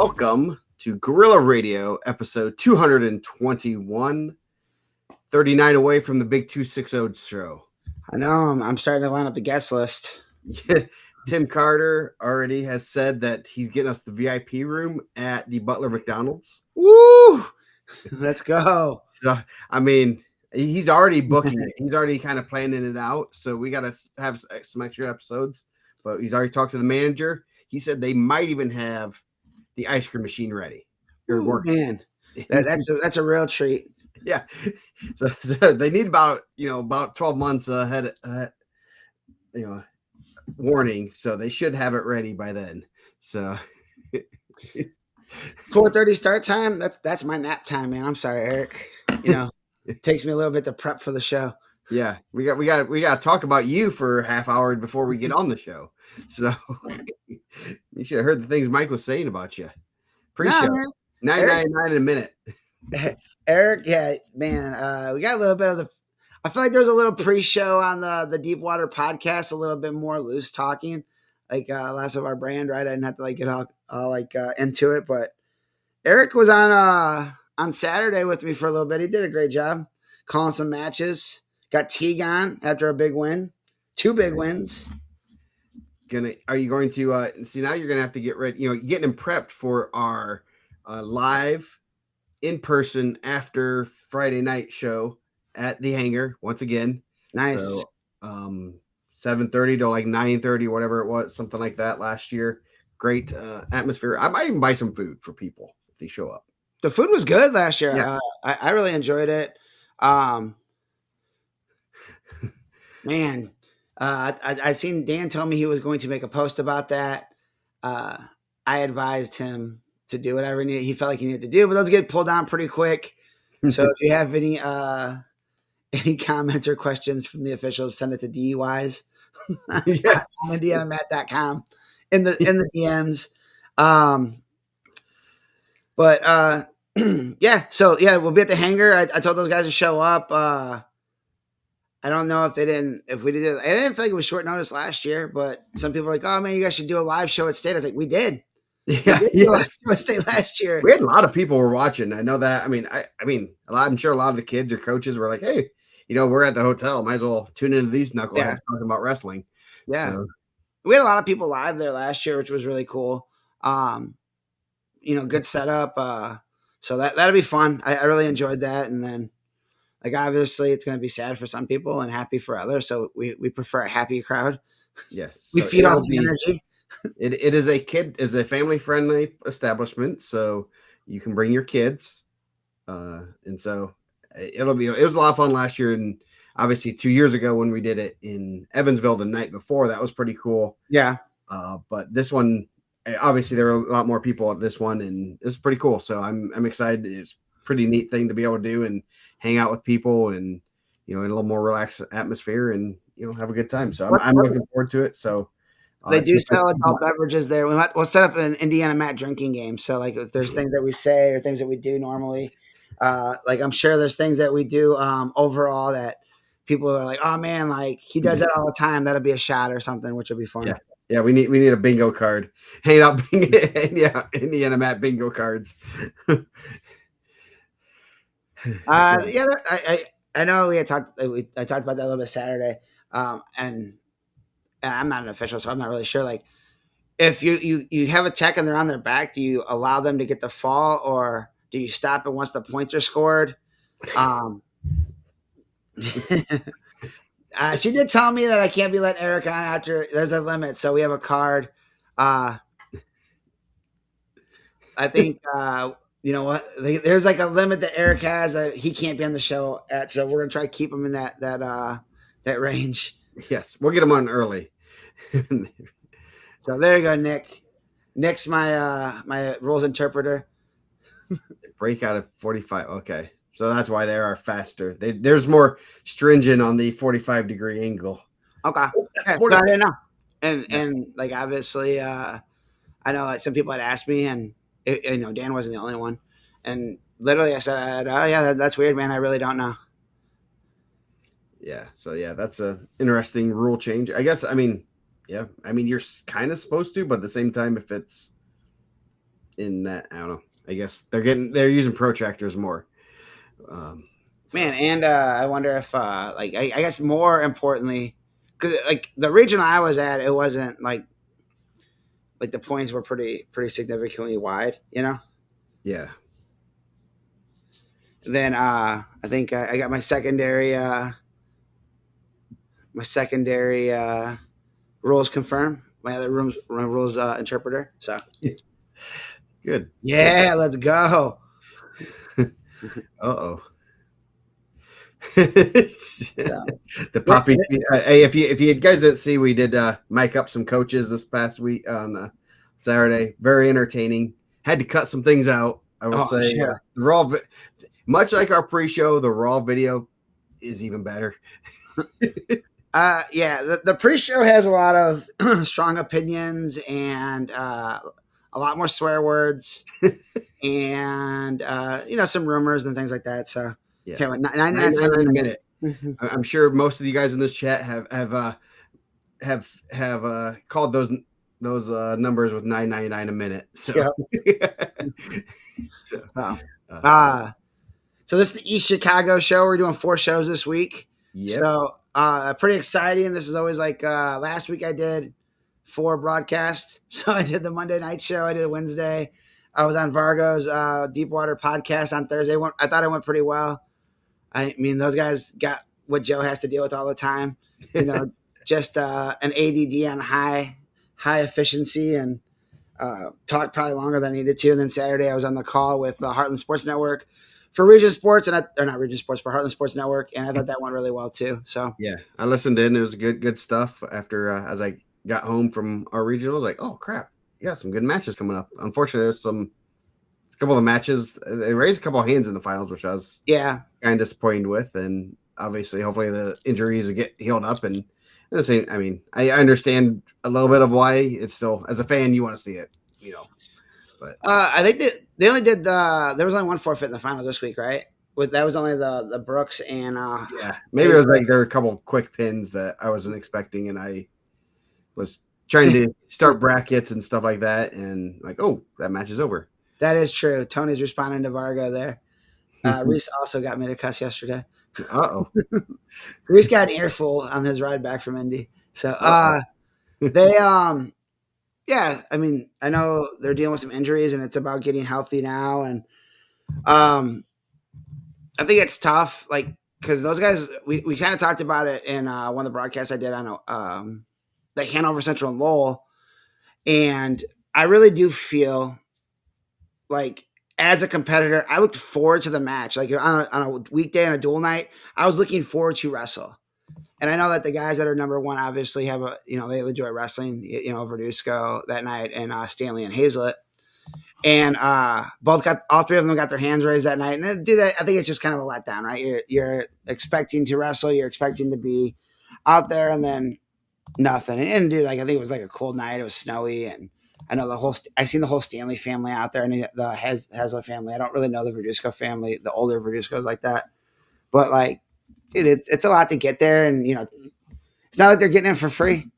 welcome to Gorilla Radio, episode 221, 39 away from the Big 260 show. I know, I'm starting to line up the guest list. Tim Carter already has said that he's getting us the VIP room at the Butler McDonald's. Woo! Let's go. So, I mean, he's already booking it. He's already kind of planning it out. So we got to have some extra episodes. But he's already talked to the manager. He said they might even have the ice cream machine ready. Ooh, man, that's a real treat. Yeah. So they need about 12 months ahead, warning. So they should have it ready by then. So 4:30 start time. That's my nap time, man. I'm sorry, Eric. It takes me a little bit to prep for the show. Yeah, we got to talk about you for a half hour before we get on the show. So you should have heard the things Mike was saying about you. Pre-show, $9.99 in a minute. Eric, yeah, man, we got a little bit of the. I feel like there's a little pre-show on the Deepwater podcast, a little bit more loose talking, like less of our brand, right? I didn't have to get all into it, but Eric was on Saturday with me for a little bit. He did a great job calling some matches. Got Teague on after a big win, 2 big wins. Are you going to see now? You're going to have to get ready. Getting him prepped for our live in person after Friday night show at the Hangar once again. Nice. So 7:30 to like 9:30, whatever it was, something like that last year. Great atmosphere. I might even buy some food for people if they show up. The food was good last year. Yeah. I really enjoyed it. Man, I seen Dan tell me he was going to make a post about that. I advised him to do whatever he felt like he needed to do, but those get pulled down pretty quick. So if you have any comments or questions from the officials, send it to DUIs. Yes. On IndianaMat.com in the DMs. But yeah, so yeah, we'll be at the Hangar. I told those guys to show up. I don't know if we did. I didn't feel like it was short notice last year, but some people are like, "Oh man, you guys should do a live show at State." I was like, "We did." Yeah, we did live show at State last year. We had a lot of people were watching. I know that. I mean, I'm sure a lot of the kids or coaches were like, "Hey, we're at the hotel. Might as well tune into these knuckleheads talking about wrestling." Yeah, so. We had a lot of people live there last year, which was really cool. Good setup. So that'll be fun. I really enjoyed that, and then. Like, obviously, it's going to be sad for some people and happy for others. So we prefer a happy crowd. Yes. We feed off the energy. It is a family-friendly establishment. So you can bring your kids. And so it was a lot of fun last year. And obviously 2 years ago when we did it in Evansville the night before, that was pretty cool. Yeah. But this one, obviously there were a lot more people at this one and it was pretty cool. So I'm excited. It's a pretty neat thing to be able to do and hang out with people and, in a little more relaxed atmosphere and, have a good time. So I'm looking forward to it. So they do sell adult beverages there. We'll set up an IndianaMat drinking game. So like if there's things that we say or things that we do normally, like I'm sure there's things that we do overall that people are like, oh man, like he does that all the time. That'll be a shot or something, which will be fun. Yeah. Yeah, we need a bingo card. Hang out, IndianaMat bingo cards. I know we had talked. I talked about that a little bit Saturday, and I'm not an official, so I'm not really sure. Like, if you have a tech and they're on their back, do you allow them to get the fall, or do you stop it once the points are scored? She did tell me that I can't be letting Eric on after there's a limit, so we have a card. I think. You know what? There's like a limit that Eric has that he can't be on the show at, so we're gonna try to keep him in that range. Yes, we'll get him on early. So there you go, Nick. Nick's my rules interpreter. Break out of 45. Okay, so that's why they are faster. There's more stringent on the 45-degree angle. Okay, yeah, so I didn't know. And like obviously, I know like some people had asked me and. Dan wasn't the only one. And literally I said, oh, yeah, that's weird, man. I really don't know. Yeah. So, yeah, that's a interesting rule change. I guess, you're kind of supposed to, but at the same time, if it's in that. I don't know. I guess they're using protractors more. So Man, and I wonder if like I guess more importantly, because like the region I was at, it wasn't like the points were pretty significantly wide, you know. yeah, And then I think I got my secondary rules confirmed. My other rules interpreter. So good, good. yeah, let's go. Uh oh. So The yeah, poppy. Hey, if you guys didn't see, we did mic up some coaches this past week on Saturday. Very entertaining. Had to cut some things out. I will oh say sure. the much like our pre-show, the raw video is even better. Yeah, the pre-show has a lot of strong opinions and a lot more swear words and some rumors and things like that. So Yeah, okay, 99 cents 99 a a minute. minute. I'm sure most of you guys in this chat have called those numbers with 9.99 a minute. So, Yep. so Oh. uh, So this is the East Chicago show. We're doing 4 shows this week. yep. So pretty exciting. This is always like last week I did 4 broadcasts. So I did the Monday night show. I did Wednesday. I was on Vargo's Deepwater podcast on Thursday. I thought it went pretty well. I mean, those guys got what Joe has to deal with all the time. You know, just an ADD on high efficiency and talked probably longer than I needed to. And then Saturday I was on the call with Heartland Sports Network for Region Sports or not Region Sports, for Heartland Sports Network, and I thought that went really well too. So Yeah, I listened in. It was good stuff. After as I got home from our regional, like, oh crap, yeah, some good matches coming up. Unfortunately, there's a couple of the matches. They raised a couple of hands in the finals, which I was yeah, kind of disappointed with. And obviously, hopefully, the injuries get healed up. And the same, I mean, I understand a little bit of why it's still, as a fan, you want to see it, But I think they only did there was only one forfeit in the final this week, right? That was only the Brooks and yeah, maybe it was like there were a couple quick pins that I wasn't expecting, and I was trying to start brackets and stuff like that, and like, oh, that match is over. That is true. Tony's responding to Vargo there. Reese also got me to cuss yesterday. Uh-oh. Reese got an earful on his ride back from Indy. So they yeah, I mean, I know they're dealing with some injuries and it's about getting healthy now. And I think it's tough, like, because those guys, we kind of talked about it in one of the broadcasts I did on the Hanover Central and Lowell. And I really do feel like as a competitor, I looked forward to the match. Like on a weekday and a dual night, I was looking forward to Wrestl. And I know that the guys that are number one obviously have they enjoy wrestling, Verduzco that night and Stanley and Hazlett. And all 3 of them got their hands raised that night. And do that, I think it's just kind of a letdown, right? You're expecting to wrestle, you're expecting to be out there, and then nothing. And dude, like I think it was like a cold night. It was snowy, and I know I seen the whole Stanley family out there, and the Hazlett family. I don't really know the Verduzco family, the older Verduzcos like that, but like, dude, it's a lot to get there, and it's not like they're getting it for free.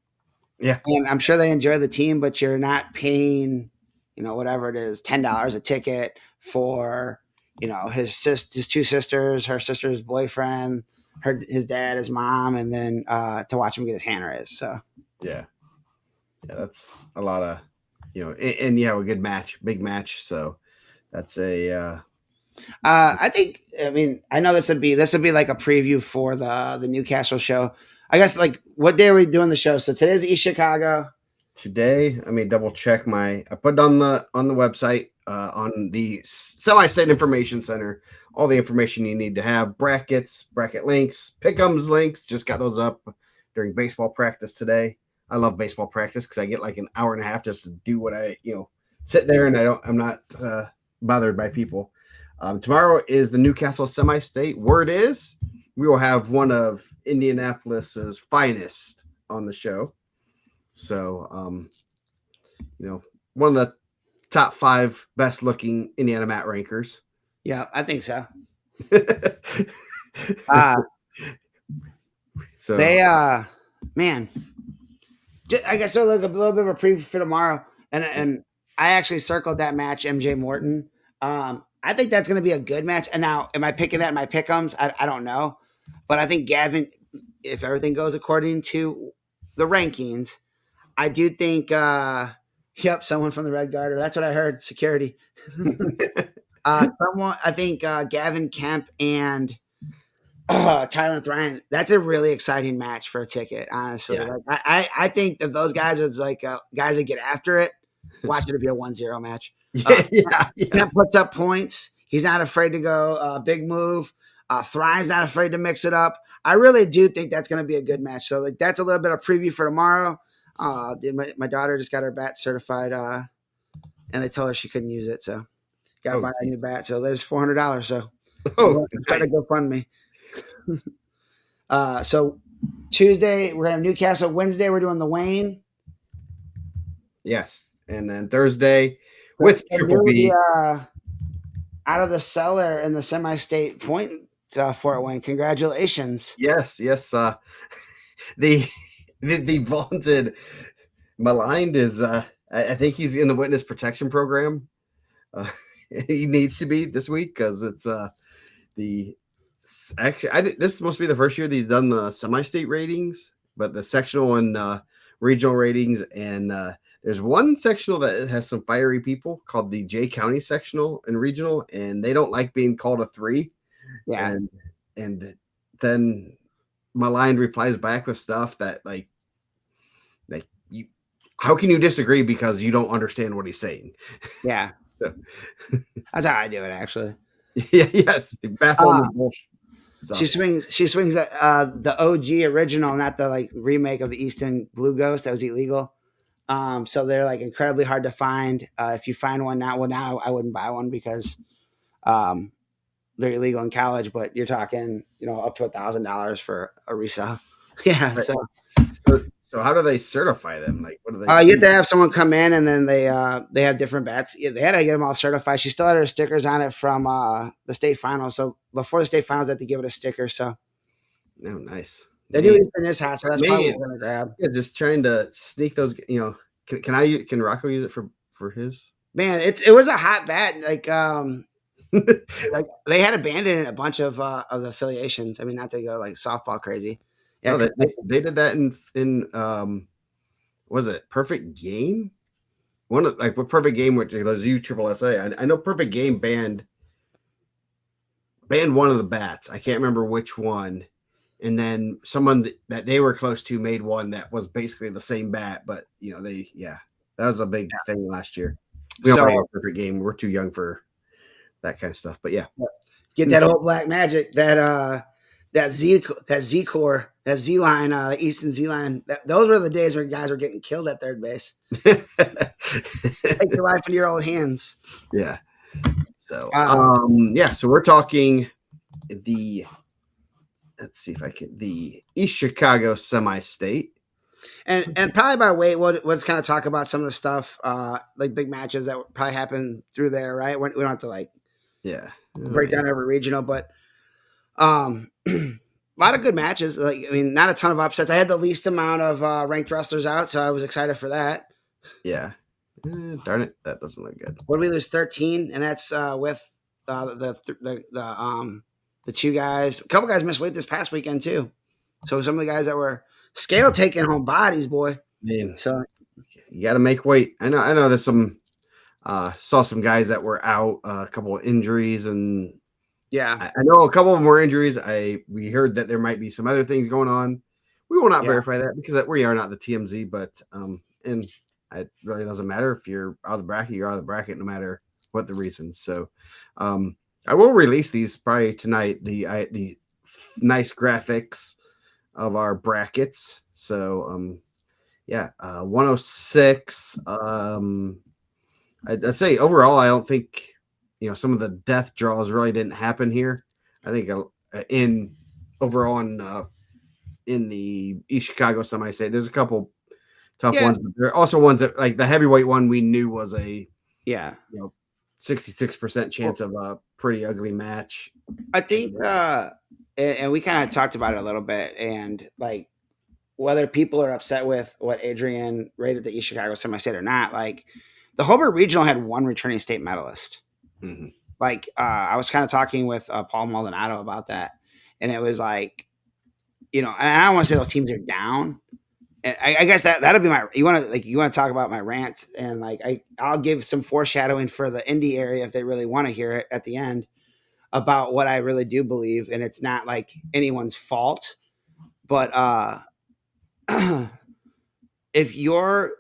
Yeah. And I'm sure they enjoy the team, but you're not paying, whatever it is, $10 a ticket for, his 2 sisters, her sister's boyfriend, his dad, his mom, and then to watch him get his hand raised. So Yeah, that's a lot of, and yeah, a good match, big match. So that's a. I think. I mean, I know this would be like a preview for the Newcastle show. I guess like what day are we doing the show? So today's East Chicago. Today, I mean, double check I put it on the website, on the semi-state information center, all the information you need to have, brackets, bracket links, pick'ems links, just got those up during baseball practice today. I love baseball practice because I get like an hour and a half just to do what sit there and I'm not bothered by people. Tomorrow is the Newcastle semi-state. Word is we will have one of Indianapolis's finest on the show. So, one of the top 5 best looking IndianaMat rankers. Yeah, I think so. So they, man, I guess they'll look a little bit of a preview for tomorrow. And I actually circled that match, MJ Morton. I think that's going to be a good match. And now, am I picking that in my pick'ems? I don't know, but I think Gavin, if everything goes according to the rankings, I do think. Yep, someone from the Red Garter. That's what I heard. Security. Someone, I think Gavin Kemp and Tyler Ryan. That's a really exciting match for a ticket. Honestly, Yeah. like I think that those guys are like guys that get after it. Watch it be a 1-0 match. Uh, Yeah. Kemp puts up points. He's not afraid to go big move. Thrine's not afraid to mix it up. I really do think that's going to be a good match. So like that's a little bit of preview for tomorrow. My daughter just got her bat certified, and they told her she couldn't use it, so got to Oh, buy a new bat. So there's $400. So oh, try to nice. GoFundMe. So Tuesday we're gonna have Newcastle. Wednesday we're doing the Wayne. Yes, and then Thursday with The Triple newly B. out of the cellar in the semi-state point Fort Wayne. Congratulations. Yes, yes. The the vaunted maligned is. I think he's in the witness protection program. Uh, he needs to be this week because it's the actually this must be the first year that he's done the semi-state ratings, but the sectional and regional ratings, and there's one sectional that has some fiery people called the J County sectional and regional, and they don't like being called a 3. Yeah. And then Maligned replies back with stuff that like you, how can you disagree because you don't understand what he's saying? Yeah. So That's how I do it actually. yeah, yes, baffling bullshit. She swings the OG original, not the like remake of the Easton Blue Ghost that was illegal. So they're like incredibly hard to find. If you find one now, well, now I wouldn't buy one because um, they're illegal in college. But you're talking, up to $1,000 for a resale. Yeah. Right. So So how do they certify them? Like, what do they you have do? to have someone come in, and then they have different bats. Yeah, they had to get them all certified. She still had her stickers on it from the state finals. So before the state finals, they had to give it a sticker. So Oh, nice. they do Easton this house, so that's probably Man, what we're gonna grab. yeah, just trying to sneak those. Can Rocco use it for his? Man, it was a hot bat. Like they had abandoned a bunch of the affiliations. I mean, not to go like softball crazy. Yeah, No, they did that in was it Perfect Game? One of like what Perfect Game, which those U Triple SA. I know Perfect Game banned one of the bats. I can't remember which one. And then someone that they were close to made one that was basically the same bat, but that was a big thing last year. We don't play a Perfect Game. We're too young for that kind of stuff. But yeah, get that old black magic, that Z core, that Z line, Easton Z line. Those were the days where guys were getting killed at third base. Take your life in your own hands. Yeah. So so we're talking let's see if I can the East Chicago semi-state. And probably by weight, let's kind of talk about some of the stuff, like big matches that probably happen through there, right? We don't have to break down every regional, but a lot of good matches. Like, I mean, not a ton of upsets. I had the least amount of ranked wrestlers out, so I was excited for that. Yeah. Darn it, that doesn't look good. What did we lose? 13, and that's with the two guys. A couple guys missed weight this past weekend too. So some of the guys that were scale taking home bodies, boy. Man, so you got to make weight. I know. There's some. Saw some guys that were out, a couple of injuries, and yeah, I know a couple of them were injuries. We heard that there might be some other things going on. We will not verify that because we are not the TMZ, but and it really doesn't matter if you're out of the bracket. You're out of the bracket, no matter what the reasons. So, I will release these probably tonight. The nice graphics of our brackets. So, 106. I'd say overall, I don't think some of the death draws really didn't happen here. I think in the East Chicago semi-state, there's a couple tough ones, but there are also ones that like the heavyweight one we knew was a 66% chance of a pretty ugly match. I think, and we kind of talked about it a little bit, and like whether people are upset with what Adrian rated the East Chicago semi-state or not, like the Hobart Regional had one returning state medalist. Mm-hmm. Like I was kind of talking with Paul Maldonado about that, and it was like, and I don't want to say those teams are down. And I guess that'll be my. You want to talk about my rant, and like I'll give some foreshadowing for the indie area if they really want to hear it at the end about what I really do believe, and it's not like anyone's fault, but if you're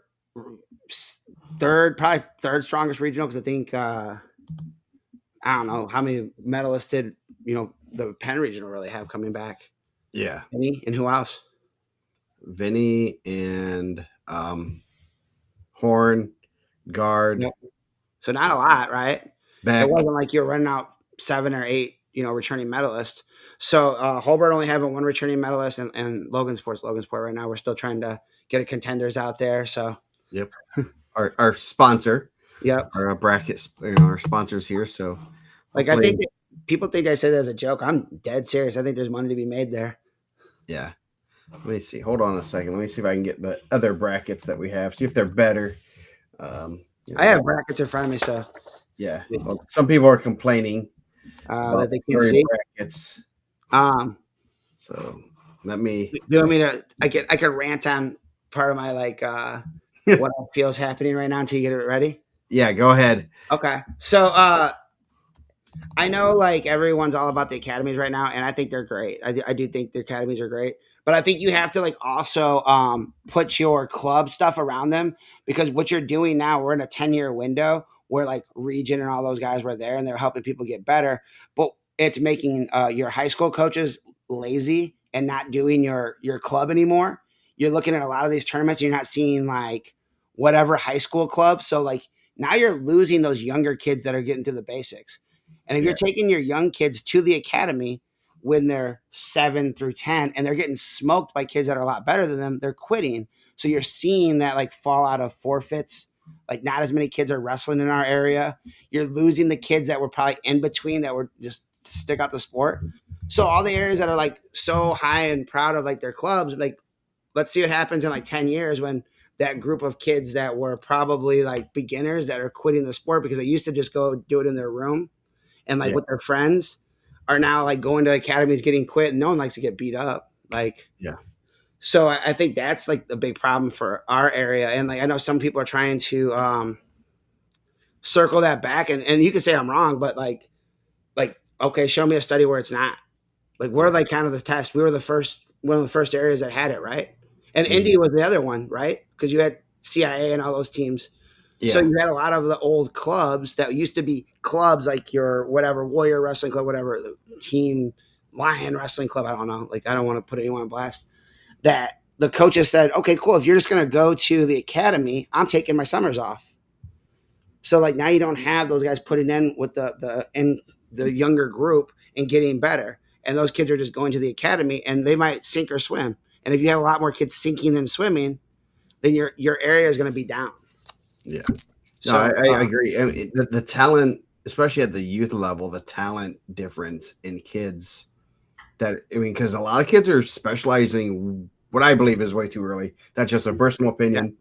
probably third strongest regional, because I think I don't know how many medalists did the Penn regional really have coming back. Yeah, Vinny and who else? Vinny and Horn, Guard. Yep. So not a lot, right? Beck. It wasn't like you're running out 7 or 8, returning medalists. So Hobart only having one returning medalist, and Logansport right now. We're still trying to get a Contenders out there. So yep, our sponsor. Yep, our brackets, our sponsors here. So like I think people think I say that as a joke. I'm dead serious. I think there's money to be made there. Yeah. Let me see. Hold on a second. Let me see if I can get the other brackets that we have. See if they're better. I have brackets in front of me, so yeah. Well, some people are complaining that they can't see brackets. So let me. Do you want me to? I could rant on part of my what I feel is happening right now until you get it ready. Yeah, go ahead. Okay, so I know like everyone's all about the academies right now, and I think they're great. I do think the academies are great, but I think you have to like also put your club stuff around them, because what you're doing now, we're in a 10-year window where like Region and all those guys were there and they're helping people get better, but it's making your high school coaches lazy and not doing your club anymore. You're looking at a lot of these tournaments and you're not seeing like whatever high school club. So like now you're losing those younger kids that are getting to the basics. And if you're taking your young kids to the academy when they're 7 through 10 and they're getting smoked by kids that are a lot better than them, they're quitting. So you're seeing that like fall out of forfeits. Like not as many kids are wrestling in our area. You're losing the kids that were probably in between that were just stick out the sport. So all the areas that are like so high and proud of like their clubs, like let's see what happens in like 10 years when that group of kids that were probably like beginners that are quitting the sport because they used to just go do it in their room and like with their friends are now like going to academies, getting quit, and no one likes to get beat up. Like, so I think that's like the big problem for our area. And like, I know some people are trying to circle that back, and you can say I'm wrong, but like, okay, show me a study where it's not. Like, we're like kind of the test. We were one of the first areas that had it, right? And Indy was the other one, right? Because you had CIA and all those teams. Yeah. So you had a lot of the old clubs that used to be clubs like your whatever Warrior Wrestling Club, whatever Team Lion Wrestling Club. I don't know. Like, I don't want to put anyone on blast. That the coaches said, okay, cool. If you're just going to go to the academy, I'm taking my summers off. So like now you don't have those guys putting in with the younger group and getting better. And those kids are just going to the academy and they might sink or swim. And if you have a lot more kids sinking than swimming, then your area is going to be down. Yeah. No, I agree. I mean, the talent, especially at the youth level, the talent difference in kids because a lot of kids are specializing what I believe is way too early. That's just a personal opinion.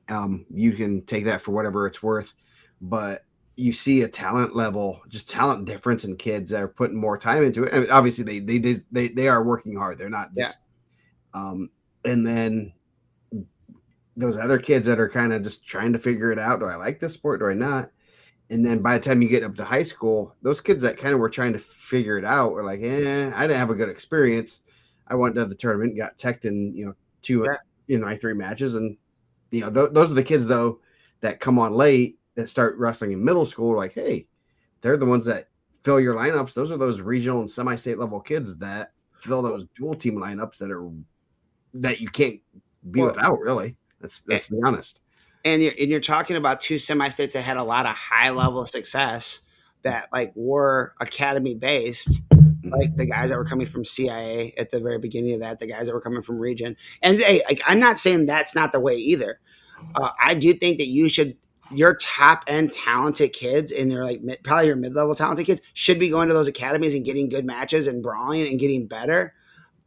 Yeah. You can take that for whatever it's worth, but you see a talent level, just talent difference in kids that are putting more time into it. I mean, obviously they are working hard. They're not just, and then those other kids that are kind of just trying to figure it out. Do I like this sport? Do I not? And then by the time you get up to high school, those kids that kind of were trying to figure it out were like, I didn't have a good experience. I went to the tournament, got teched in, 3 matches. And, those are the kids though, that come on late that start wrestling in middle school. Like, hey, they're the ones that fill your lineups. Those are those regional and semi-state level kids that fill those dual team lineups that you can't be without, really. Let's be honest. And you're talking about 2 semi-states that had a lot of high level success that like were academy based, like the guys that were coming from CIA at the very beginning of that, the guys that were coming from region. And I'm not saying that's not the way either. I do think that your top end talented kids and they're like probably your mid-level talented kids should be going to those academies and getting good matches and brawling and getting better.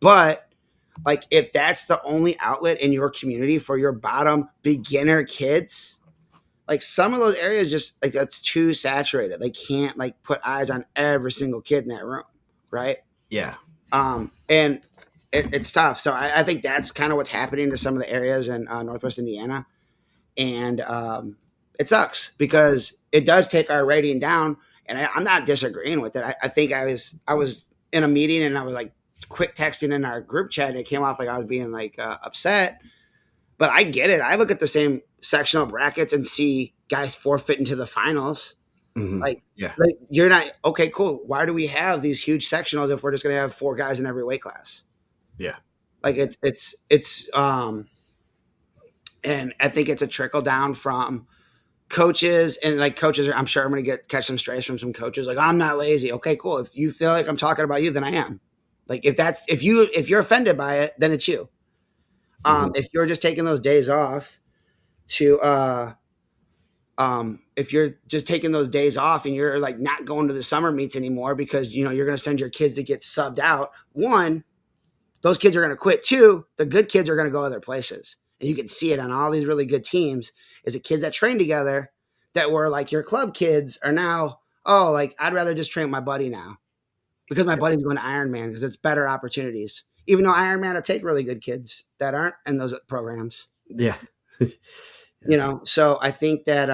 But like if that's the only outlet in your community for your bottom beginner kids, like some of those areas just like that's too saturated. They can't like put eyes on every single kid in that room, right? Yeah. And it's tough. So I think that's kind of what's happening to some of the areas in Northwest Indiana, and it sucks because it does take our rating down. And I'm not disagreeing with it. I think I was in a meeting and I was like quick texting in our group chat, and it came off like I was being like upset. But I get it. I look at the same sectional brackets and see guys forfeiting to the finals. Mm-hmm. Like, Yeah. like you're not okay. Cool. Why do we have these huge sectionals if we're just going to have 4 guys in every weight class? Yeah. Like and I think it's a trickle down from coaches, and like coaches are, I'm sure I'm going to catch some strays from some coaches. Like, I'm not lazy. Okay, cool. If you feel like I'm talking about you, then I am. Like if you're offended by it, then it's you. Mm-hmm. If you're just taking those days off to if you're just taking those days off and you're like not going to the summer meets anymore because you know you're going to send your kids to get subbed out, one, those kids are going to quit. Two, the good kids are going to go other places, and you can see it on all these really good teams. Is the kids that train together that were like your club kids are now, oh, like I'd rather just train with my buddy now because my buddy's going to Ironman because it's better opportunities. Even though Ironman will take really good kids that aren't in those programs. Yeah. You know, so I think that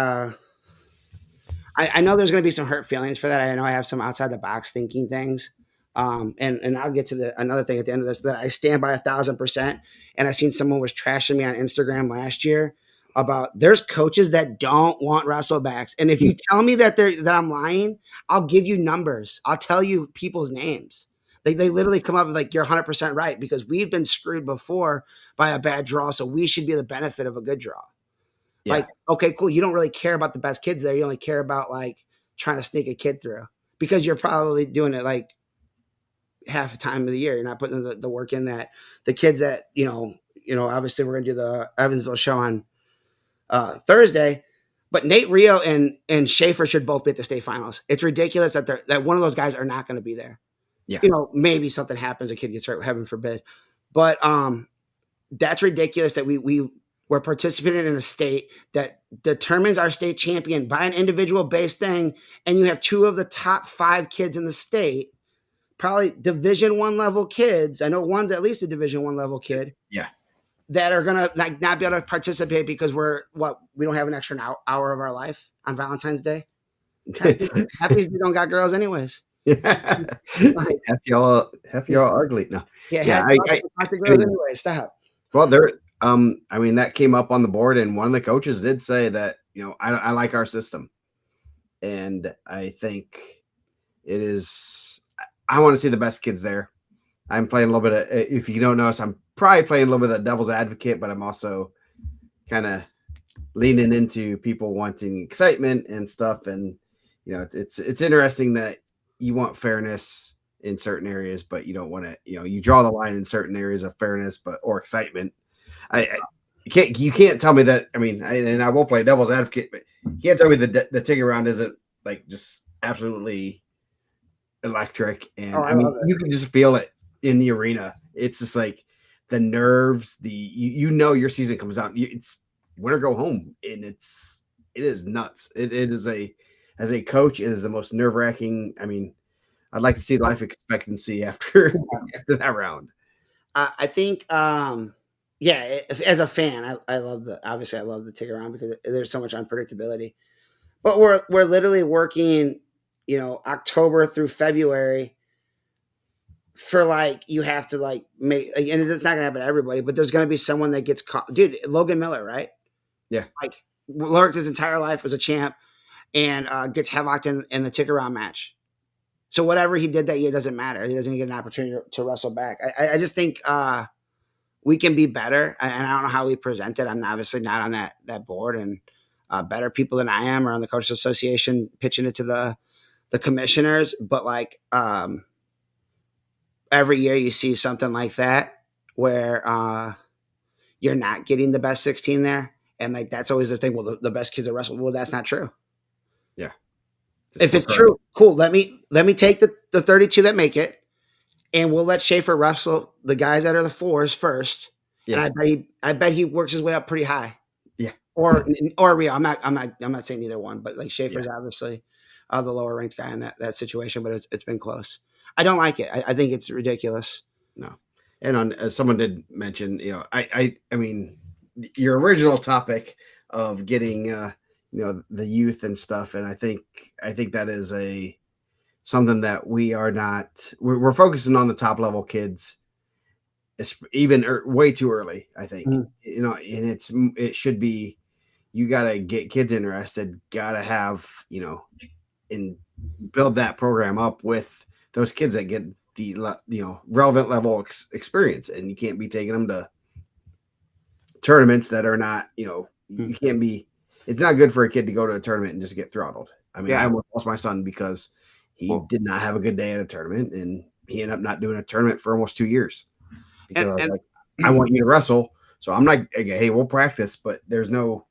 I know there's going to be some hurt feelings for that. I know I have some outside the box thinking things. And I'll get to another thing at the end of this that I stand by 1,000%. And I seen someone was trashing me on Instagram last year about there's coaches that don't want wrestlebacks. And if you tell me that I'm lying, I'll give you numbers. I'll tell you people's names. They literally come up with like, you're 100% right because we've been screwed before by a bad draw. So we should be the benefit of a good draw. Yeah. Like, okay, cool. You don't really care about the best kids there. You only care about like trying to sneak a kid through because you're probably doing it like half the time of the year. You're not putting the work in that the kids that, obviously we're going to do the Evansville show on Thursday, but Nate Rio and Schaefer should both be at the state finals. It's ridiculous that one of those guys are not going to be there. Yeah. Maybe something happens, a kid gets hurt, heaven forbid. But that's ridiculous that we're participating in a state that determines our state champion by an individual based thing. And you have 2 of the top 5 kids in the state, probably Division I level kids. I know one's at least a Division I level kid. Yeah. That are going to like not be able to participate because we don't have an extra hour of our life on Valentine's Day. Happy you don't got girls anyways. Half y'all ugly. No. Yeah. Girls anyway. Stop. Well, that came up on the board, and one of the coaches did say that, I like our system. And I think it is, I want to see the best kids there. I'm playing a little bit of, if you don't notice, I'm probably playing a little bit of the devil's advocate, but I'm also kind of leaning into people wanting excitement and stuff. And, it's interesting that you want fairness in certain areas, but you don't want to, you draw the line in certain areas of fairness, or excitement. You can't tell me that. I mean, and I will play devil's advocate, but you can't tell me the ticket round isn't like just absolutely electric. And you can just feel it in the arena. It's just like the nerves, your season comes out. It's win or go home, and it is nuts. It is as a coach, it is the most nerve wracking. I mean, I'd like to see life expectancy after that round. I think, as a fan, I love the ticket round because there's so much unpredictability. But we're literally working, October through February for like you have to like make, and it's not gonna happen to everybody, but there's gonna be someone that gets caught. Dude, Logan Miller, right? Yeah, like worked his entire life as a champ and gets headlocked in the ticket round match. So whatever he did that year doesn't matter. He doesn't get an opportunity to wrestle back. I just think we can be better, and I don't know how we present it. I'm obviously not on that board, and better people than I am are on the Coaches Association pitching it to the commissioners. But like every year you see something like that where you're not getting the best 16 there, and like that's always the thing. Well, the best kids are wrestling. Well, that's not true. Yeah. If it's true, cool. Let me take the 32 that make it, and we'll let Schaefer wrestle the guys that are the 4s first. Yeah. And I bet he works his way up pretty high. Yeah. or Rio. I'm not saying either one, but like Schaefer's Yeah. obviously the lower ranked guy in that situation, but it's been close. I don't like it. I think it's ridiculous. No. And as someone did mention, I mean, your original topic of getting, the youth and stuff, and I think that is something that we're focusing on the top level kids, even way too early. I think, Mm. and it should be, you got to get kids interested, got to have, and build that program up with those kids that get the relevant level experience, and you can't be taking them to tournaments that are not, you can't be. It's not good for a kid to go to a tournament and just get throttled. I mean, I Yeah. almost lost my son because he did not have a good day at a tournament, and he ended up not doing a tournament for almost 2 years because I was And like, I want you to wrestle, so I'm not. Hey, we'll practice, but there's no.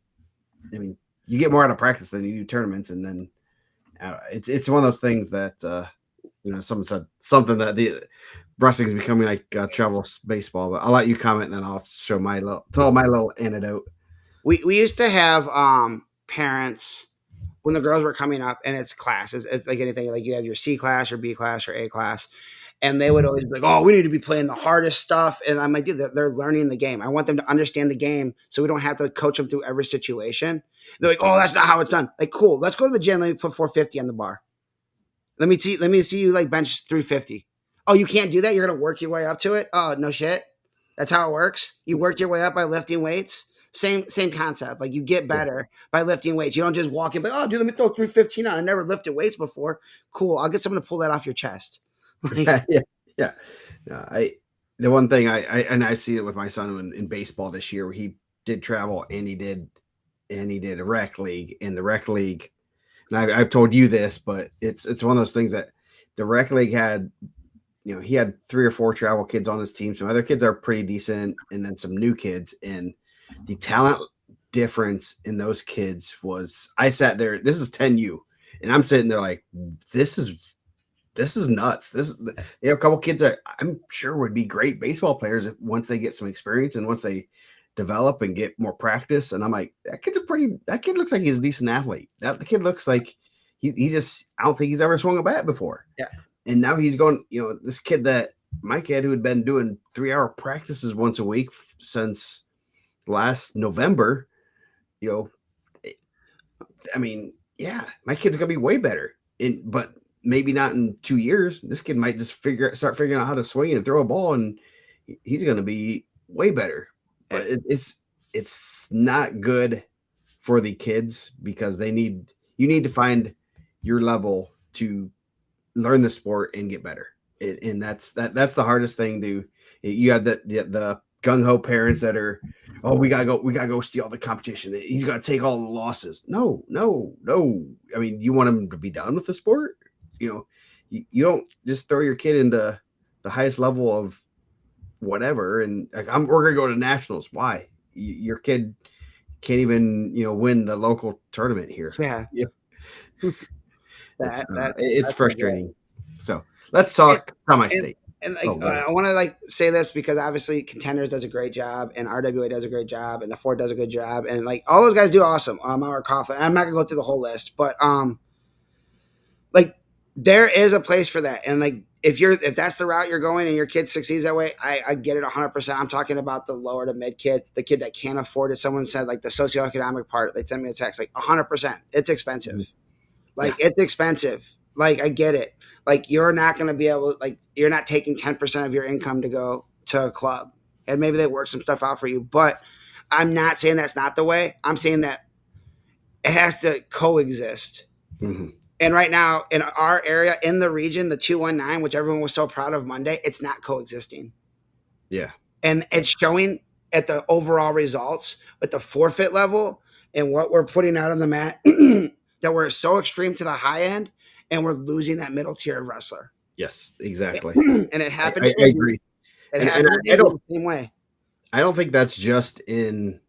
I mean, you get more out of practice than you do tournaments, and then it's one of those things that someone said something that the wrestling is becoming like travel baseball. But I'll let you comment, and then I'll tell my little anecdote. we used to have parents when the girls were coming up, and it's class. It's like anything. Like you have your C class or B class or A class, and they would always be like, "Oh, we need to be playing the hardest stuff." And I'm like, "Dude, they're learning the game. I want them to understand the game, so we don't have to coach them through every situation." They're like, "Oh, that's not how it's done." Like, cool. Let's go to the gym. Let me put 450 on the bar. Let me see you like bench 350. Oh, you can't do that? You're gonna work your way up to it? Oh, no shit. That's how it works. You work your way up by lifting weights. Same concept. Like you get Yeah, better by lifting weights. You don't just walk in, but oh, dude, let me throw 315 on. I never lifted weights before. Cool. I'll get someone to pull that off your chest. Like, yeah, yeah, yeah. No, the one thing I see it with my son in baseball this year, where he did travel and he did a rec league. In the rec league, and I've told you this, but it's one of those things that the rec league had. He had 3 or 4 travel kids on his team. Some other kids are pretty decent, and then some new kids. And the talent difference in those kids was, I sat there. This is 10U, and I'm sitting there like, this is nuts. This is a couple kids that I'm sure would be great baseball players once they get some experience and once they develop and get more practice. And I'm like, that kid looks like he's a decent athlete. The kid looks like he just, I don't think he's ever swung a bat before. yeah. And now he's going, this kid my kid who had been doing 3-hour practices once a week since last November, you know, I mean, yeah, my kid's gonna be way better. But maybe not in 2 years. This kid might just start figuring out how to swing and throw a ball, and he's gonna be way better. But it's not good for the kids because you need to find your level to learn the sport and get better. And that's the hardest thing to. You have the gung ho parents that are, oh, we gotta go steal the competition. He's got to take all the losses. No. I mean, you want him to be done with the sport. You don't just throw your kid into the highest level of whatever and like we're gonna go to nationals. Why? Your kid can't even win the local tournament here. Yeah. It's frustrating. So let's talk semi-state. And like, I want to like say this because obviously Contenders does a great job, and RWA does a great job, and the Fort does a good job, and like all those guys do awesome. Our Coughlin. I'm not gonna go through the whole list, but like there is a place for that, and like if that's the route you're going and your kid succeeds that way, I get it 100%. I'm talking about the lower to mid kid, the kid that can't afford it. Someone said like the socioeconomic part. They sent me a text like 100%. It's expensive. Mm-hmm. Like it's expensive. Like I get it. Like you're not going to be able like you're not taking 10% of your income to go to a club. And maybe they work some stuff out for you, but I'm not saying that's not the way. I'm saying that it has to coexist. Mm-hmm. And right now in our area in the region, the 219, which everyone was so proud of Monday, it's not coexisting. Yeah. And it's showing at the overall results at the forfeit level and what we're putting out on the mat that we're so extreme to the high end and we're losing that middle tier of wrestler. Yes, exactly. And it happened. I agree. It happened I don't the same way. I don't think that's just in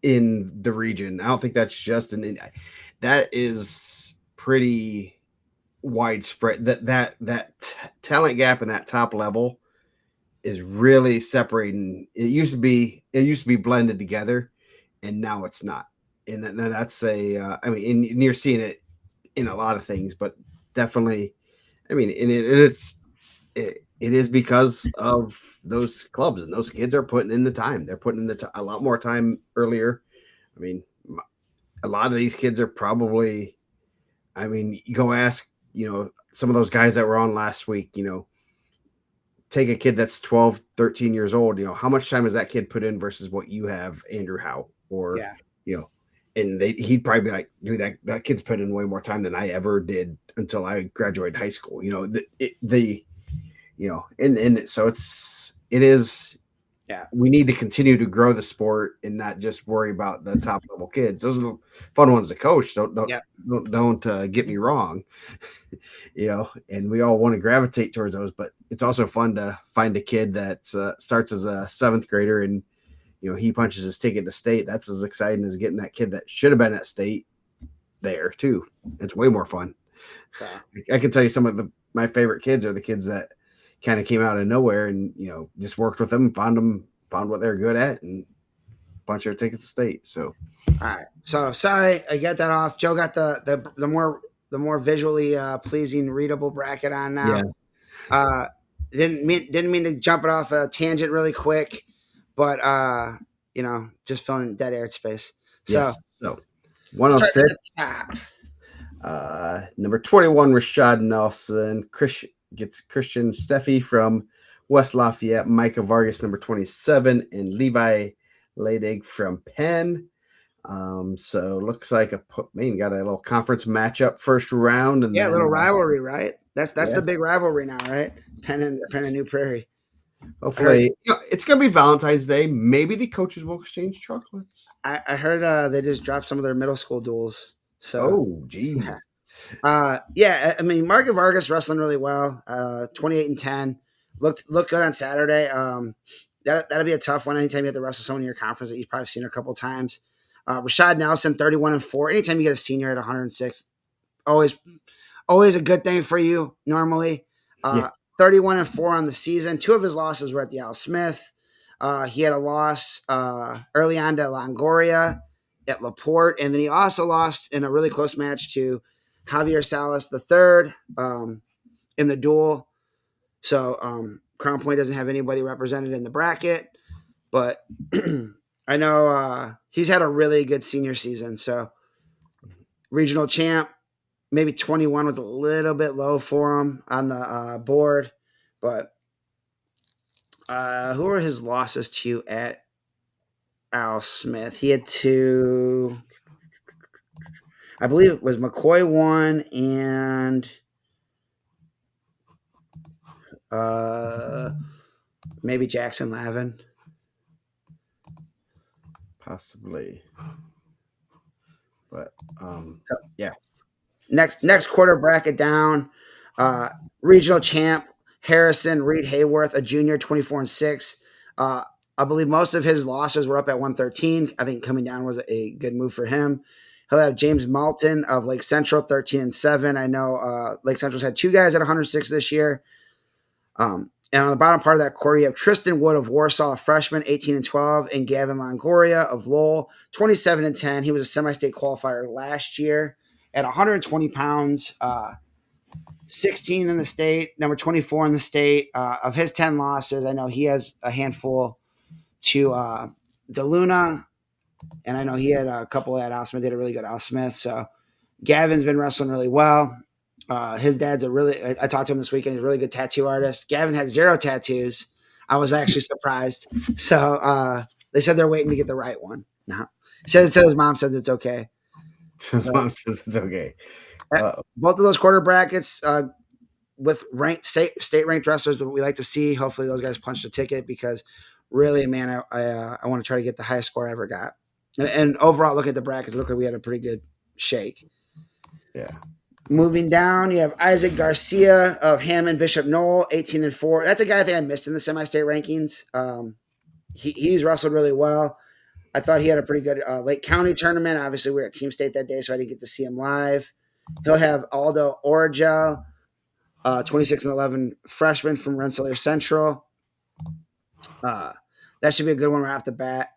the region. I don't think that's just that is pretty widespread. That talent gap in that top level is really separating. It used to be blended together, and now it's not. And that's I mean, and you're seeing it in a lot of things, but definitely, I mean, it is because of those clubs, and those kids are putting in the time. They're putting in a lot more time earlier. I mean, a lot of these kids are probably, I mean, you go ask, some of those guys that were on last week, take a kid that's 12, 13 years old, how much time has that kid put in versus what you have, Andrew Howe, or, Yeah. And he'd probably be like, dude, that kid's put in way more time than I ever did until I graduated high school. And so it is. Yeah. We need to continue to grow the sport and not just worry about the top level kids. Those are the fun ones to coach. Don't get me wrong, and we all want to gravitate towards those, but it's also fun to find a kid that starts as a seventh grader and he punches his ticket to state. That's as exciting as getting that kid that should have been at state there too. It's way more fun. I can tell you some of my favorite kids are the kids that kind of came out of nowhere and just worked with them, found what they're good at, and punch their tickets to state. So, all right. So sorry, I got that off. Joe got the more visually pleasing, readable bracket on now. Yeah. Didn't mean to jump it off a tangent really quick, but just filling dead air space. So, yes. So 106. Number 21, Rashad Nelson. Gets Christian Steffi from West Lafayette. Micah Vargas, number 27, and Levi Ledig from Penn. So looks like got a little conference matchup first round, and a little rivalry, right? That's the big rivalry now, right? Penn and New Prairie. Hopefully, it's gonna be Valentine's Day. Maybe the coaches will exchange chocolates. I heard they just dropped some of their middle school duels. So, geez. I mean, Micah Vargas wrestling really well. 28-10, looked good on Saturday. That'll be a tough one. Anytime you have to wrestle someone in your conference that you've probably seen a couple times. Rashad Nelson, 31-4. Anytime you get a senior at 106, always a good thing for you. Normally, 31-4 on the season. 2 of his losses were at the Al Smith. He had a loss early on to Longoria at LaPorte, and then he also lost in a really close match to Javier Salas III in the duel. So Crown Point doesn't have anybody represented in the bracket, but I know he's had a really good senior season. So regional champ, maybe 21 was a little bit low for him on the board, but who were his losses to at Al Smith? He had 2. I believe it was McCoy 1 and maybe Jackson Lavin. Possibly. But yeah. Next quarter bracket down. Regional champ Harrison Reed Hayworth, a junior, 24-6. I believe most of his losses were up at 113. I think coming down was a good move for him. He'll have James Malton of Lake Central, 13-7. I know Lake Central's had 2 guys at 106 this year. And on the bottom part of that quarter, you have Tristan Wood of Warsaw, a freshman, 18-12, and Gavin Longoria of Lowell, 27-10. He was a semi-state qualifier last year at 120 pounds, 16 in the state, number 24 in the state. Of his 10 losses, I know he has a handful to DeLuna, and I know he had a couple at Al Smith, did a really good Al Smith. So Gavin's been wrestling really well. His dad's I talked to him this weekend. He's a really good tattoo artist. Gavin had 0 tattoos. I was actually surprised. So they said they're waiting to get the right one. No, says his mom says it's okay. His mom says it's okay. Both of those quarter brackets with ranked state ranked wrestlers that we like to see. Hopefully those guys punch the ticket because really, man, I want to try to get the highest score I ever got. And overall, look at the brackets. Look like we had a pretty good shake. Yeah. Moving down, you have Isaac Garcia of Hammond Bishop Knoll, 18-4. That's a guy I think I missed in the semi-state rankings. He's wrestled really well. I thought he had a pretty good Lake County tournament. Obviously, we were at Team State that day, so I didn't get to see him live. He'll have Aldo Origel, 26-11 freshman from Rensselaer Central. That should be a good one right off the bat.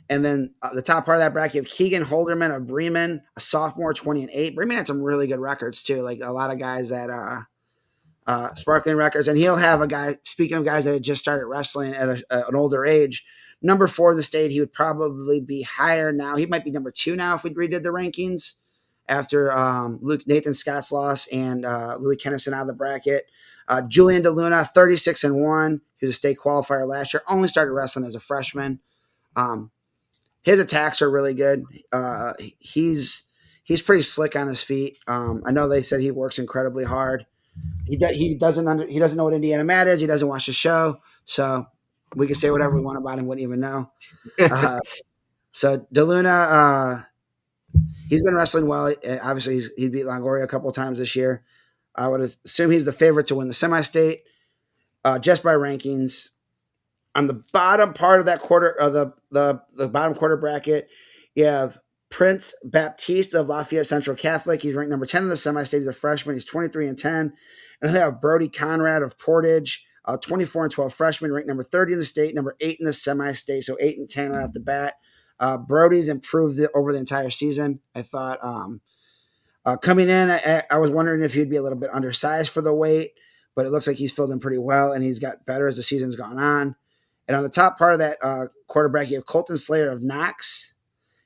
And then the top part of that bracket, you have Keegan Holderman of Bremen, a sophomore, 20-8. Bremen had some really good records too, like a lot of guys that sparkling records. And he'll have a guy. Speaking of guys that had just started wrestling at an older age, number 4 in the state, he would probably be higher now. He might be number 2 now if we redid the rankings after Nathan Scott's loss and Louis Kennison out of the bracket. Julian DeLuna, 36-1. He was a state qualifier last year. Only started wrestling as a freshman. His attacks are really good. He's pretty slick on his feet. I know they said he works incredibly hard. He doesn't know what IndianaMat is. He doesn't watch the show, so we can say whatever we want about him. Wouldn't even know. So DeLuna, he's been wrestling well. Obviously, he beat Longoria a couple of times this year. I would assume he's the favorite to win the semi-state, just by rankings. On the bottom part of that quarter, of the bottom quarter bracket, you have Prince Baptiste of Lafayette Central Catholic. He's ranked number 10 in the semi-state. He's a freshman. He's 23-10. And they have Brody Conrad of Portage, 24-12 freshman, ranked number 30 in the state, number 8 in the semi-state, so 8-10 right off the bat. Brody's improved over the entire season. I thought coming in, I was wondering if he'd be a little bit undersized for the weight, but it looks like he's filled in pretty well, and he's got better as the season's gone on. And on the top part of that quarter bracket, you have Colton Slayer of Knox.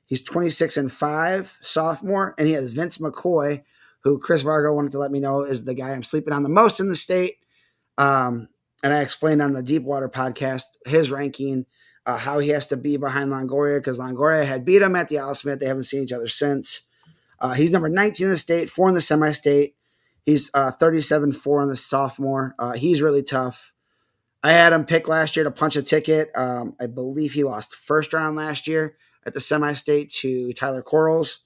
He's 26-5, sophomore, and he has Vince McCoy, who Chris Vargo wanted to let me know is the guy I'm sleeping on the most in the state. And I explained on the Deepwater podcast his ranking, how he has to be behind Longoria, because Longoria had beat him at the Al Smith. They haven't seen each other since. He's number 19 in the state, 4 in the semi-state. He's 37-4 on the sophomore. He's really tough. I had him pick last year to punch a ticket. I believe he lost first round last year at the semi-state to Tyler Quarles,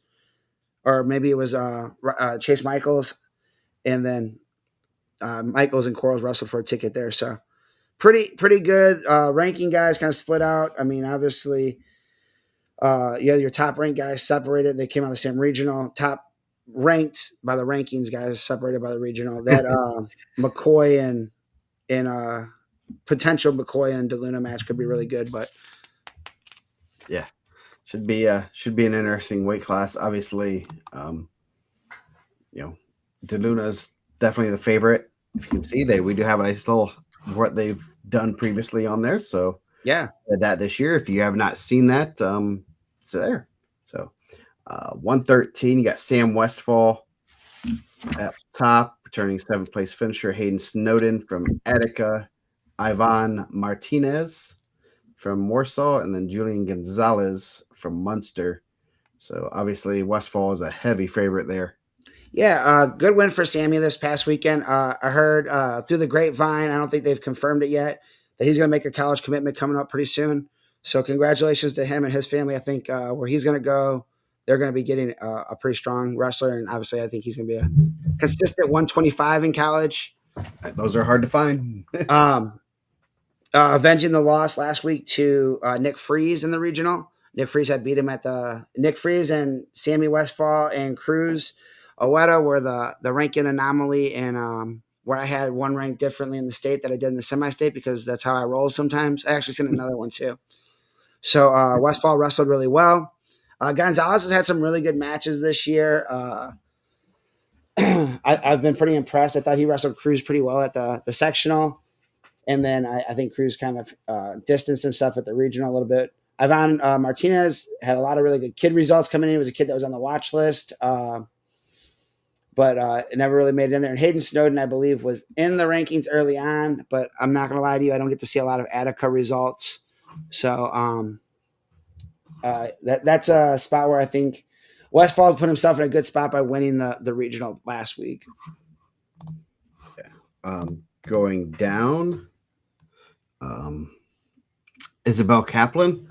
or maybe it was Chase Michaels, and then Michaels and Quarles wrestled for a ticket there. So pretty good. Ranking guys kind of split out. I mean, obviously, your top ranked guys separated. They came out of the same regional. Top ranked by the rankings guys separated by the regional. That McCoy and potential McCoy and DeLuna match could be really good, but yeah, should be an interesting weight class. Obviously, DeLuna's definitely the favorite. If you can see, we do have a nice little what they've done previously on there. So yeah, that this year. If you have not seen that, it's there. So 113, you got Sam Westfall at top, returning 7th place finisher Hayden Snowden from Attica, Ivan Martinez from Warsaw, and then Julian Gonzalez from Munster. So obviously Westfall is a heavy favorite there. Yeah, good win for Sammy this past weekend. I heard through the grapevine, I don't think they've confirmed it yet, that he's going to make a college commitment coming up pretty soon. So congratulations to him and his family. I think where he's going to go, they're going to be getting a pretty strong wrestler. And obviously I think he's going to be a consistent 125 in college. Those are hard to find. Avenging the loss last week to Nick Freeze in the regional. Nick Freeze had beat him at Nick Freeze and Sammy Westfall and Cruz Oweta were the ranking anomaly, and where I had one ranked differently in the state that I did in the semi-state, because that's how I roll sometimes. I actually seen another one too. So Westfall wrestled really well. Gonzalez has had some really good matches this year. I've been pretty impressed. I thought he wrestled Cruz pretty well at the sectional. And then I think Cruz kind of distanced himself at the regional a little bit. Ivan Martinez had a lot of really good kid results coming in. He was a kid that was on the watch list, but it never really made it in there. And Hayden Snowden, I believe, was in the rankings early on, but I'm not going to lie to you, I don't get to see a lot of Attica results. So that's a spot where I think Westfall put himself in a good spot by winning the regional last week. Yeah. Going down, Isabel Kaplan,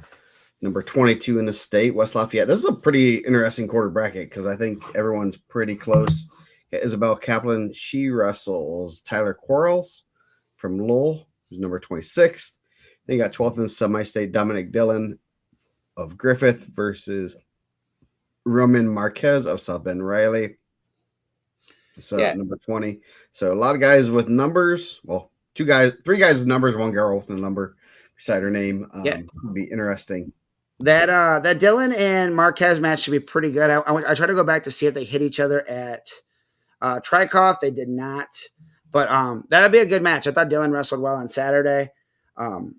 number 22 in the state, West Lafayette. This is a pretty interesting quarter bracket because I think everyone's pretty close. Isabel Kaplan, she wrestles Tyler Quarles from Lowell, who's number 26th. Then you got 12th in the semi-state, Dominic Dillon of Griffith versus Roman Marquez of South Bend Riley. So number 20. So a lot of guys with numbers. Well, 3 guys with numbers, 1 girl with a number beside her name. Would be interesting. That Dylan and Marquez match should be pretty good. I tried to go back to see if they hit each other at Trikoff. They did not, but that'll be a good match. I thought Dylan wrestled well on Saturday. Um,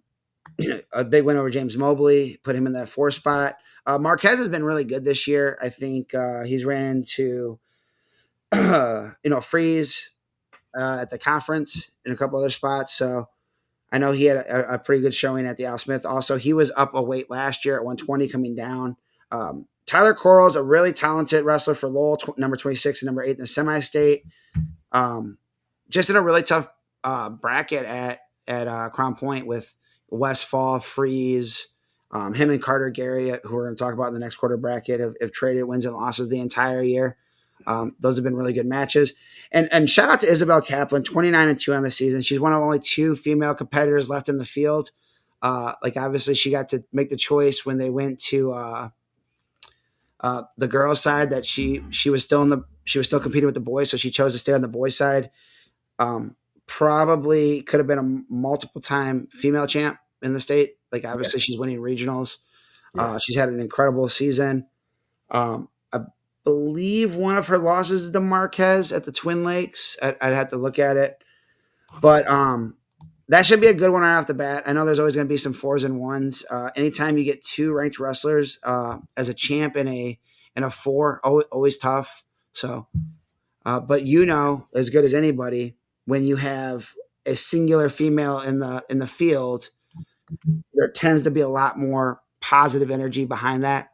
a big win over James Mobley, put him in that 4 spot. Marquez has been really good this year. I think he's ran into Freeze at the conference in a couple other spots. So I know he had a pretty good showing at the Al Smith. Also, he was up a weight last year at 120, coming down. Tyler Corral's a really talented wrestler for Lowell, number 26 and number 8 in the semi-state. Just in a really tough bracket at Crown Point with Westfall, Freeze, him and Carter Gary, who we're going to talk about in the next quarter bracket, have traded wins and losses the entire year. Those have been really good matches. And shout out to Isabel Kaplan, 29-2 on the season. She's one of only 2 female competitors left in the field. Obviously she got to make the choice when they went to the girls' side that she was still competing with the boys, so she chose to stay on the boys' side. Probably could have been a multiple time female champ in the state. Obviously she's winning regionals. Yeah. She's had an incredible season. I believe one of her losses is to Marquez at the Twin Lakes. I'd have to look at it, but that should be a good one right off the bat. I know there's always going to be some 4s and 1s. Anytime you get 2 ranked wrestlers as a champ in a 4, always tough. So, but as good as anybody, when you have a singular female in the field, there tends to be a lot more positive energy behind that.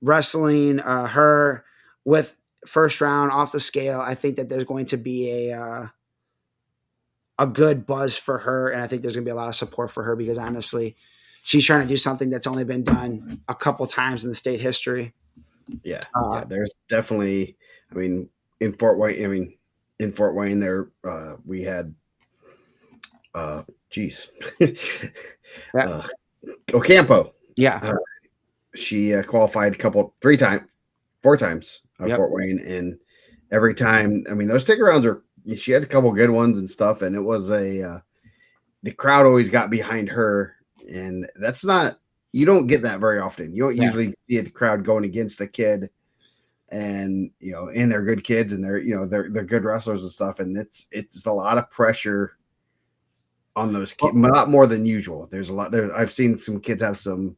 Wrestling her with first round off the scale, I think that there's going to be a good buzz for her, and I think there's going to be a lot of support for her because honestly, she's trying to do something that's only been done a couple times in the state history. Yeah, there's definitely. In Fort Wayne, there we had, Ocampo. Yeah, she qualified 4 times on Fort Wayne, and every time, those ticket rounds are. She had a couple good ones and stuff, and it was the crowd always got behind her, and that's not, you don't get that very often. You don't usually see a crowd going against the kid, and and they're good kids, and they're good wrestlers and stuff, and it's a lot of pressure on those kids, a lot more than usual. There's a lot there. I've seen some kids have some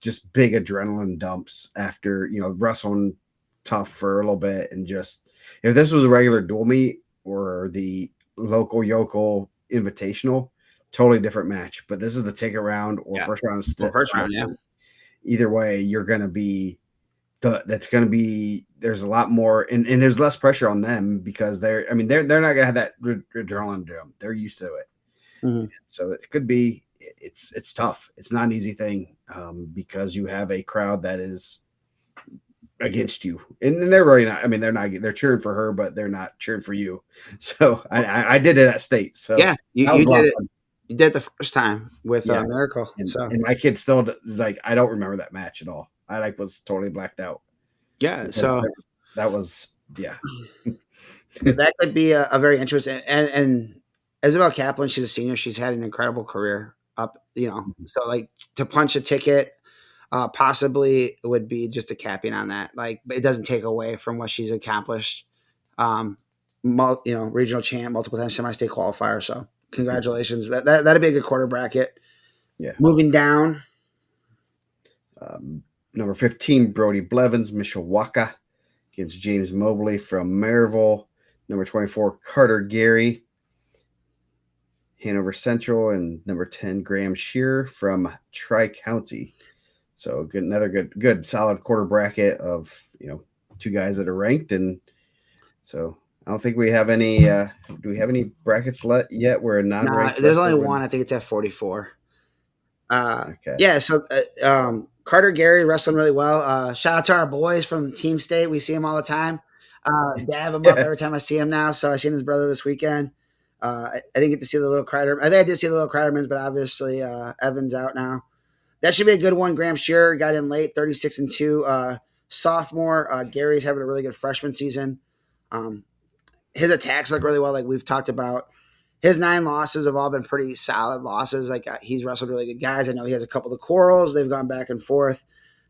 just big adrenaline dumps after wrestling tough for a little bit, and just. If this was a regular dual meet or the local yokel invitational, totally different match. But this is the ticket round or first round. First round, yeah. Either way, you're going to be. There's a lot more, and there's less pressure on them because they're not going to have that adrenaline jump. They're used to it, so it could be. It's tough. It's not an easy thing because you have a crowd that is. Against you, and they're really not. They're cheering for her, but they're not cheering for you. So I did it at state. So yeah, you did it. You did it the first time with Miracle. And my kid still is like, I don't remember that match at all. I was totally blacked out. Yeah, so that was that could be a very interesting. And Isabel Kaplan, she's a senior. She's had an incredible career up. So to punch a ticket. Possibly it would be just a capping on that. It doesn't take away from what she's accomplished. Regional champ, multiple time semi-state qualifier. So congratulations. That'd be a good quarter bracket. Yeah. Moving down. Number 15, Brody Blevins, Mishawaka against James Mobley from Maryville. Number 24, Carter Gary, Hanover Central, and number 10, Graham Shearer from Tri-County. So another good solid quarter bracket of 2 guys that are ranked, and so I don't think we have any. Do we have any brackets yet? We're non-ranked. There's only one. I think it's at 44. Okay. Yeah. So Carter Gary wrestling really well. Shout out to our boys from Team State. We see him all the time. Dab him up every time I see him now. So I seen his brother this weekend. I didn't get to see the little Kreider. I think I did see the little Kreidermans, but obviously Evan's out now. That should be a good one. Graham Shearer got in late, 36-2. Sophomore. Gary's having a really good freshman season. His attacks look really well, like we've talked about. his 9 losses have all been pretty solid losses. Like he's wrestled really good guys. I know he has a couple of Corals. They've gone back and forth.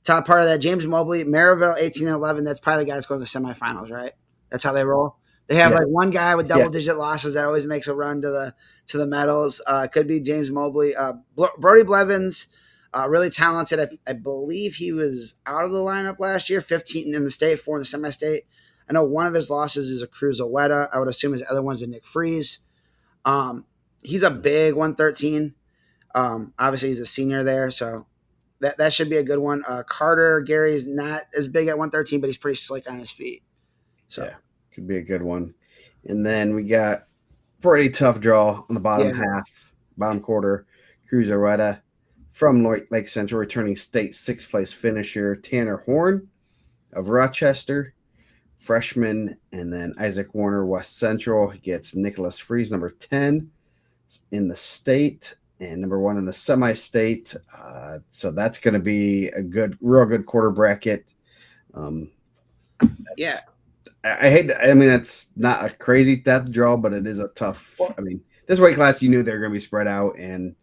Top part of that, James Mobley, Maryville, 18-11. That's probably the guy that's going to the semifinals, right? That's how they roll. They have Yeah, like one guy with yeah, double-digit losses that always makes a run to the medals. Could be James Mobley. Brody Blevins, really talented. I believe he was out of the lineup last year, 15 in the state, 4 in the semi-state. I know one of his losses is a Cruzoeta. I would assume his other one's a Nick Freeze. He's a big 113. Obviously, he's a senior there, so that should be a good one. Carter Gary's not as big at 113, but he's pretty slick on his feet. So yeah, could be a good one. And then we got pretty tough draw on the bottom yeah, half, bottom quarter. Cruiseretta from Lake Central, returning state 6th place finisher Tanner Horn of Rochester, freshman, and then Isaac Warner, West Central, gets Nicholas Freeze, number 10 in the state and number 1 in the semi-state. So that's going to be a real good quarter bracket. yeah. I hate. I mean, it's not a crazy death draw, but it is a tough. I mean, this weight class, you knew they were going to be spread out, and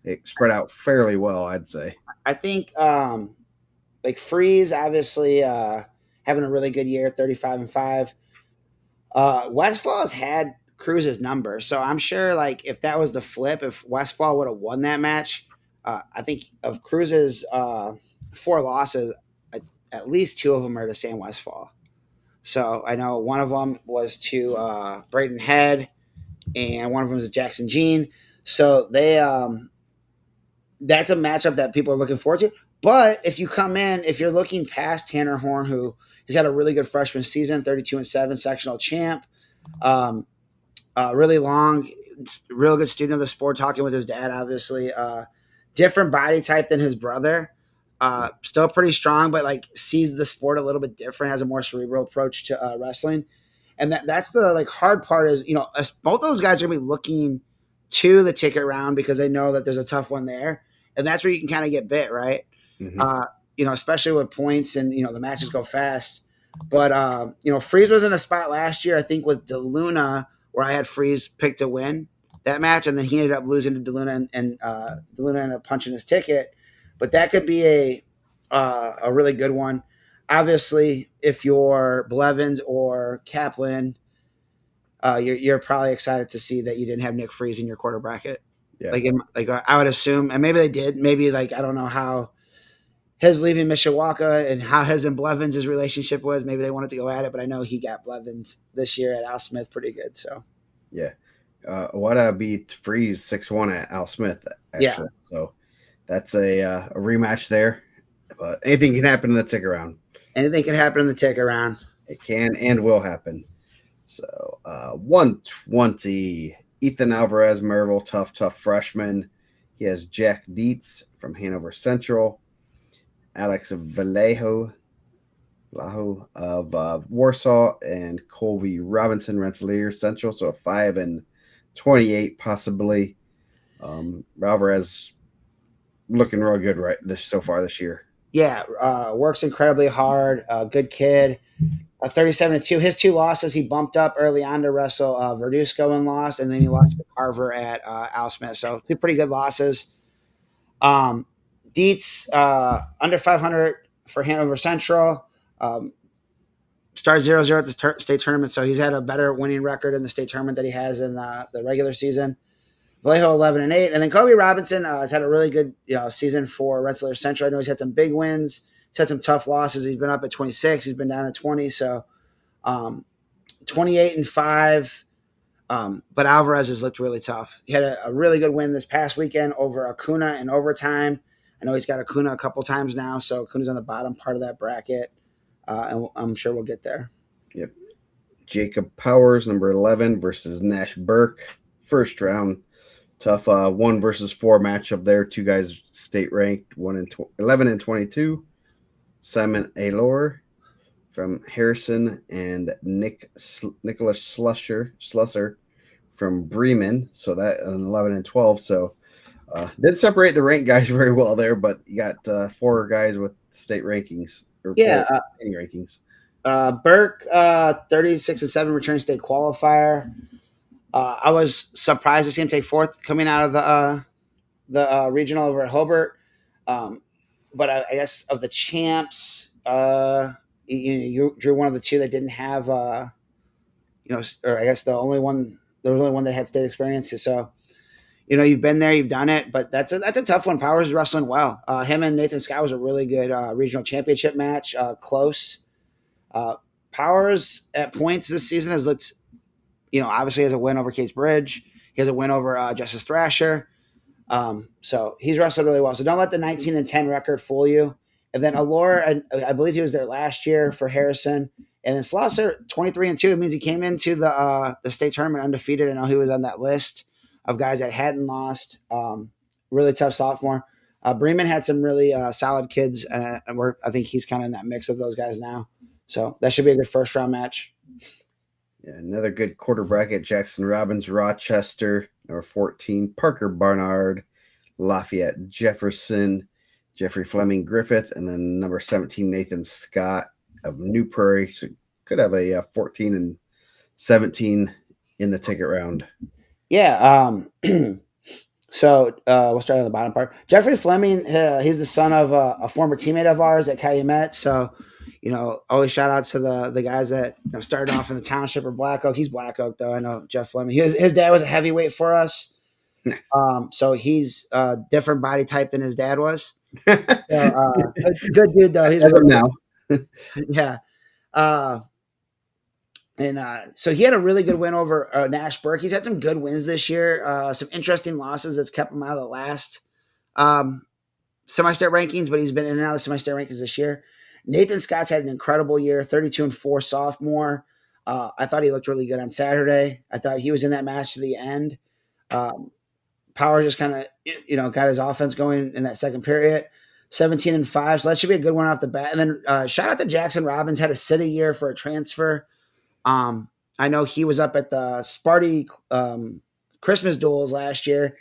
it spread out fairly well, I'd say. I think like Freeze, obviously having a really good year, 35-5. Westfall has had Cruz's number, so I'm sure like if that was the flip, if Westfall would have won that match, I think of Cruz's 4 losses, at least 2 of them are to Sam Westfall. So I know one of them was to Braden Head, and one of them is Jackson Jean. So they that's a matchup that people are looking forward to. But if you come in, if you're looking past Tanner Horn, who has had a really good freshman season, 32-7, sectional champ, really long, real good student of the sport, talking with his dad, obviously, different body type than his brother. Still pretty strong, but like sees the sport a little bit different, has a more cerebral approach to wrestling. And that's the like hard part is, both those guys are going to be looking to the ticket round because they know that there's a tough one there. And that's where you can kind of get bit, right? Mm-hmm. Especially with points and, the matches go fast. But, Freeze was in a spot last year, I think, with DeLuna, where I had Freeze picked to win that match. And then he ended up losing to DeLuna, and DeLuna ended up punching his ticket. But that could be a really good one. Obviously, if you're Blevins or Kaplan, you're probably excited to see that you didn't have Nick Freeze in your quarter bracket. Yeah. Like I would assume, and maybe they did. Maybe like I don't know how his leaving Mishawaka and how his and Blevins' relationship was. Maybe they wanted to go at it, but I know he got Blevins this year at Al Smith pretty good. So yeah, Wada beat Freeze 6-1 at Al Smith. Actually. Yeah, so that's a rematch there. But anything can happen in the tick around. Anything can happen in the tick around. It can and will happen. So 120, Ethan Alvarez, Merville, tough freshman. He has Jack Dietz from Hanover Central, Alex Vallejo of Warsaw, and Colby Robinson, Rensselaer Central. So 5-28 possibly. Alvarez looking real good so far this year. Yeah, works incredibly hard. Good kid. 37-2. His 2 losses, he bumped up early on to wrestle Verduzco and lost, and then he lost to Carver at Al Smith. So 2 pretty good losses. Dietz, under 500 for Hanover Central. Started 0-0 at the state tournament, so he's had a better winning record in the state tournament that he has in the regular season. Vallejo 11-8, and then Kobe Robinson has had a really good season for Rensselaer Central. I know he's had some big wins. He's had some tough losses. He's been up at 26. He's been down at 20. So 28-5. But Alvarez has looked really tough. He had a really good win this past weekend over Acuna in overtime. I know he's got Acuna a couple times now, so Acuna's on the bottom part of that bracket, and I'm sure we'll get there. Yep. Jacob Powers, number 11, versus Nash Burke. First round. Tough 1 versus 4 matchup there. 2 guys state ranked, 11 and 22. Simon Aylor from Harrison and Nicholas Slusser from Bremen. So that 11 and 12. So didn't separate the rank guys very well there, but you got 4 guys with state rankings or any rankings. Burke 36-7 return state qualifier. I was surprised to see him take fourth coming out of the regional over at Hobart. Um, but I guess of the champs, you drew one of the two that didn't have, or I guess the only one. There was only one that had state experiences. So you've been there, you've done it, but that's a tough one. Powers is wrestling well. Him and Nathan Scott was a really good regional championship match, close. Uh, Powers at points this season has looked, obviously has a win over Case Bridge. He has a win over Justice Thrasher. So he's wrestled really well. So don't let the 19-10 record fool you. And then Allure, I believe he was there last year for Harrison. And then Slosser, 23-2. It means he came into the state tournament undefeated. I know he was on that list of guys that hadn't lost. Really tough sophomore. Bremen had some really solid kids, and I think he's kind of in that mix of those guys now. So that should be a good first round match. Yeah, another good quarter bracket. Jackson Robbins, Rochester, number 14. Parker Barnard, Lafayette Jefferson, Jeffrey Fleming Griffith, and then number 17, Nathan Scott of New Prairie. So could have a 14 and 17 in the ticket round. Yeah. So we'll start on the bottom part. Jeffrey Fleming, he's the son of a former teammate of ours at Calumet. So, always shout out to the guys that started off in the township or Black Oak. He's Black Oak, though. I know Jeff Fleming. His dad was a heavyweight for us. Nice. So he's a different body type than his dad was. So, good dude, though. He's really now. Yeah. So he had a really good win over Nash Burke. He's had some good wins this year, some interesting losses that's kept him out of the last semi-state rankings, but he's been in and out of semi-state rankings this year. Nathan Scott's had an incredible year, 32-4 sophomore. I thought he looked really good on Saturday. I thought he was in that match to the end. Power just kind of, got his offense going in that second period. 17-5, so that should be a good one off the bat. And then shout out to Jackson Robbins, had a city year for a transfer. I know he was up at the Sparty Christmas duels last year,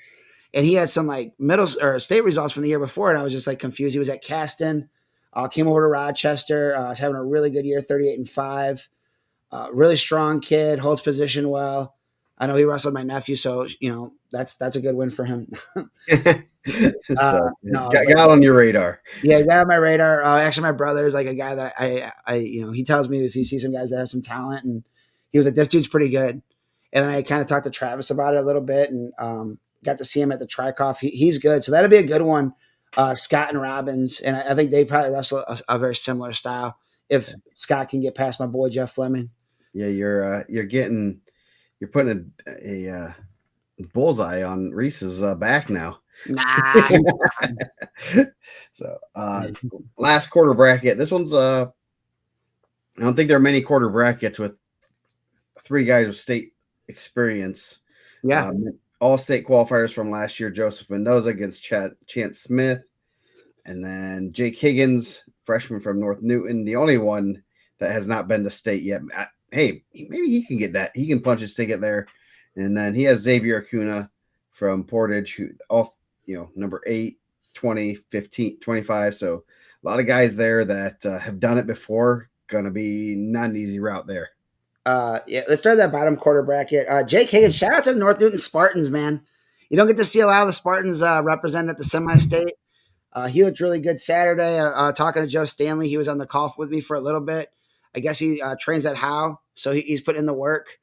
and he had some middle or state results from the year before, and I was just confused. He was at Caston, came over to Rochester, was having a really good year, 38-5. Really strong kid, holds position well. I know he wrestled my nephew, so that's a good win for him. Got on your radar. Yeah, got on my radar. Actually, my brother is a guy that I he tells me if he sees some guys that have some talent, and he was like, "This dude's pretty good." And then I kind of talked to Travis about it a little bit, and got to see him at the Trikoff. He's good, so that'll be a good one. Scott and Robbins, and I think they probably wrestle a very similar style. If Scott can get past my boy Jeff Fleming. Yeah, you're putting a bullseye on Reese's back now. Nah. So last quarter bracket. This one's I don't think there are many quarter brackets with three guys with state experience. Yeah. All state qualifiers from last year. Joseph Mendoza against Chance Smith, and then Jake Higgins, freshman from North Newton, the only one that has not been to state yet. Hey, maybe he can get that. He can punch his ticket there. And then he has Xavier Acuna from Portage, who all number 8, 20, 15, 25. So a lot of guys there that have done it before. Gonna be not an easy route there. Let's start that bottom quarter bracket. Jake Higgins, shout out to the North Newton Spartans, man. You don't get to see a lot of the Spartans represented at the semi-state. He looked really good Saturday. Talking to Joe Stanley, he was on the call with me for a little bit. I guess he trains at Howe, so he's put in the work.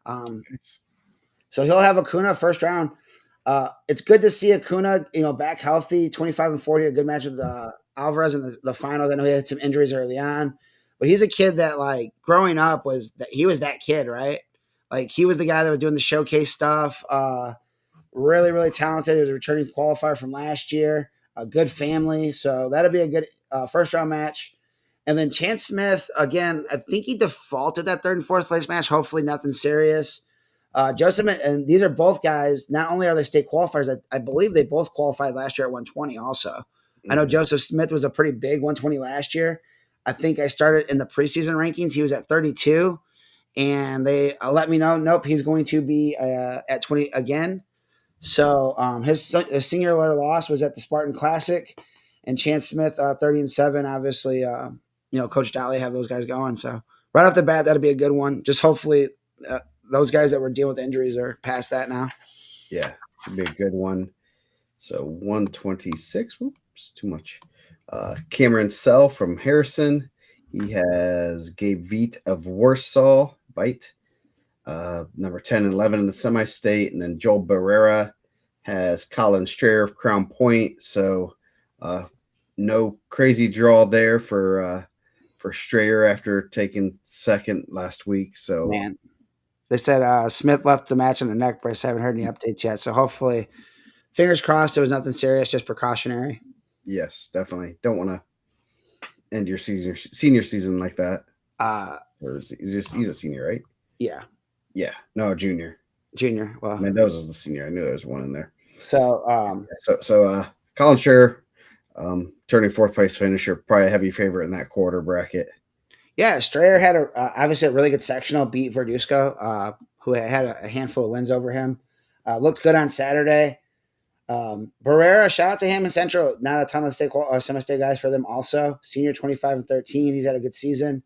So he'll have Acuna first round. It's good to see Acuna, back healthy, 25-40, a good match with Alvarez in the finals. I know he had some injuries early on, but he's a kid that growing up he was that kid, right? He was the guy that was doing the showcase stuff. Really, really talented. He was a returning qualifier from last year. A good family, so that'll be a good first round match. And then Chance Smith, again, I think he defaulted that third and fourth place match. Hopefully nothing serious. Joseph, and these are both guys, not only are they state qualifiers, I believe they both qualified last year at 120 also. Mm-hmm. I know Joseph Smith was a pretty big 120 last year. I think I started in the preseason rankings. He was at 32, and they let me know, nope, he's going to be at 20 again. So his singular loss was at the Spartan Classic, and Chance Smith, 30-7, obviously, Coach Dolly have those guys going. So right off the bat, that'll be a good one. Just hopefully those guys that were dealing with injuries are past that now. Yeah, should be a good one. So 126. Whoops, too much. Cameron Sell from Harrison. He has Gabe Veet of Warsaw, Bite. Number 10 and 11 in the semi-state. And then Joel Barrera has Colin Strayer of Crown Point. So no crazy draw there for Strayer after taking second last week. So Man, they said Smith left the match in the neck brace. I haven't heard any updates yet. So hopefully, fingers crossed, it was nothing serious, just precautionary. yes, definitely don't want to end your senior season like that. Or he's a senior, right? Yeah. Yeah, no, junior. Junior. Well, Mendoza is the senior. I knew there was one in there. So, Colin Strayer, turning fourth place finisher, probably a heavy favorite in that quarter bracket. Yeah, Strayer had obviously a really good sectional, beat Verduzco, who had a handful of wins over him. Looked good on Saturday. Barrera, shout out to him in Central. Not a ton of semi-state guys for them also. Senior 25-13. He's had a good season.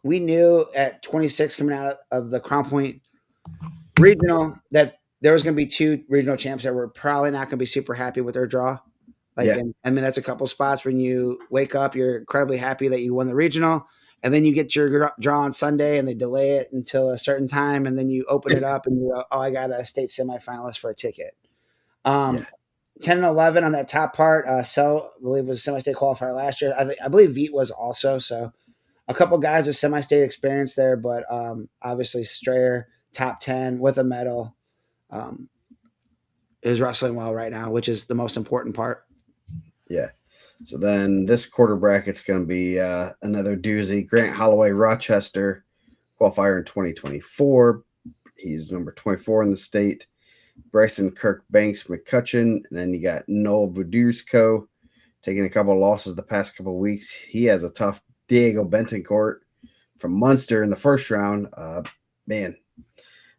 We knew at 26 coming out of the Crown Point regional that there was going to be two regional champs that were probably not going to be super happy with their draw. And that's a couple spots when you wake up, you're incredibly happy that you won the regional, and then you get your draw on Sunday and they delay it until a certain time, and then you open it up and you go, oh, I got a state semifinalist for a ticket. 10 and 11 on that top part. So I believe was a semi-state qualifier last year. I believe Veet was also. So a couple guys with semi-state experience there, but obviously Strayer, top 10 with a medal, is wrestling well right now, which is the most important part. Yeah. So then this quarter bracket's going to be another doozy. Grant Holloway, Rochester, qualifier in 2024. He's number 24 in the state. Bryson Kirkbanks, McCutcheon. And then you got Noel Verduzco taking a couple of losses the past couple of weeks. He has a tough Diego Bentoncourt from Munster in the first round. Man,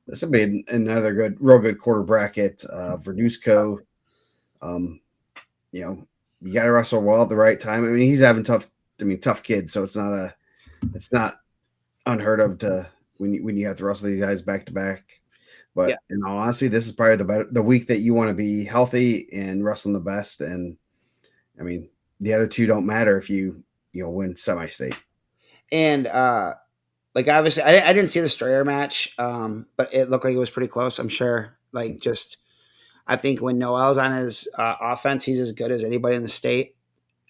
this will be another real good quarter bracket. Verduzco, you got to wrestle well at the right time. I mean, he's having tough kids, so it's not unheard of to when you have to wrestle these guys back to back. But in all honesty, this is probably the week that you want to be healthy and wrestling the best. And I mean, the other two don't matter if you win semi-state. And obviously, I didn't see the Strayer match, but it looked like it was pretty close. I'm sure. I think when Noel's on his offense, he's as good as anybody in the state.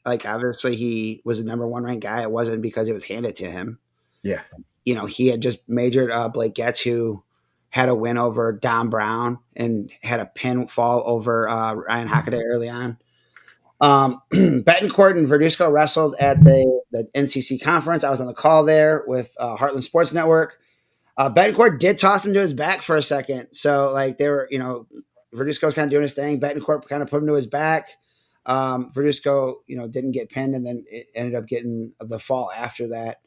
Obviously, he was the number one ranked guy. It wasn't because it was handed to him. Yeah. He had just majored Blake Getz, who had a win over Don Brown and had a pinfall over Ryan Hockaday early on. Betancourt and Verduzco wrestled at the NCC conference. I was on the call there with Heartland Sports Network. Betancourt did toss him to his back for a second. So, they were, Verduzco's kind of doing his thing. Betancourt kind of put him to his back. Verduzco, didn't get pinned, and then it ended up getting the fall after that.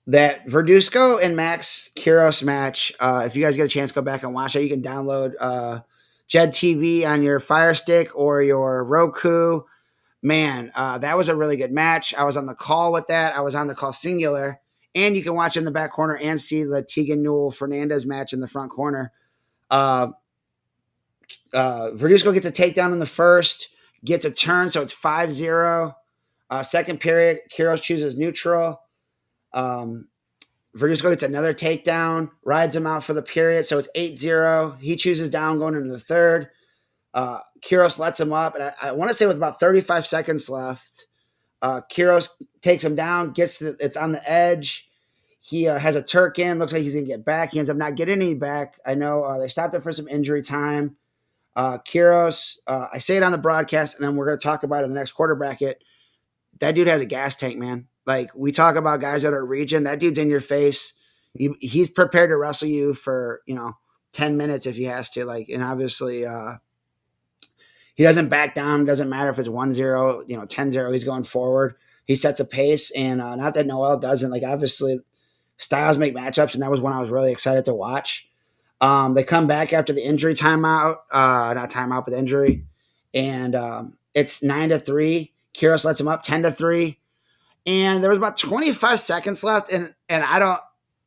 That Verduzco and Max Quiros match, if you guys get a chance, go back and watch it. You can download Jed TV on your Fire Stick or your Roku. Man, that was a really good match. I was on the call with that. I was on the call singular. And you can watch in the back corner and see the Tegan Newell Fernandez match in the front corner. Verduzco gets a takedown in the first, gets a turn, so it's 5-0. Second period, Quiros chooses neutral. Verduzco gets another takedown, rides him out for the period, so it's 8-0. He chooses down going into the third. Quiros lets him up, and I want to say with about 35 seconds left, Quiros takes him down, it's on the edge. He has a Turk in, looks like he's going to get back. He ends up not getting any back. I know they stopped it for some injury time. Quiros, I say it on the broadcast, and then we're going to talk about it in the next quarter bracket. That dude has a gas tank, man. We talk about guys that are region. That dude's in your face. He's prepared to wrestle you for 10 minutes if he has to. And obviously, he doesn't back down. It doesn't matter if it's 1-0, 10-0. He's going forward. He sets a pace, and not that Noel doesn't. Obviously, styles make matchups, and that was one I was really excited to watch. They come back after the injury timeout, not timeout, but injury, and it's 9-3. Quiros lets him up 10-3, and there was about 25 seconds left, and I don't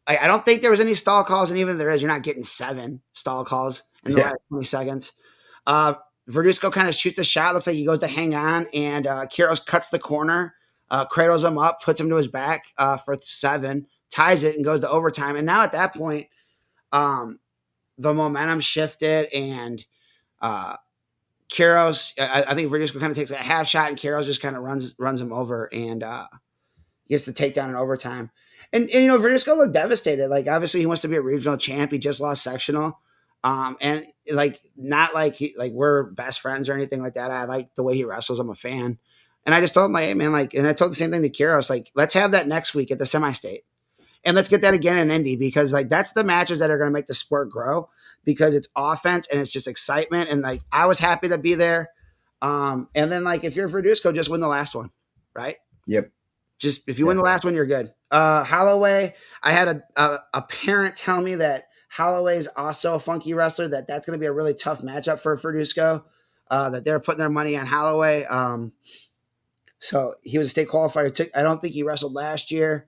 I don't think there was any stall calls, and even if there is, you're not getting 7 stall calls in the last 20 seconds. Verduzco kind of shoots a shot. Looks like he goes to hang on, and Quiros cuts the corner, cradles him up, puts him to his back for 7, ties it, and goes to overtime. And now at that point, the momentum shifted, and Quiros, I think Verduzco kind of takes a half shot, and Quiros just kind of runs him over, and gets the takedown in overtime. And Verduzco looked devastated. Like, obviously he wants to be a regional champ. He just lost sectional. And like, not like we're best friends or anything like that. I like the way he wrestles. I'm a fan. And I just told him, like, hey man, like, and I told the same thing to Quiros, like, let's have that next week at the semi-state. And let's get that again in Indy, because like that's the matches that are going to make the sport grow, because it's offense and it's just excitement. And like, I was happy to be there. And then like, if you're Verduzco, just win the last one. Right. Yep. Just if you win the last one, you're good. Holloway, I had a parent tell me that Holloway is also a funky wrestler, that's going to be a really tough matchup for Verduzco, that they're putting their money on Holloway. So he was a state qualifier. I don't think he wrestled last year.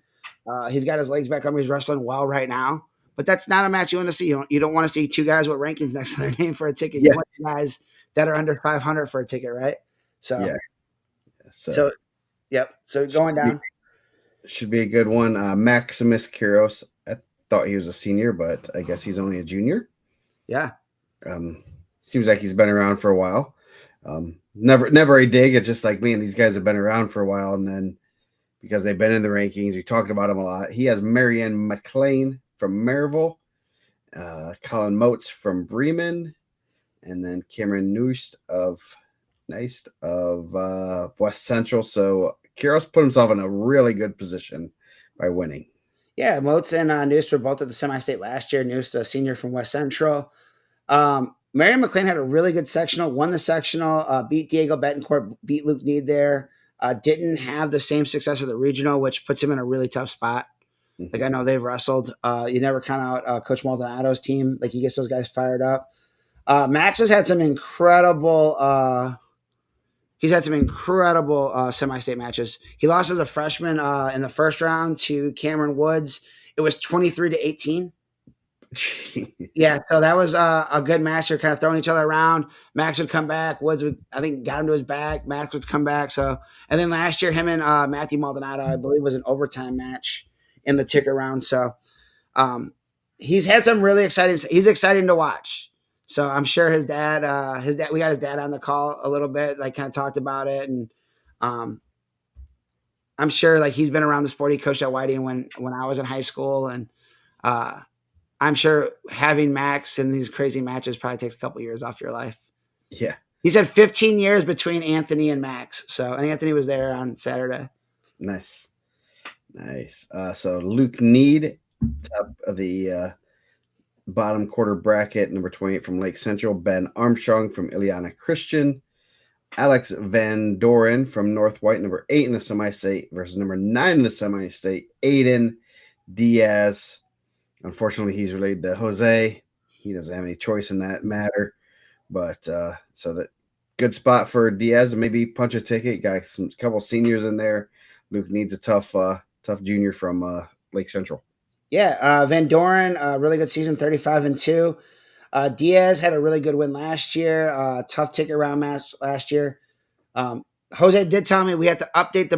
He's got his legs back up. He's wrestling well right now. But that's not a match you want to see. You don't want to see 2 guys with rankings next to their name for a ticket. You want guys that are under 500 for a ticket, right? So, yeah. So yep. So going down. Should be a good one. Maximus Quiros. I thought he was a senior, but I guess he's only a junior. Yeah. Seems like he's been around for a while. Never a dig. It's just like, man, these guys have been around for a while, and then because they've been in the rankings, we talked about him a lot. He has Marianne McLean from Maryville, Colin Motes from Bremen, and then Cameron Neust of West Central. So Quiros put himself in a really good position by winning. Yeah, Motes and Neust were both at the semi-state last year. Neust, a senior from West Central. Marion McLean had a really good sectional, won the sectional, beat Diego Betancourt, beat Luke Need there. Didn't have the same success of the regional, which puts him in a really tough spot. Mm-hmm. Like, I know they've wrestled. You never count out Coach Maldonado's team. Like, he gets those guys fired up. Max has had some incredible semi-state matches. He lost as a freshman in the first round to Cameron Woods. It was 23-18. Yeah, so that was a good match. They're kind of throwing each other around. Max would come back. Woods would, I think, got him to his back. Max would come back. So, and then last year, him and Matthew Maldonado, I believe, was an overtime match in the ticker round. So, he's had some really exciting. He's exciting to watch. So I'm sure his dad, we got his dad on the call a little bit, like kind of talked about it, and I'm sure like he's been around the sport. He coached at Whiting when I was in high school, and I'm sure having Max in these crazy matches probably takes a couple years off your life. Yeah. He said 15 years between Anthony and Max. So, and Anthony was there on Saturday. Nice. So Luke Need, top of the bottom quarter bracket, number 28 from Lake Central. Ben Armstrong from Ileana Christian. Alex Van Doren from North White, number 8 in the semi-state versus number 9 in the semi-state. Aiden Diaz. Unfortunately, he's related to Jose. He doesn't have any choice in that matter. But so that good spot for Diaz to maybe punch a ticket. Got a couple seniors in there. Luke Needs a tough junior from Lake Central. Yeah, Van Doren, really good season, 35-2. Diaz had a really good win last year. Tough ticket round match last year. Jose did tell me we have to update the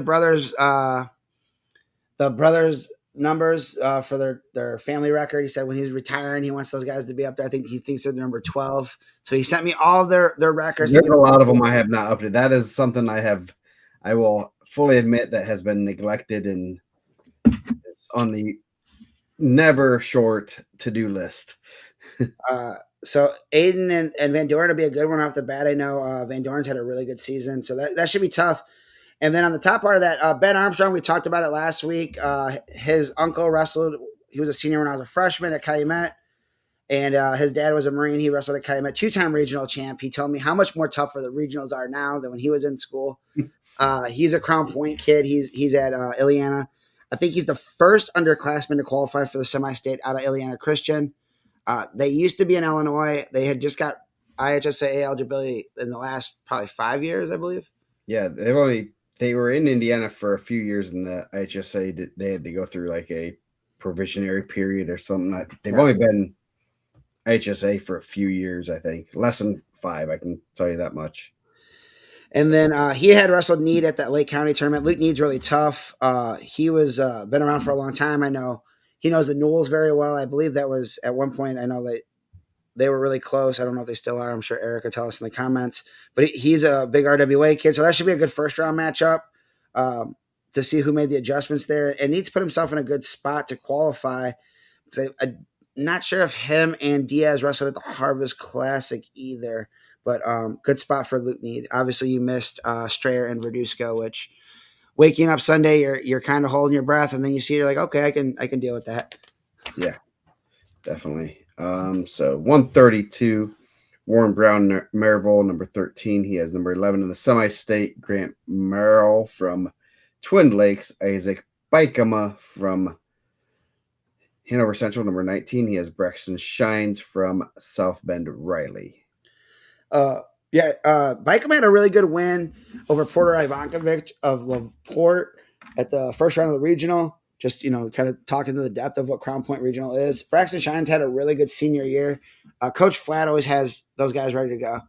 brothers' numbers for their family record. He said when he's retiring, he wants those guys to be up there. I think he thinks they're number 12. So he sent me all their records. There's a lot of them I have not updated. That is something I will fully admit that has been neglected and is on the never short to-do list. So Aiden and Van Doren will be a good one off the bat. I know Van Doren's had a really good season, so that should be tough. And then on the top part of that, Ben Armstrong, we talked about it last week. His uncle wrestled. He was a senior when I was a freshman at Calumet. And his dad was a Marine. He wrestled at Calumet, 2-time regional champ. He told me how much more tougher the regionals are now than when he was in school. He's a Crown Point kid. He's at Ileana. I think he's the first underclassman to qualify for the semi-state out of Ileana Christian. They used to be in Illinois. They had just got IHSAA eligibility in the last probably 5 years, I believe. Yeah, they were in Indiana for a few years in the IHSA. They had to go through like a provisionary period or something. They've Yeah. only been HSA for a few years, I think. Less than 5, I can tell you that much. And then he had wrestled Need at that Lake County tournament. Luke Need's really tough. He was been around for a long time. I know he knows the Newells very well. I believe that was at one point. I know that they were really close. I don't know if they still are. I'm sure Eric will tell us in the comments. But he's a big RWA kid, so that should be a good first round matchup to see who made the adjustments there. And Needs put himself in a good spot to qualify. I'm not sure if him and Diaz wrestled at the Harvest Classic either. But good spot for Luke Need. Obviously, you missed Strayer and Verduzco, which waking up Sunday, you're kind of holding your breath, and then you see you're like, okay, I can deal with that. Yeah, definitely. So 132, Warren Brown Maryville, number 13. He has number 11 in the semi-state. Grant Merrill from Twin Lakes. Isaac Bikama from Hanover Central, number 19. He has Braxton Shines from South Bend Riley. Bikam had a really good win over Porter Ivankovic of LaPorte at the first round of the regional. Just, kind of talking to the depth of what Crown Point Regional is. Braxton Shines had a really good senior year. Coach Flat always has those guys ready to go.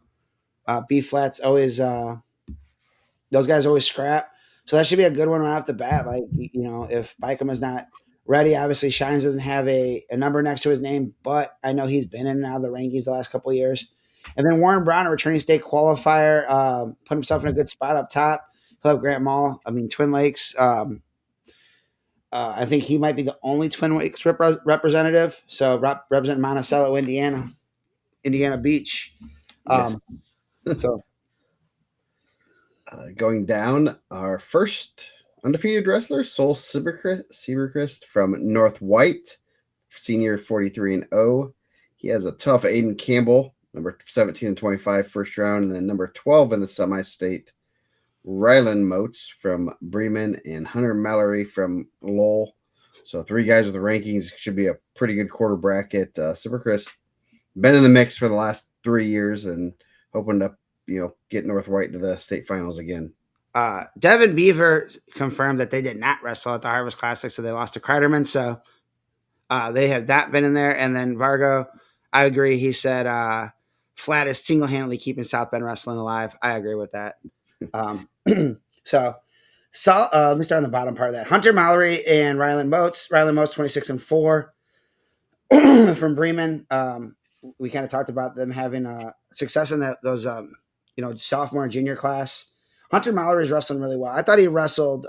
B Flat's always those guys always scrap. So that should be a good one right off the bat. Like, if Bikam is not ready, obviously Shines doesn't have a number next to his name, but I know he's been in and out of the rankings the last couple of years. And then Warren Brown, a returning state qualifier, put himself in a good spot up top. He'll have Grant Mall. Twin Lakes. I think he might be the only Twin Lakes representative. So representing Monticello, Indiana Beach. Yes. So going down, our first undefeated wrestler, Sol Sieberchrist from North White, senior 43-0. He has a tough Aiden Campbell, number 17 and 25, first round, and then number 12 in the semi-state, Rylan Moats from Bremen, and Hunter Mallory from Lowell. So 3 guys with the rankings. Should be a pretty good quarter bracket. Sieberchrist been in the mix for the last 3 years and hoping to get North White to the state finals again. Devin Beaver confirmed that they did not wrestle at the Harvest Classic, so they lost to Kreiderman. So they have not been in there. And then Vargo, I agree. He said Flat is single-handedly keeping South Bend Wrestling alive. I agree with that. So let me start on the bottom part of that. Hunter Mallory and Rylan Moats. Rylan Moats 26-4 from Bremen. We kind of talked about them having success in those sophomore and junior class. Hunter Mallory is wrestling really well. I thought he wrestled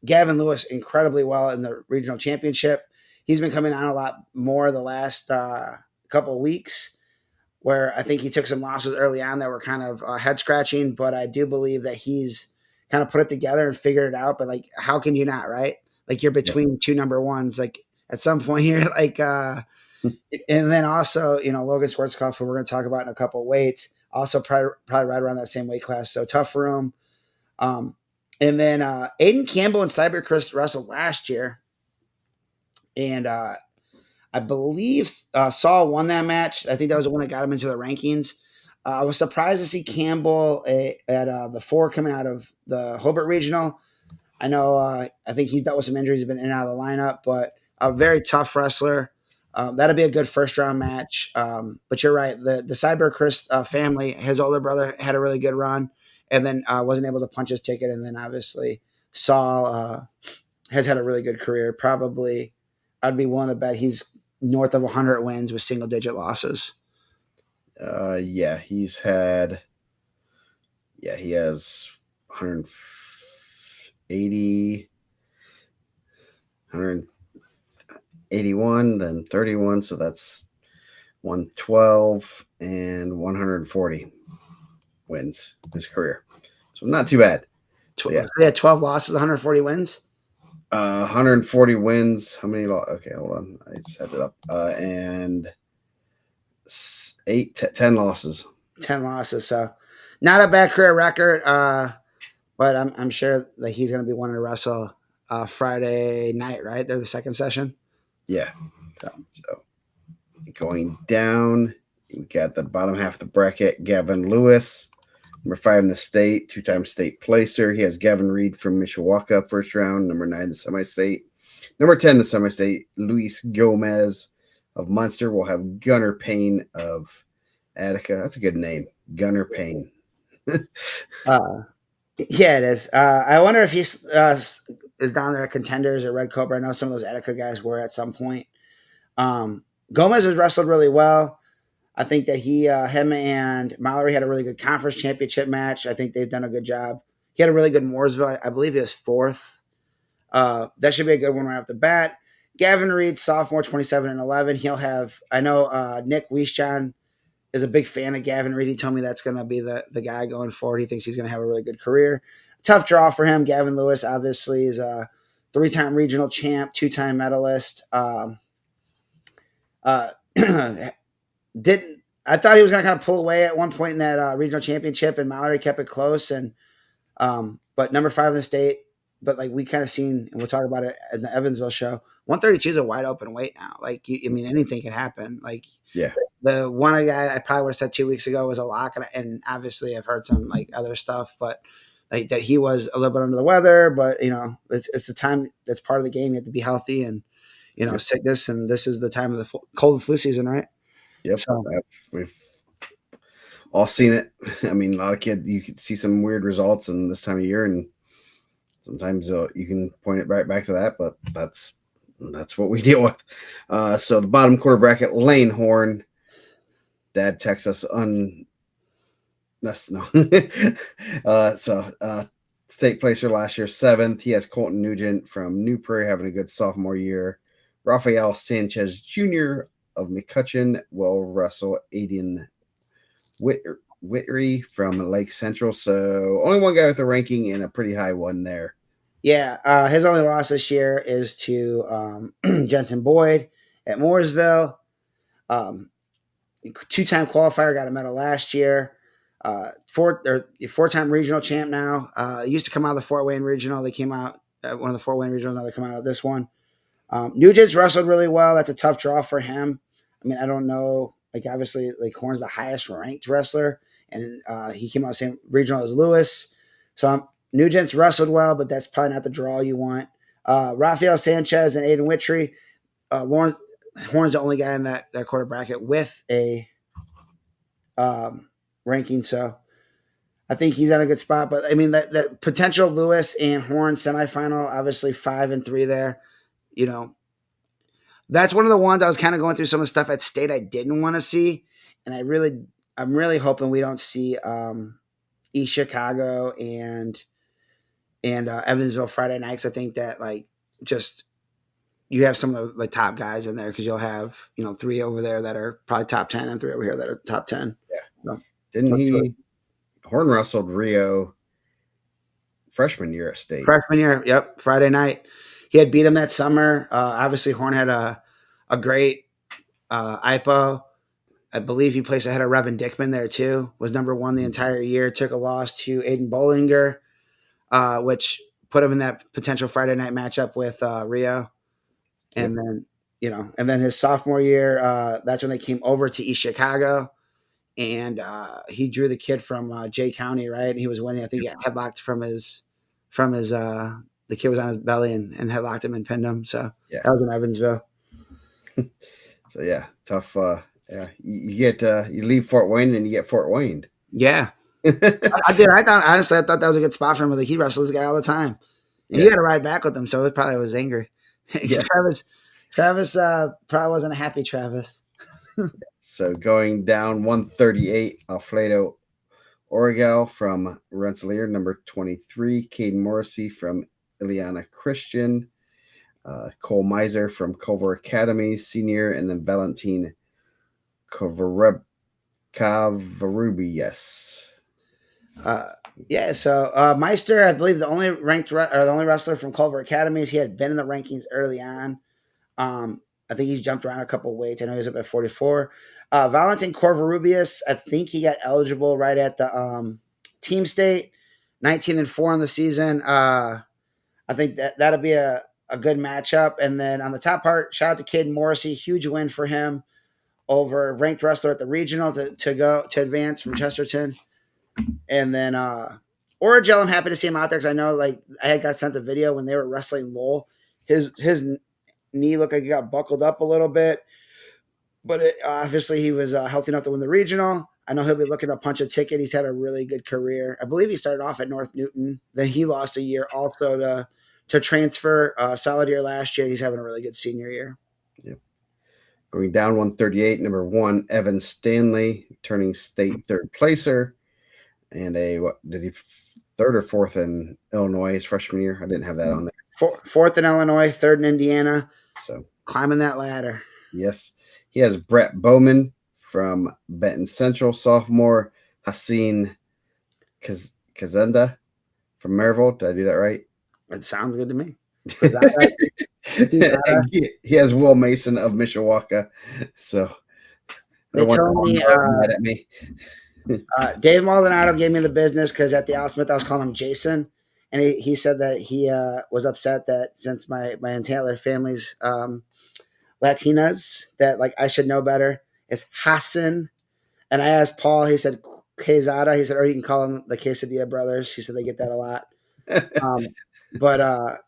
Gavin Lewis incredibly well in the regional championship. He's been coming on a lot more the last couple of weeks, where I think he took some losses early on that were kind of head scratching, but I do believe that he's kind of put it together and figured it out. But like, how can you not, right? Like, you're between 2 number ones. Like, at some point you're like, and then also, Logan Schwarzkopf, who we're going to talk about in a couple of weights, also probably right around that same weight class. So tough for him. And then Aiden Campbell and Sieberchrist wrestled last year. And I believe Saul won that match. I think that was the one that got him into the rankings. I was surprised to see Campbell at the 4 coming out of the Hobart Regional. I know I think he's dealt with some injuries, he's been in and out of the lineup, but a very tough wrestler. That'll be a good first-round match. But you're right. The Sieberchrist family, his older brother had a really good run and then wasn't able to punch his ticket. And then obviously Saul has had a really good career. Probably I'd be willing to bet he's north of 100 wins with single-digit losses. He has 180, 181, then 31. So that's 112 and 140 wins in his career. So not too bad. Yeah. He had 12 losses, 140 wins. 140 wins. How many? Okay, hold on. I just had it up. And 10 losses. 10 losses. So not a bad career record. But I'm sure that he's going to be wanting to wrestle Friday night, right? They're the second session. Yeah. So going down, we got the bottom half of the bracket. Gavin Lewis, number 5 in the state, 2-time state placer. He has Gavin Reed from Mishawaka, first round, number 9 in the semi-state. Number 10 this summer state, Luis Gomez of Munster will have Gunnar Payne of Attica. That's a good name, Gunnar Payne. Uh, yeah, it is. I wonder if he's is down there at Contenders or Red Cobra. I know some of those Attica guys were at some point. Gomez has wrestled really well. I think that him and Mallory had a really good conference championship match. I think they've done a good job. He had a really good Mooresville. I believe he was fourth. That should be a good one right off the bat. Gavin Reed, sophomore, 27-11. He'll have. I know Nick Wiesjohn is a big fan of Gavin Reed. He told me that's going to be the guy going forward. He thinks he's going to have a really good career. Tough draw for him. Gavin Lewis obviously is a 3-time regional champ, 2-time medalist. Uh, didn't I thought he was going to kind of pull away at one point in that regional championship, and Mallory kept it close. And but number 5 in the state. But like we kind of seen, and we'll talk about it in the Evansville show. 132 is a wide open weight now. Like I mean, anything can happen. Like Yeah. the one guy I probably would have said 2 weeks ago was a lock, and obviously I've heard some like other stuff, but like that he was a little bit under the weather. But you know, it's the time that's part of the game. You have to be healthy, and you know, Yep. sickness, and this is the time of the cold and flu season, right? Yep. So We've all seen it. I mean, a lot of kids, you could see some weird results in this time of year, and sometimes you can point it right back to that, but that's what we deal with. So the bottom quarter bracket, Lane Horn. Dad texts us that's no. State placer last year, 7th. He has Colton Nugent from New Prairie having a good sophomore year. Rafael Sanchez Jr. of McCutcheon will wrestle Aiden Whittery from Lake Central. So only one guy with a ranking and a pretty high one there. yeah, his only loss this year is to Jensen Boyd at Mooresville. 2-time qualifier, got a medal last year. 4-time regional champ now. Used to come out of the Fort Wayne regional. They came out at one of the Fort Wayne regionals. Now they come out of this one. Nugent's wrestled really well. That's a tough draw for him. I mean, I don't know. Like obviously, like Horn's the highest ranked wrestler, and he came out the same regional as Lewis. So Nugent's wrestled well, but that's probably not the draw you want. Rafael Sanchez and Aiden Whitry. Lawrence Horn's the only guy in that quarter bracket with a ranking, so I think he's in a good spot. But I mean, that potential Lewis and Horn semifinal, obviously 5 and 3 there. You know, that's one of the ones I was kind of going through some of the stuff at state I didn't want to see, and I'm really hoping we don't see East Chicago and Evansville Friday nights. I think that like just you have some of the top guys in there because you'll have 3 over there that are probably top 10 and 3 over here that are top 10. Yeah. So, Didn't he? Horn wrestled Rio freshman year at state. Freshman year, yep, Friday night. He had beat him that summer. Obviously, Horn had a great IPO. I believe he placed ahead of Revan Dickman there too. Was number 1 the entire year. Took a loss to Aiden Bollinger, which put him in that potential Friday night matchup with Rio. And then his sophomore year, that's when they came over to East Chicago, and he drew the kid from Jay County, right? And he was winning. I think he got headlocked from his the kid was on his belly and headlocked him and pinned him. So yeah, that was in Evansville. So yeah, tough. Yeah, you get you leave Fort Wayne, and you get Fort Wayne. Yeah, I did. I thought that was a good spot for him. Like he wrestles this guy all the time, and he had to ride back with him, so it probably was angry. Yeah. Travis probably wasn't a happy Travis. So going down 138, Alfredo Origel from Rensselaer, number 23. Caden Morrissey from Ileana Christian. Cole Miser from Culver Academy, senior. And then Valentine Cavarubias. Yeah, so Meister, I believe the only wrestler from Culver Academies. He had been in the rankings early on. I think he's jumped around a couple of weights. I know he was up at 44. Valentin Corvarubias, I think he got eligible right at the team state, 19-4 in the season. I think that'll be a good matchup. And then on the top part, shout out to Caden Morrissey, huge win for him over ranked wrestler at the regional to advance from Chesterton. And then Origel, I'm happy to see him out there because I know like I had got sent a video when they were wrestling Lowell. his knee looked like he got buckled up a little bit, but obviously he was healthy enough to win the regional. I know he'll be looking to punch a ticket. He's had a really good career. I believe he started off at North Newton. Then he lost a year also to transfer. Solid year last year. He's having a really good senior year. Yep. Going down 138, number 1, Evan Stanley, turning state third placer. And what did he third or fourth in Illinois his freshman year? I didn't have that on there. Fourth in Illinois, third in Indiana. So climbing that ladder. Yes. He has Brett Bowman from Benton Central, sophomore. Hassan Kazenda from Maryville. Did I do that right? It sounds good to me. He has Will Mason of Mishawaka. So they told me, mad at me. Dave Maldonado gave me the business because at the Al Smith I was calling him Jason, and he said that he was upset that since my entire family's Latinas that like I should know better. It's Hassan, and I asked Paul. He said Quezada. He said, or you can call them the Quesadilla brothers. He said they get that a lot. But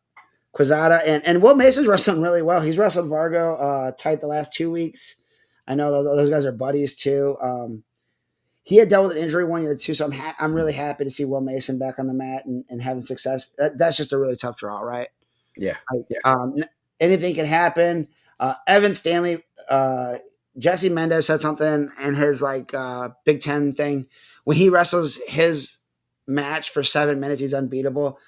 Quezada and Will Mason's wrestling really well. He's wrestled Vargo tight the last 2 weeks. I know those guys are buddies too. He had dealt with an injury 1 year too, so I'm really happy to see Will Mason back on the mat and having success. That's just a really tough draw, right? Yeah. Anything can happen. Evan Stanley, Jesse Mendez said something in his Big Ten thing. When he wrestles his match for 7 minutes, he's unbeatable.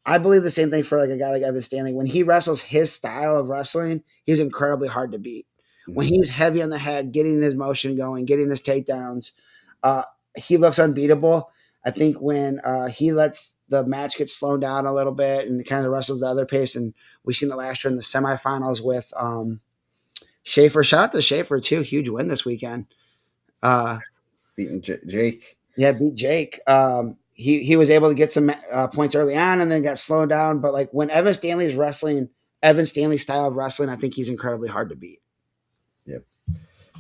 I believe the same thing for like a guy like Evan Stanley. When he wrestles his style of wrestling, he's incredibly hard to beat. Mm-hmm. When he's heavy on the head, getting his motion going, getting his takedowns, he looks unbeatable. I think when he lets the match get slowed down a little bit and kind of wrestles the other pace, and we've seen the last year in the semifinals with Schaefer. Shout out to Schaefer too. Huge win this weekend. Beating Jake. Yeah, beat Jake. He was able to get some points early on and then got slowed down. But like when Evan Stanley is wrestling, Evan Stanley's style of wrestling, I think he's incredibly hard to beat. Yep.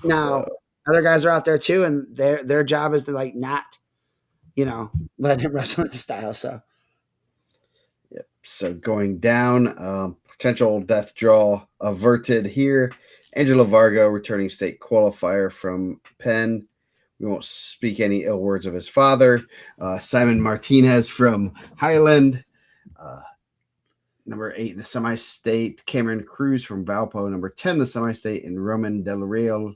Now, other guys are out there too, and their job is to like not, let him wrestle in his style. So, yep. So going down, potential death draw averted here. Angelo Vargo, returning state qualifier from Penn. We won't speak any ill words of his father. Simon Martinez from Highland, number 8 in the semi-state. Cameron Cruz from Valpo, number 10 in the semi-state. And Roman Del Real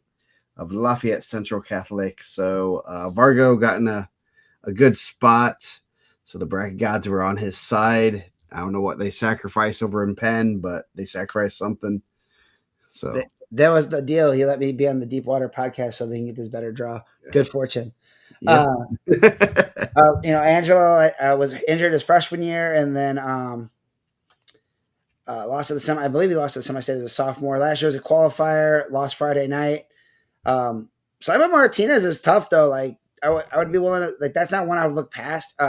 of Lafayette Central Catholic. So Vargo got in a good spot. So the bracket gods were on his side. I don't know what they sacrificed over in Penn, but they sacrificed something. So that was the deal. He let me be on the Deep Water podcast so they can get this better draw. Good fortune. Yep. Angelo was injured his freshman year and then lost to the semi. I believe he lost to the semi-state as a sophomore. Last year was a qualifier, lost Friday night. Simon Martinez is tough though. Like I would be willing to like. That's not one I would look past.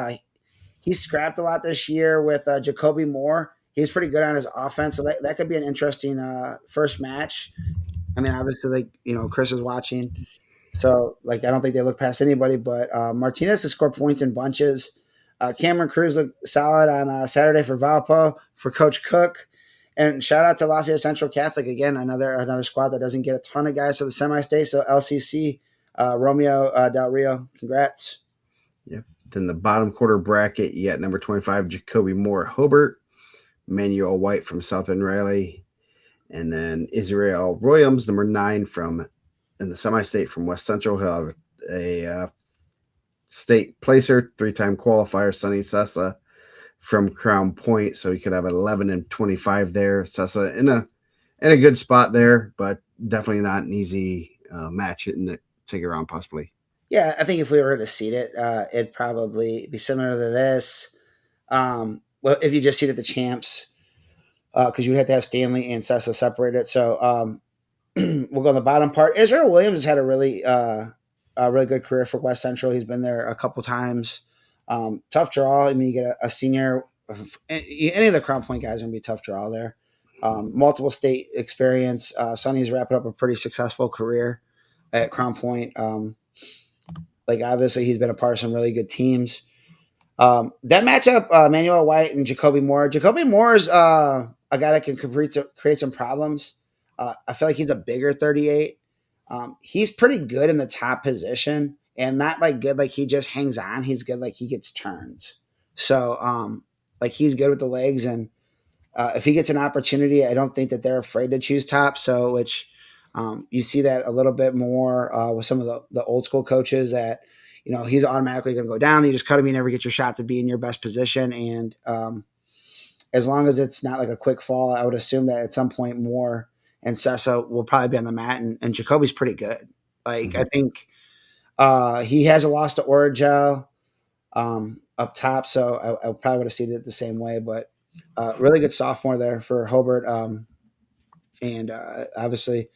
He scrapped a lot this year with Jacoby Moore. He's pretty good on his offense, so that could be an interesting first match. I mean, obviously, Chris is watching, so I don't think they look past anybody. But Martinez has scored points in bunches. Cameron Cruz looked solid on Saturday for Valpo for Coach Cook, and shout out to Lafayette Central Catholic again, another squad that doesn't get a ton of guys to the semi-state. So LCC, Romeo Del Rio, congrats. Yep. Then the bottom quarter bracket, you got number 25 Jacoby Moore Hobart. Manuel White from South Bend Riley, and then Israel Williams, number 9 in the semi-state from West Central. He'll have a state placer, 3-time qualifier, Sonny Sessa from Crown Point. So he could have 11 and 25 there. Sessa in a good spot there, but definitely not an easy match in the ticket round possibly. Yeah, I think if we were to seed it, it'd probably be similar to this. Well, if you just seeded the champs, because you would have to have Stanley and Sessa separated. So we'll go on the bottom part. Israel Williams has had a really good career for West Central. He's been there a couple times. Tough draw. I mean, you get a senior. Any of the Crown Point guys are going to be a tough draw there. Multiple state experience. Sonny's wrapping up a pretty successful career at Crown Point. Obviously, he's been a part of some really good teams. That matchup, Manuel White and Jacoby Moore. Jacoby Moore's a guy that can create some problems. I feel like he's a bigger 38. He's pretty good in the top position, and not like good like he just hangs on. He's good like he gets turns. So like he's good with the legs, and if he gets an opportunity, I don't think that they're afraid to choose top. So which you see that a little bit more with some of the old school coaches that he's automatically going to go down. You just cut him, you never get your shot to be in your best position, and as long as it's not like a quick fall, I would assume that at some point Moore and Sessa will probably be on the mat, and Jacoby's pretty good. Like I think he has a loss to Origel up top, so I probably would have seen it the same way. But really good sophomore there for Hobart, and obviously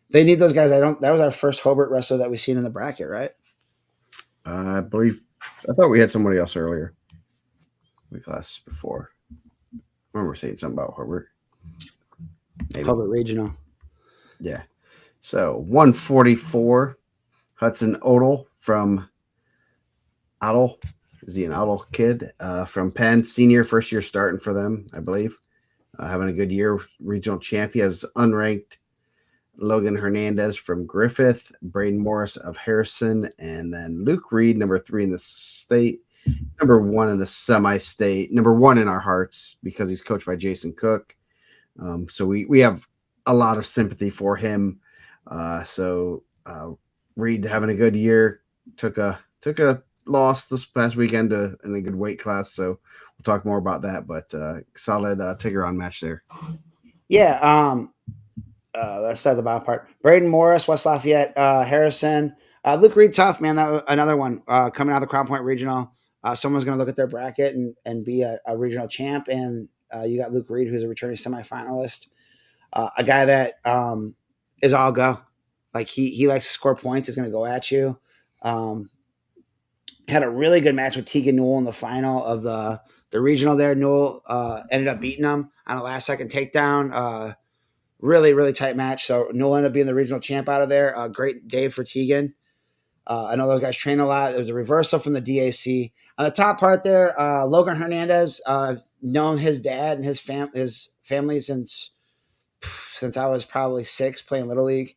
they need those guys. That was our first Hobart wrestler that we've seen in the bracket, right? I believe. I thought we had somebody else earlier. We class before. I remember saying something about Hobart. Maybe. Hobart Regional. Yeah. So 144, Hudson Odell from Odell. Is he an Odell kid from Penn? Senior, first year starting for them, I believe. Having a good year. Regional champ. He has unranked Logan Hernandez from Griffith, Braden Morris of Harrison, and then Luke Reed, number 3 in the state, number 1 in the semi-state, number 1 in our hearts because he's coached by Jason Cook. So we have a lot of sympathy for him. Reed having a good year, took a loss this past weekend in a good weight class. So we'll talk more about that, but solid ticker on match there. Yeah. Let's start the bottom part. Braden Morris, West Lafayette, Harrison, Luke Reed, tough man. That was another one coming out of the Crown Point Regional. Someone's going to look at their bracket and be a regional champ, and you got Luke Reed, who's a returning semifinalist, a guy that is all go. Like he likes to score points. He's going to go at you. Had a really good match with Tegan Newell in the final of the regional there. Newell ended up beating him on a last second takedown. Really, really tight match. So Newell ended up being the regional champ out of there. Great day for Tegan. I know those guys train a lot. It was a reversal from the DAC. On the top part there, Logan Hernandez. I've known his dad and his family since I was probably 6 playing Little League.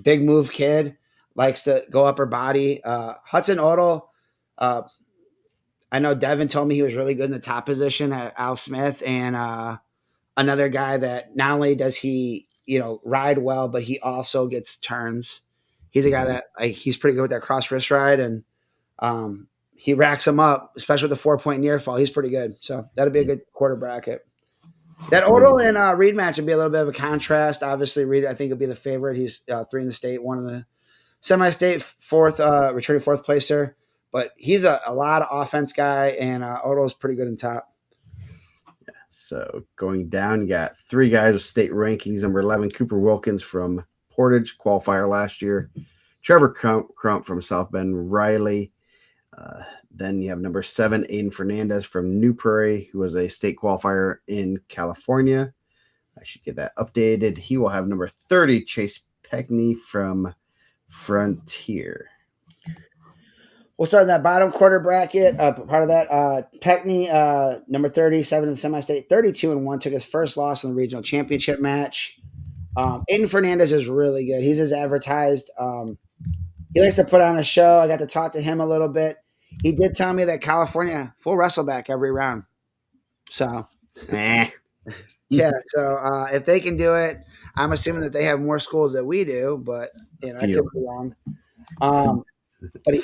Big move kid. Likes to go upper body. Hudson Odell. I know Devin told me he was really good in the top position at Al Smith, and another guy that not only does he ride well, but he also gets turns. He's a guy that he's pretty good with that cross wrist ride, and he racks them up, especially with the 4-point near fall. He's pretty good, so that'll be a good quarter bracket. That Odell and Reed match would be a little bit of a contrast. Obviously, Reed I think will be the favorite. He's 3 in the state, 1 in the semi-state, returning 4th placer. But he's a lot of offense guy, and Odell's pretty good in top. Yeah, so going down, you got 3 guys with state rankings. Number 11, Cooper Wilkins from Portage, qualifier last year. Trevor Crump from South Bend Riley. Then you have number 7, Aiden Fernandez from New Prairie, who was a state qualifier in California. I should get that updated. He will have number 30, Chase Peckney from Frontier. We'll start in that bottom quarter bracket. Part of that, Peckney, number 37 in the semi-state, 32-1, took his first loss in the regional championship match. Aiden Fernandez is really good. He's as advertised. He likes to put on a show. I got to talk to him a little bit. He did tell me that California full wrestleback every round. So, yeah. So if they can do it, I'm assuming that they have more schools than we do, but I could be wrong. But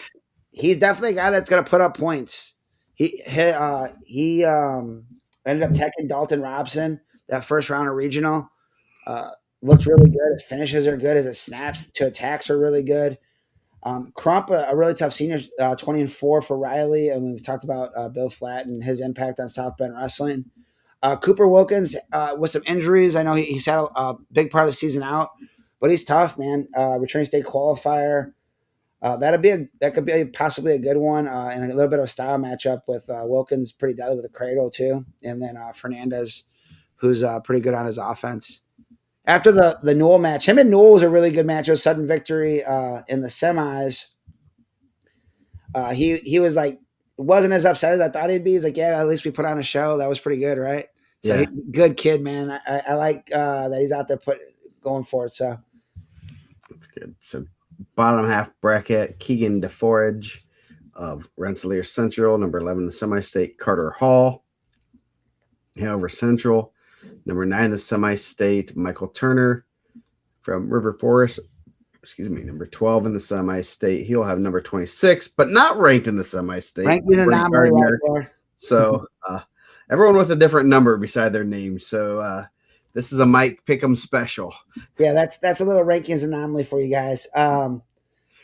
he's definitely a guy that's going to put up points. He ended up teching Dalton Robson that first round of regional. Looks really good. His finishes are good. His snaps to attacks are really good. Crump, a really tough senior, 20-4 for Riley. And we've talked about Bill Flatt and his impact on South Bend wrestling. Cooper Wilkins with some injuries. I know he sat a big part of the season out, but he's tough, man. Returning state qualifier. That could be possibly a good one, and a little bit of a style matchup with Wilkins, pretty deadly with a cradle too, and then Fernandez, who's pretty good on his offense. After the Newell match, him and Newell was a really good match. It was sudden victory in the semis. He was like, wasn't as upset as I thought he'd be. He's like, yeah, at least we put on a show. That was pretty good, right? So he's a good kid, man. I like that he's out there going for it. So that's good. So bottom half bracket, Keegan DeForage of Rensselaer Central, number 11, the semi-state, Carter Hall, Hanover Central, number 9, the semi-state, Michael Turner from River Forest, number 12 in the semi-state. He'll have number 26, but not ranked in the semi-state. Ranking anomaly right there. So everyone with a different number beside their name. So this is a Mike Pick'em special. Yeah, that's a little rankings anomaly for you guys. Corey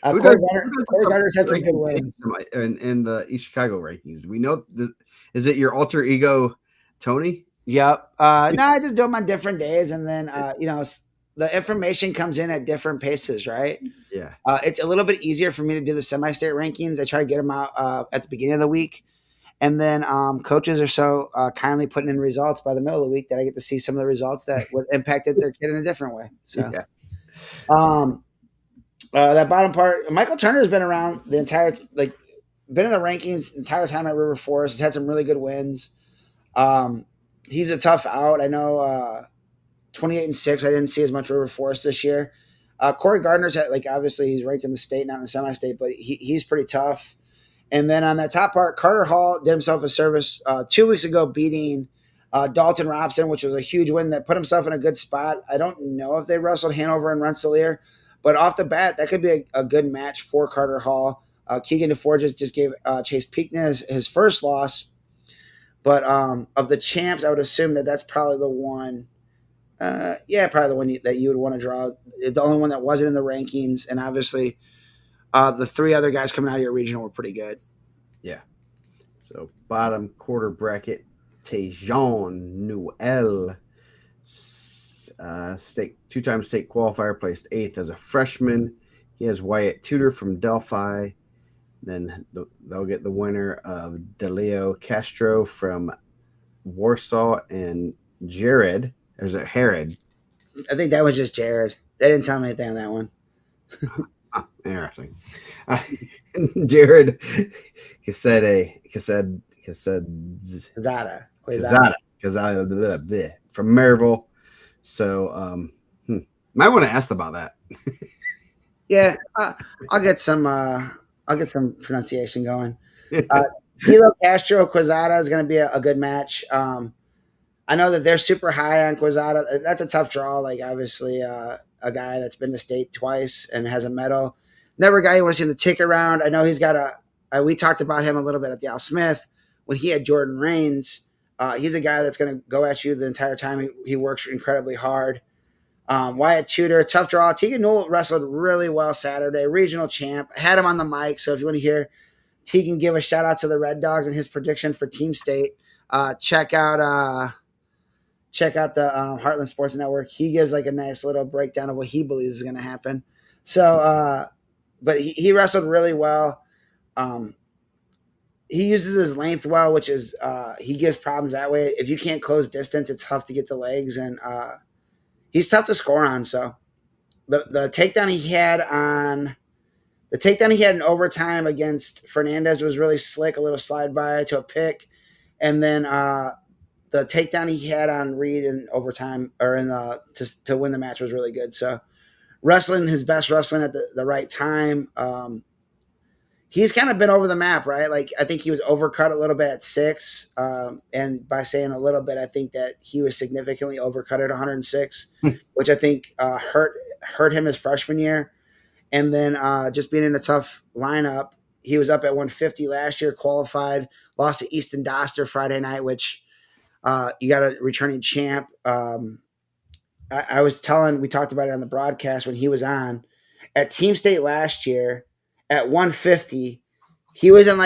Gardner's had some good wins in the East Chicago rankings. We know is it your alter ego, Tony? Yep. No, I just do them on different days, and then the information comes in at different paces, right? Yeah. It's a little bit easier for me to do the semi-state rankings. I try to get them out at the beginning of the week, and then coaches are so kindly putting in results by the middle of the week that I get to see some of the results that would impacted their kid in a different way. So, that bottom part, Michael Turner has been around the entire been in the rankings the entire time at River Forest. He's had some really good wins. He's a tough out. I know 28-6. I didn't see as much River Forest this year. Corey Gardner's obviously he's ranked in the state, not in the semi-state, but he's pretty tough. And then on that top part, Carter Hall did himself a service 2 weeks ago, beating Dalton Robson, which was a huge win that put himself in a good spot. I don't know if they wrestled Hanover and Rensselaer, but off the bat, that could be a good match for Carter Hall. Keegan DeForge just gave Chase Peakness his first loss. But of the champs, I would assume that's probably the one. Probably the one that you would want to draw. The only one that wasn't in the rankings, and obviously the three other guys coming out of your regional were pretty good. Yeah. So bottom quarter bracket, Tejon Noel, two-time state qualifier, placed 8th as a freshman. He has Wyatt Tudor from Delphi. Then they'll get the winner of Delio Castro from Warsaw and Jared. There's a Herod. I think that was just Jared. They didn't tell me anything on that one. Interesting. Jared Quesada from Maryville. So might want to ask about that. Yeah, I'll get some pronunciation going. Dilo Castro Quezada is going to be a good match. I know that they're super high on Quezada. That's a tough draw. Obviously, a guy that's been to state twice and has a medal. Never a guy you want to see in the ticket round. I know he's got we talked about him a little bit at the Al Smith when he had Jordan Rains. He's a guy that's going to go at you the entire time. He works incredibly hard. Wyatt Tudor, tough draw. Tegan Newell wrestled really well Saturday. Regional champ. Had him on the mic. So if you want to hear Tegan give a shout out to the Red Dogs and his prediction for Team State, check out the Heartland Sports Network. He gives a nice little breakdown of what he believes is going to happen. So, but he wrestled really well. He uses his length well, which is he gives problems that way. If you can't close distance, it's tough to get the legs, and he's tough to score on. So the takedown he had in overtime against Fernandez was really slick, a little slide by to a pick, and then the takedown he had on Reed in overtime or in to win the match was really good. So wrestling his best wrestling at the right time. He's kind of been over the map, right? I think he was overcut a little bit at 6. And by saying a little bit, I think that he was significantly overcut at 106, which I think hurt him his freshman year. And then just being in a tough lineup, he was up at 150 last year, qualified, lost to Easton Doster Friday night, which you got a returning champ. We talked about it on the broadcast when he was on. At Team State last year, at 150, he was in a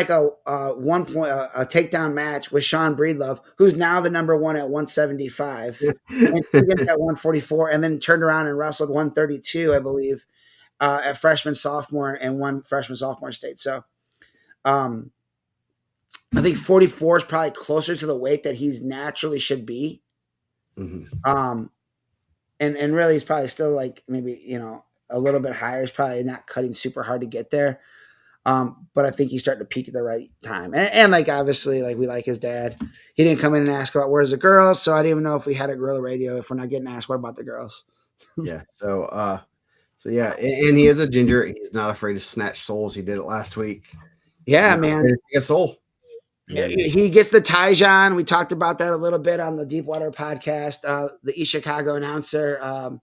takedown match with Sean Breedlove, who's now the number one at 175, and at 144, and then turned around and wrestled 132, I believe, at freshman sophomore and won freshman sophomore state. So, I think 44 is probably closer to the weight that he's naturally should be. Mm-hmm. And really, he's probably still maybe a little bit higher. He's probably not cutting super hard to get there. But I think he's starting to peak at the right time. And like obviously, like we like his dad. He didn't come in and ask about where's the girls, so I didn't even know if we had a gorilla radio. If we're not getting asked, what about the girls? Yeah. So yeah, and he is a ginger. He's not afraid to snatch souls. He did it last week. Yeah, Not man. afraid to take a soul. He gets the Taijan. We talked about that a little bit on the Deepwater podcast. The East Chicago announcer.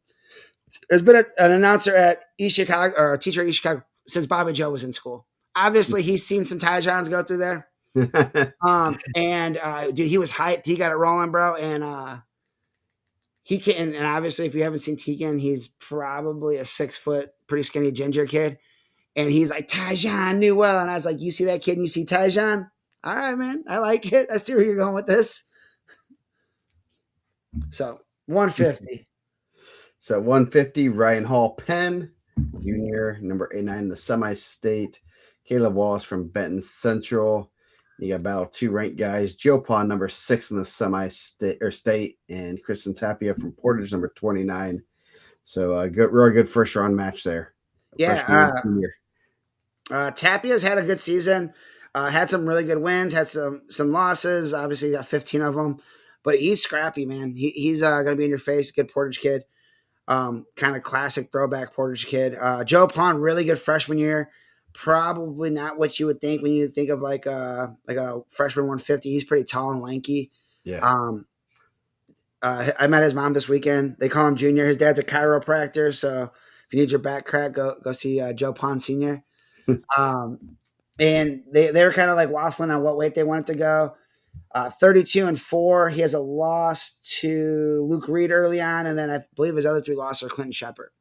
There's been an announcer at East Chicago or a teacher at East Chicago since Bobby Joe was in school. Obviously, he's seen some Taijans go through there. Dude, he was hyped. He got it rolling, bro. And he can. And obviously, if you haven't seen Tegan, he's probably a 6 foot, pretty skinny ginger kid. And he's like, Taijan knew well. And I was like, you see that kid and you see Taijan? All right, man. I like it. I see where you're going with this. So 150. So 150, Ryan Hall Penn, Jr., number 89 in the semi-state. Caleb Wallace from Benton Central. You got battle 2 ranked guys. Joe Pawn, number 6 in the state, and Kristen Tapia from Portage, number 29. So a really good first round match there. Yeah. Tapia's had a good season. Had some really good wins, had some losses. Obviously, got 15 of them, but he's scrappy, man. He's going to be in your face. Good Portage kid, kind of classic throwback Portage kid. Joe Pawn, really good freshman year. Probably not what you would think when you think of like a freshman 150. He's pretty tall and lanky. Yeah. I met his mom this weekend. They call him Junior. His dad's a chiropractor, so if you need your back crack, go see Joe Pawn Senior. And they were kind of like waffling on what weight they wanted to go. 32-4. He has a loss to Luke Reed early on, and then I believe his other 3 losses are Clinton Shepard.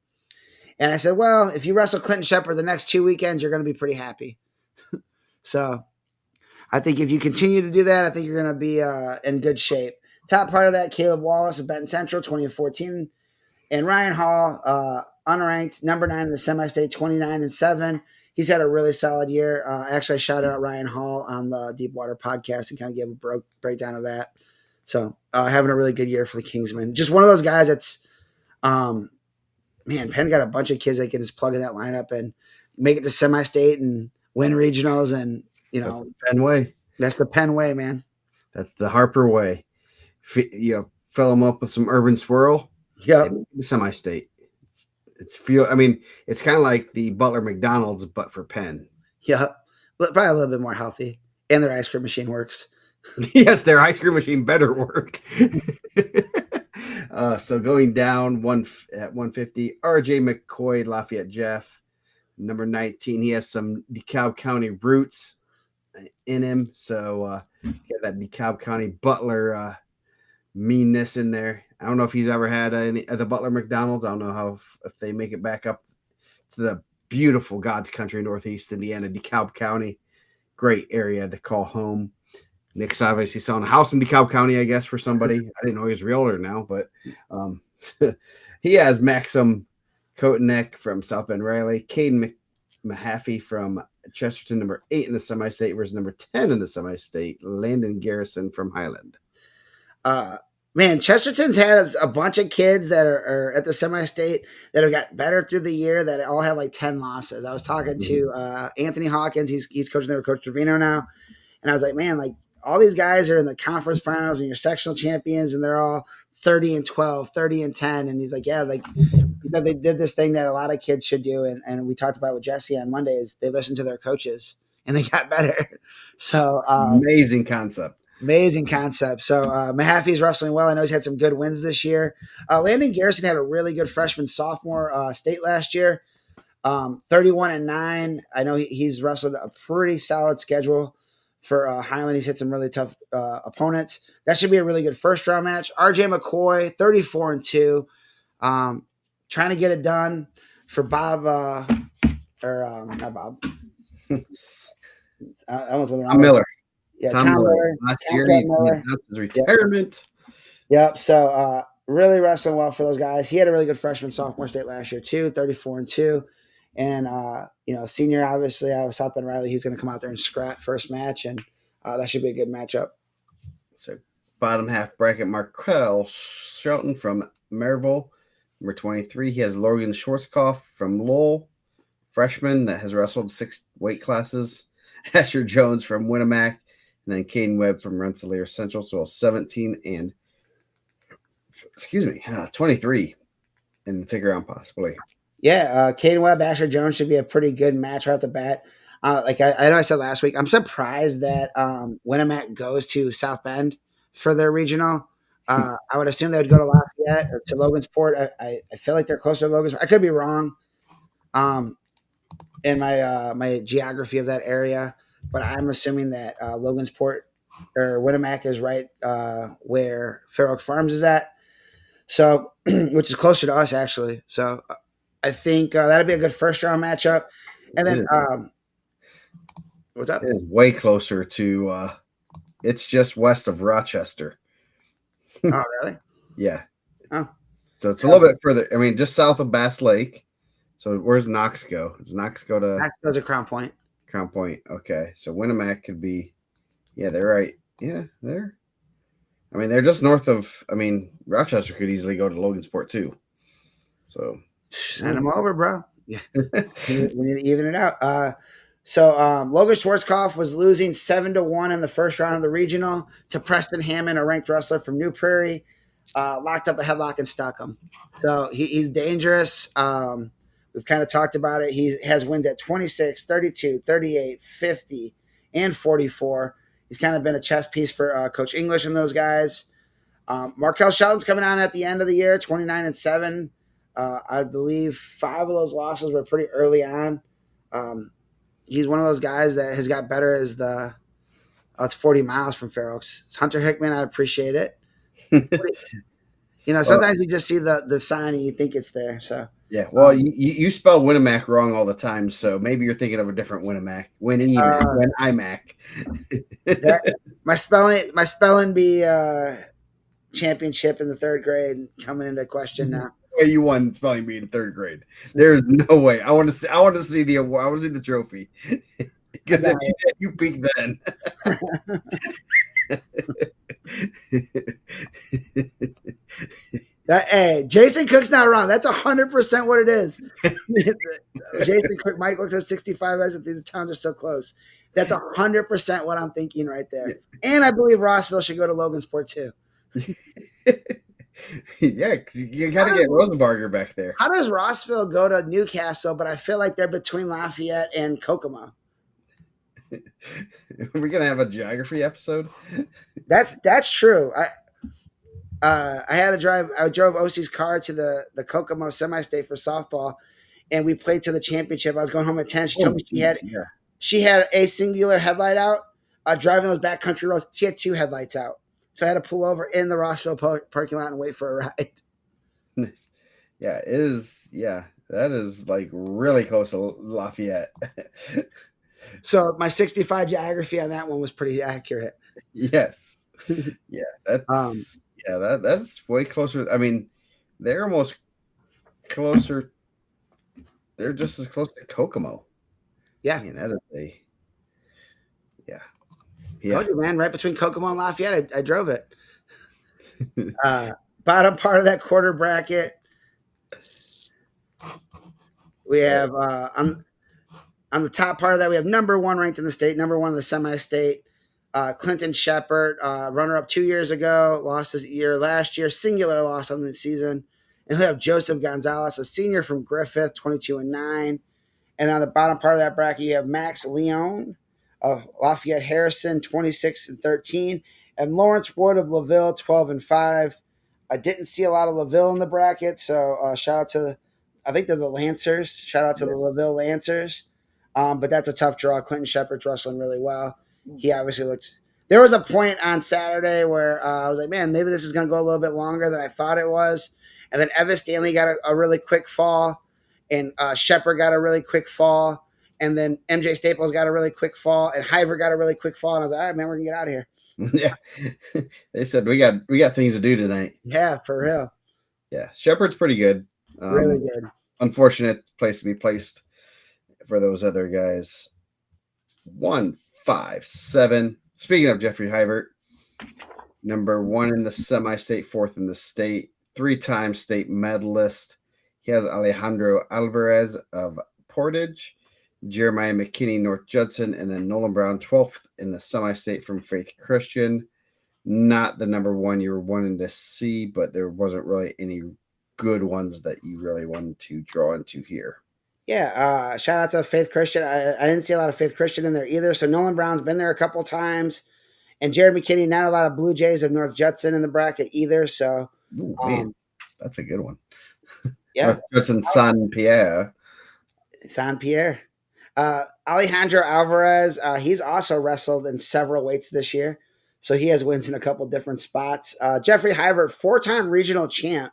And I said, well, if you wrestle Clinton Shepard the next 2 weekends, you're going to be pretty happy. So I think if you continue to do that, I think you're going to be in good shape. Top part of that, Caleb Wallace of Benton Central, 20-14. And Ryan Hall, unranked, number 9 in the semi-state, 29-7. He's had a really solid year. Actually, I shouted out Ryan Hall on the Deepwater podcast and kind of gave a breakdown of that. So having a really good year for the Kingsmen. Just one of those guys that's, man, Penn got a bunch of kids that can just plug in that lineup and make it to semi-state and win regionals. And, you know, that's the Penn way. That's the Penn way, man. That's the Harper way. Fill them up with some urban swirl. Yep. Semi-state. It's kind of like the Butler McDonald's, but for Penn. Yeah, probably a little bit more healthy, and their ice cream machine works. Yes, their ice cream machine better work. So going down at 150, RJ McCoy, Lafayette Jeff, number 19. He has some DeKalb County roots in him, so he had that DeKalb County Butler meanness in there. I don't know if he's ever had any at the Butler McDonald's. I don't know if they make it back up to the beautiful God's country, Northeast Indiana, DeKalb County. Great area to call home. Nick's obviously selling a house in DeKalb County, I guess, for somebody. I didn't know he was a realtor now, but he has Maxim Kotenek from South Bend Riley, Caden Mahaffey from Chesterton, number 8 in the semi-state versus number 10 in the semi-state, Landon Garrison from Highland. Man, Chesterton's had a bunch of kids that are at the semi-state that have got better through the year that all have like 10 losses. I was talking to Anthony Hawkins. He's coaching there with Coach Trevino now. And I was like, man, like all these guys are in the conference finals and you're sectional champions and they're all 30-12, 30-10. And he's like, yeah, like he said they did this thing that a lot of kids should do. And we talked about with Jesse on Monday is they listened to their coaches and they got better. So amazing concept. Amazing concept. So Mahaffey's wrestling well. I know he's had some good wins this year. Landon Garrison had a really good freshman sophomore state last year. 31-9. I know he's wrestled a pretty solid schedule for Highland. He's hit some really tough opponents. That should be a really good first round match. RJ McCoy, 34-2. Trying to get it done for Bob not Bob. I almost went wrong. Miller. Yeah, Tom Miller. Last year he announced his retirement. Yep. So really wrestling well for those guys. He had a really good freshman sophomore state last year too, 34-2. And senior obviously out of South Bend Riley, he's going to come out there and scrap first match, and that should be a good matchup. So bottom half bracket, Markel Shelton from Maryville, number 23. He has Logan Schwarzkopf from Lowell, freshman that has wrestled 6 weight classes. Asher Jones from Winnemac, and then Caden Webb from Rensselaer Central. So 17 and 23 in the take around possibly. Yeah, Caden Webb, Asher Jones should be a pretty good match right off the bat. Like I know I said last week, I'm surprised that Winnemac goes to South Bend for their regional. I would assume they would go to Lafayette or to Logansport. I feel like they're closer to Logansport. I could be wrong in my geography of that area, but I'm assuming that Logansport or Winnemac is right where Fair Oak Farms is at. So, which is closer to us actually. So, I think that'd be a good first round matchup. And then, what's up? It is way closer to. It's just west of Rochester. Oh, really? Yeah. Oh, so it's a little bit further. I mean, just south of Bass Lake. So where's Knox go? Does Knox go to? Knox goes to Crown Point. Crown Point. Okay, so Winnemac could be. Yeah, they're right. Yeah, they're. I mean, they're just north of. I mean, Rochester could easily go to Logansport too. So send them over, bro. Yeah, we need to even it out. So Logan Schwarzkopf was losing 7-1 in the first round of the regional to Preston Hammond, a ranked wrestler from New Prairie. Locked up a headlock and stuck him. So he's dangerous. We've kind of talked about it. He has wins at 26, 32, 38, 50, and 44. He's kind of been a chess piece for Coach English and those guys. Markel Shelton's coming on at the end of the year, 29-7. I believe 5 of those losses were pretty early on. He's one of those guys that has got better as it's 40 miles from Fair Oaks. It's Hunter Hickman. I appreciate it. Sometimes you just see the sign and you think it's there. So yeah, well, you spell Winnemac wrong all the time, so maybe you're thinking of a different Winnemac. Win-imac. my spelling bee championship in the 3rd grade coming into question now. You won spelling bee in 3rd grade. There's no way. I want to see the award. I want to see the trophy. Because if you did, you peaked then. Hey, Jason Cook's not wrong. That's 100% what it is. Jason Cook, Mike looks at 65 as if these towns are so close. That's 100% what I'm thinking right there. And I believe Rossville should go to Logansport too. Yeah, because you got to get Rosenbarger back there. How does Rossville go to Newcastle, but I feel like they're between Lafayette and Kokomo? Are we going to have a geography episode? That's true. I drove OC's car to the Kokomo semi-state for softball, and we played to the championship. I was going home at 10. She told me she had a singular headlight out. Driving those backcountry roads, she had 2 headlights out. So I had to pull over in the Rossville parking lot and wait for a ride. Yeah, it is. Yeah, that is like really close to Lafayette. So my 65 geography on that one was pretty accurate. Yes. Yeah, that's way closer. I mean, they're almost closer. They're just as close to Kokomo. Yeah, I mean, that is I told you, man, right between Kokomo and Lafayette. I drove it. Bottom part of that quarter bracket, we have on the top part of that, we have number 1 ranked in the state, number 1 in the semi-state, Clinton Shepard, runner-up 2 years ago, lost his year last year, singular loss on the season. And we have Joseph Gonzalez, a senior from Griffith, 22-9. And on the bottom part of that bracket, you have Max Leon of Lafayette Harrison, 26-13, and Lawrence Wood of LaVille, 12-5. I didn't see a lot of LaVille in the bracket, so shout out to I think they're the Lancers. Shout out to the LaVille Lancers. But that's a tough draw. Clinton Shepard's wrestling really well. He obviously looked. There was a point on Saturday where I was like, man, maybe this is going to go a little bit longer than I thought it was. And then Evan Stanley got a really quick fall, and Shepard got a really quick fall. And then MJ Staples got a really quick fall, and Hiver got a really quick fall. And I was like, all right, man, we're gonna get out of here. Yeah, they said we got things to do tonight. Yeah, for real. Yeah, Shepard's pretty good. Really good. Unfortunate place to be placed for those other guys. 1, 5, 7. Speaking of Jeffrey Hivert, number 1 in the semi-state, 4th in the state, 3-time state medalist. He has Alejandro Alvarez of Portage, Jeremiah McKinney, North Judson, and then Nolan Brown, 12th in the semi-state from Faith Christian. Not the number one you were wanting to see, but there wasn't really any good ones that you really wanted to draw into here. Yeah, shout out to Faith Christian. I didn't see a lot of Faith Christian in there either. So Nolan Brown's been there a couple times, and Jared McKinney. Not a lot of Blue Jays of North Judson in the bracket either. So, Ooh, man, that's a good one. Yeah, North Judson San Pierre. San Pierre. Alejandro Alvarez. He's also wrestled in several weights this year, so he has wins in a couple different spots. Jeffrey Hyvert, 4-time regional champ.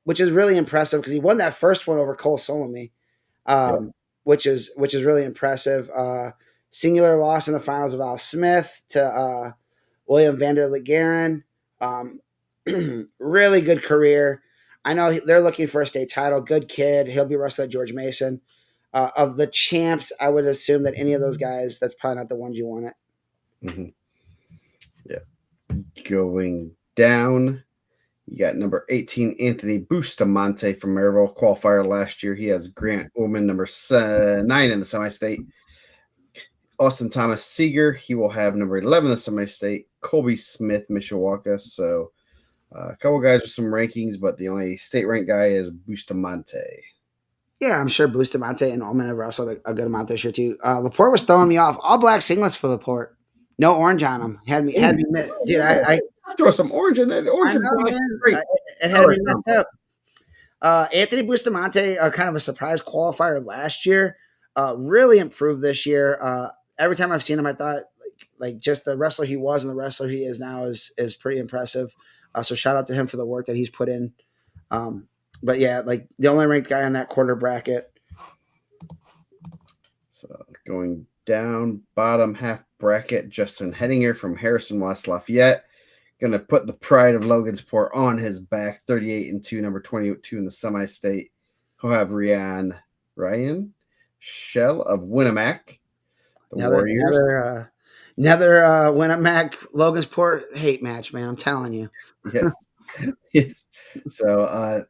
Which is really impressive because he won that first one over Cole Solomey, which is really impressive. Singular loss in the finals of Al Smith to William Vanderlit Guerin. Really good career. I know they're looking for a state title. Good kid. He'll be wrestling at George Mason. Of the champs, I would assume that any of those guys, that's probably not the ones you want it. Mm-hmm. Yeah. Going down. You got number 18, Anthony Bustamante from Maryville, qualifier last year. He has Grant Ullman, number 9 in the semi-state. Austin Thomas Seeger, he will have number 11 in the semi-state. Colby Smith, Mishawaka. So a couple guys with some rankings, but the only state-ranked guy is Bustamante. Yeah, I'm sure Bustamante and Ullman have wrestled a good amount this year too. Laporte was throwing me off. All black singlets for Laporte. No orange on them. Had me dude. I throw some orange in there. The orange is great. It had me messed up. Anthony Bustamante, kind of a surprise qualifier last year, really improved this year. Every time I've seen him, I thought like just the wrestler he was and the wrestler he is now is pretty impressive. So shout out to him for the work that he's put in. But yeah, like the only ranked guy in that quarter bracket. So going down, bottom half bracket, Justin Hedinger from Harrison, West Lafayette. Going to put the pride of Logansport on his back, 38-2, number 22 in the semi-state. He'll have Ryan Shell of Winnemac. Another Winnemac Logansport hate match, man. I'm telling you. Yes. So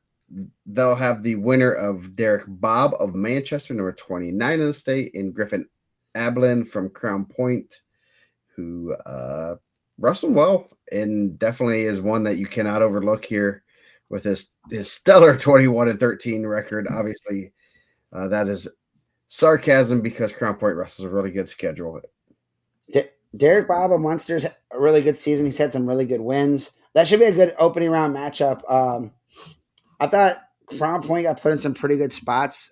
they'll have the winner of Derek Bobb of Manchester, number 29 in the state, and Griffin Ablin from Crown Point, who wrestled well and definitely is one that you cannot overlook here with his stellar 21-13 record. Obviously, that is sarcasm because Crown Point wrestles a really good schedule. Derek Bobb of Munster's a really good season. He's had some really good wins. That should be a good opening round matchup. I thought Crown Point got put in some pretty good spots.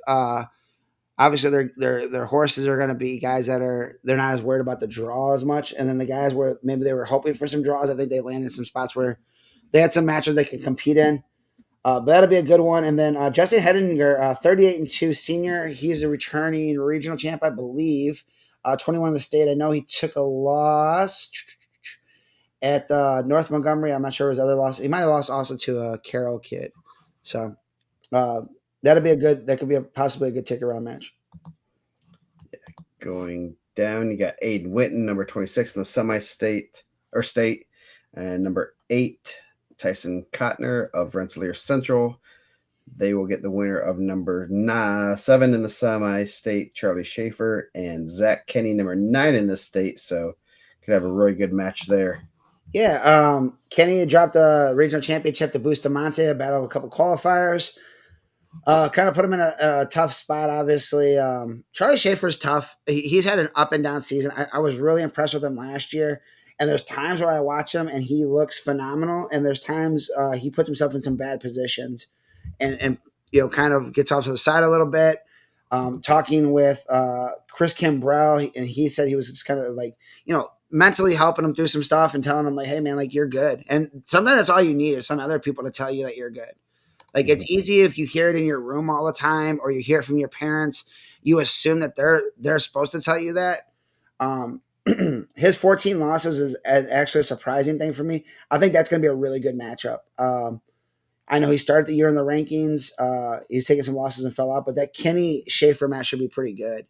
Obviously, their horses are going to be guys they're not as worried about the draw as much, and then the guys where maybe they were hoping for some draws, I think they landed some spots where they had some matches they could compete in. But that'll be a good one. And then Justin Hedinger, 38-2 senior, he's a returning regional champ, I believe. 21 in the state. I know he took a loss at North Montgomery. I'm not sure his other loss. He might have lost also to a Carroll kid. So that'll be that could be possibly a good tick around match. Yeah. Going down, you got Aiden Witten, number 26 in the semi-state or state, and number 8, Tyson Kotner of Rensselaer Central. They will get the winner of number 7 in the semi-state, Charlie Schaefer, and Zach Kenny, number 9 in the state. So could have a really good match there. Yeah, Kenny dropped a regional championship to Bustamante, a battle of a couple qualifiers. Kind of put him in a tough spot, obviously. Charlie Schaefer's tough. He's had an up and down season. I was really impressed with him last year. And there's times where I watch him and he looks phenomenal. And there's times he puts himself in some bad positions and kind of gets off to the side a little bit. Talking with Chris Kimbrell, and he said he was just kind of like, mentally helping him through some stuff and telling him like, hey man, like you're good. And sometimes that's all you need is some other people to tell you that you're good. Like it's easy if you hear it in your room all the time or you hear it from your parents, you assume that they're supposed to tell you that. His 14 losses is actually a surprising thing for me. I think that's going to be a really good matchup. I know he started the year in the rankings. He's taken some losses and fell out, but that Kenny Schaefer match should be pretty good.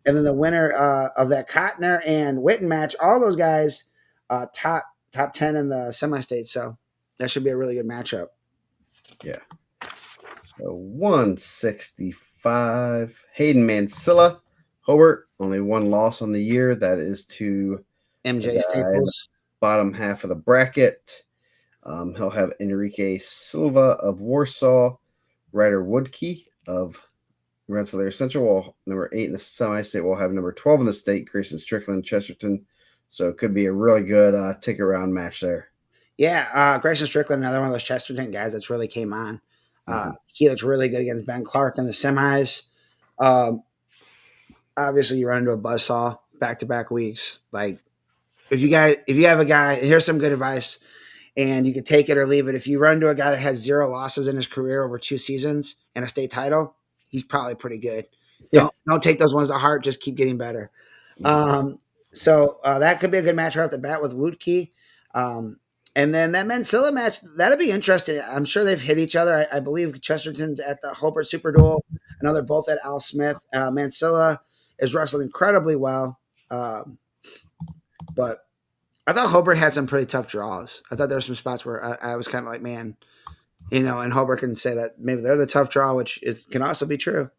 And then the winner of that Kotner and Witten match, all those guys top 10 in the semi-state. So that should be a really good matchup. Yeah. So 164 5, Hayden Mansilla, Hobart, only one loss on the year. That is to the MJ guy in the Staples. bottom half of the bracket. He'll have Enrique Silva of Warsaw, Ryder Woodkey of Rensselaer Central. Will number 8 in the semi-state. We'll have number 12 in the state, Grayson Strickland, Chesterton. So it could be a really good tick around match there. Yeah, Grayson Strickland, another one of those Chesterton guys that's really came on. Mm-hmm. He looks really good against Ben Clark in the semis. Um, Obviously, you run into a buzzsaw back to back weeks. Like if you have a guy, here's some good advice, and you can take it or leave it. If you run into a guy that has 0 losses in his career over 2 seasons and a state title, he's probably pretty good. Yeah. Don't take those ones to heart. Just keep getting better. Mm-hmm. So that could be a good match right off the bat with Woodkey. And then that Mansilla match, that'll be interesting. I'm sure they've hit each other. I believe Chesterton's at the Hobart Super Duel. I know they're both at Al Smith. Mansilla is wrestling incredibly well. But I thought Hobart had some pretty tough draws. I thought there were some spots where I was kind of like, man, and Hobart can say that maybe they're the tough draw, which can also be true.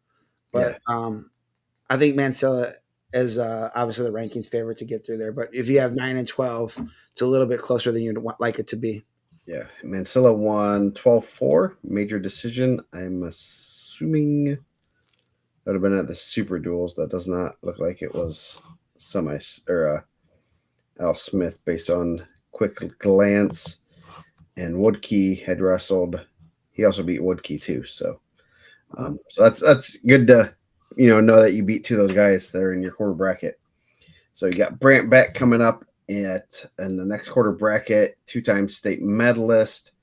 But I think Mansilla is obviously the rankings favorite to get through there. But if you have 9 and 12, it's a little bit closer than you'd like it to be. Yeah. Mansilla won 12-4, major decision. I'm assuming that would have been at the Super Duels. That does not look like it was semi or Al Smith based on quick glance. And Woodkey had wrestled. He also beat Woodkey too. So that's good to know that you beat 2 of those guys that are in your quarter bracket. So you got Brant Beck coming up in the next quarter bracket, 2-time state medalist.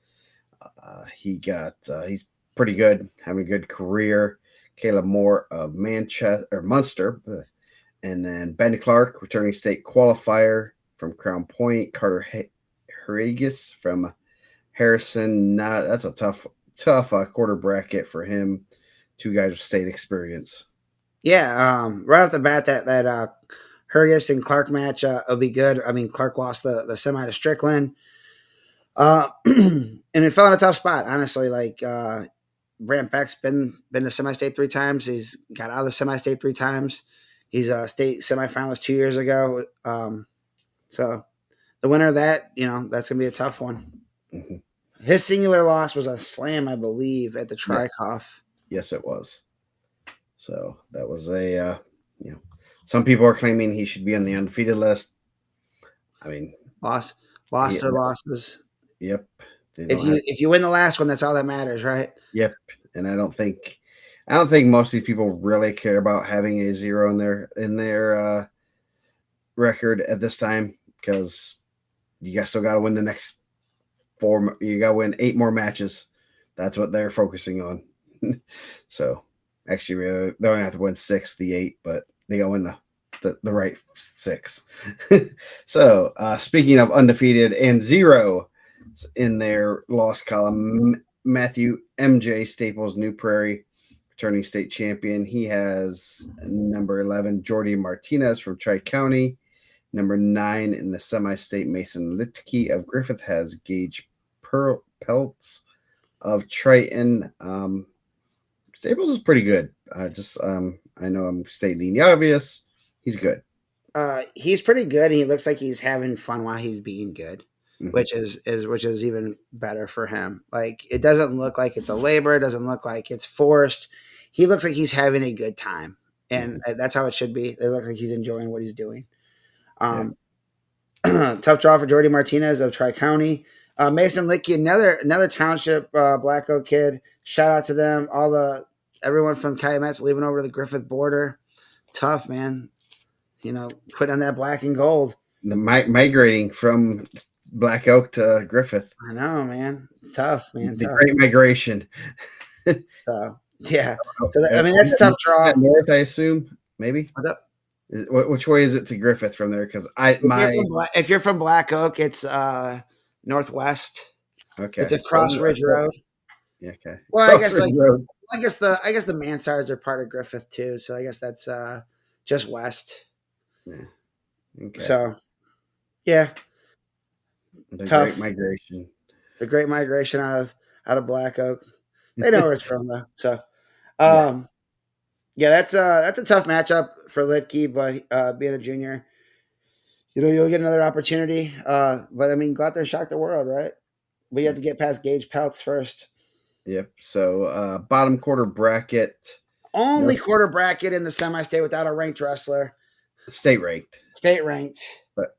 He's pretty good, having a good career. Caleb Moore of Munster, and then Ben Clark, returning state qualifier from Crown Point. Carter Haragus from Harrison. That's a tough quarter bracket for him. 2 guys with state experience. Yeah, right off the bat, that Hurgis and Clark match will be good. I mean, Clark lost the semi to Strickland, and it fell in a tough spot. Honestly, like Brant Beck's been to semi-state 3 times. He's got out of the semi-state 3 times. He's a state semifinalist 2 years ago. So the winner of that, that's gonna be a tough one. Mm-hmm. His singular loss was a slam, I believe, at the Trikoff. Yes, it was. So that was some people are claiming he should be on the undefeated list. I mean, loss or losses. Yep. If you win the last one, that's all that matters, right? Yep. And I don't think most of these people really care about having a 0 in their record at this time, because you guys still got to win the next 4. You got to win 8 more matches. That's what they're focusing on. So actually, they don't have to win 6, the 8, but they got to win the right 6. So speaking of undefeated and 0 in their loss column, Matthew MJ Staples, New Prairie, returning state champion. He has number 11, Jordy Martinez from Tri-County. Number 9 in the semi-state, Mason Litke of Griffith has Gage Peltz of Triton. Staples is pretty good. I know I'm stating the obvious. He's good. He's pretty good. He looks like he's having fun while he's being good, mm-hmm. which is even better for him. Like, it doesn't look like it's a labor. It doesn't look like it's forced. He looks like he's having a good time, and that's how it should be. It looks like he's enjoying what he's doing. Tough draw for Jordy Martinez of Tri-County. Mason Licky, another township Black Oak kid. Shout out to them. Everyone from Calumet's leaving over to the Griffith border. Tough, man. Put on that black and gold. The migrating from Black Oak to Griffith. I know, man. Tough, man. The great migration. Yeah. So that's a tough draw. North, I assume, maybe. What's up? Which way is it to Griffith from there? Because if you're from Black Oak, it's northwest. Okay. It's across Ridge Road. Yeah. Okay. Well, I guess the Mansards are part of Griffith too, so I guess that's just west. Yeah. Okay. So, yeah. Great migration. The great migration out of Black Oak. They know where it's from though. So, Yeah, that's a tough matchup for Litke, but being a junior, you'll get another opportunity. But I mean, go out there and shock the world, right? But you have Yep. to get past Gage Peltz first. Yep. So bottom quarter bracket, Only North quarter bracket in the semi-state without a ranked wrestler, state ranked. state ranked. But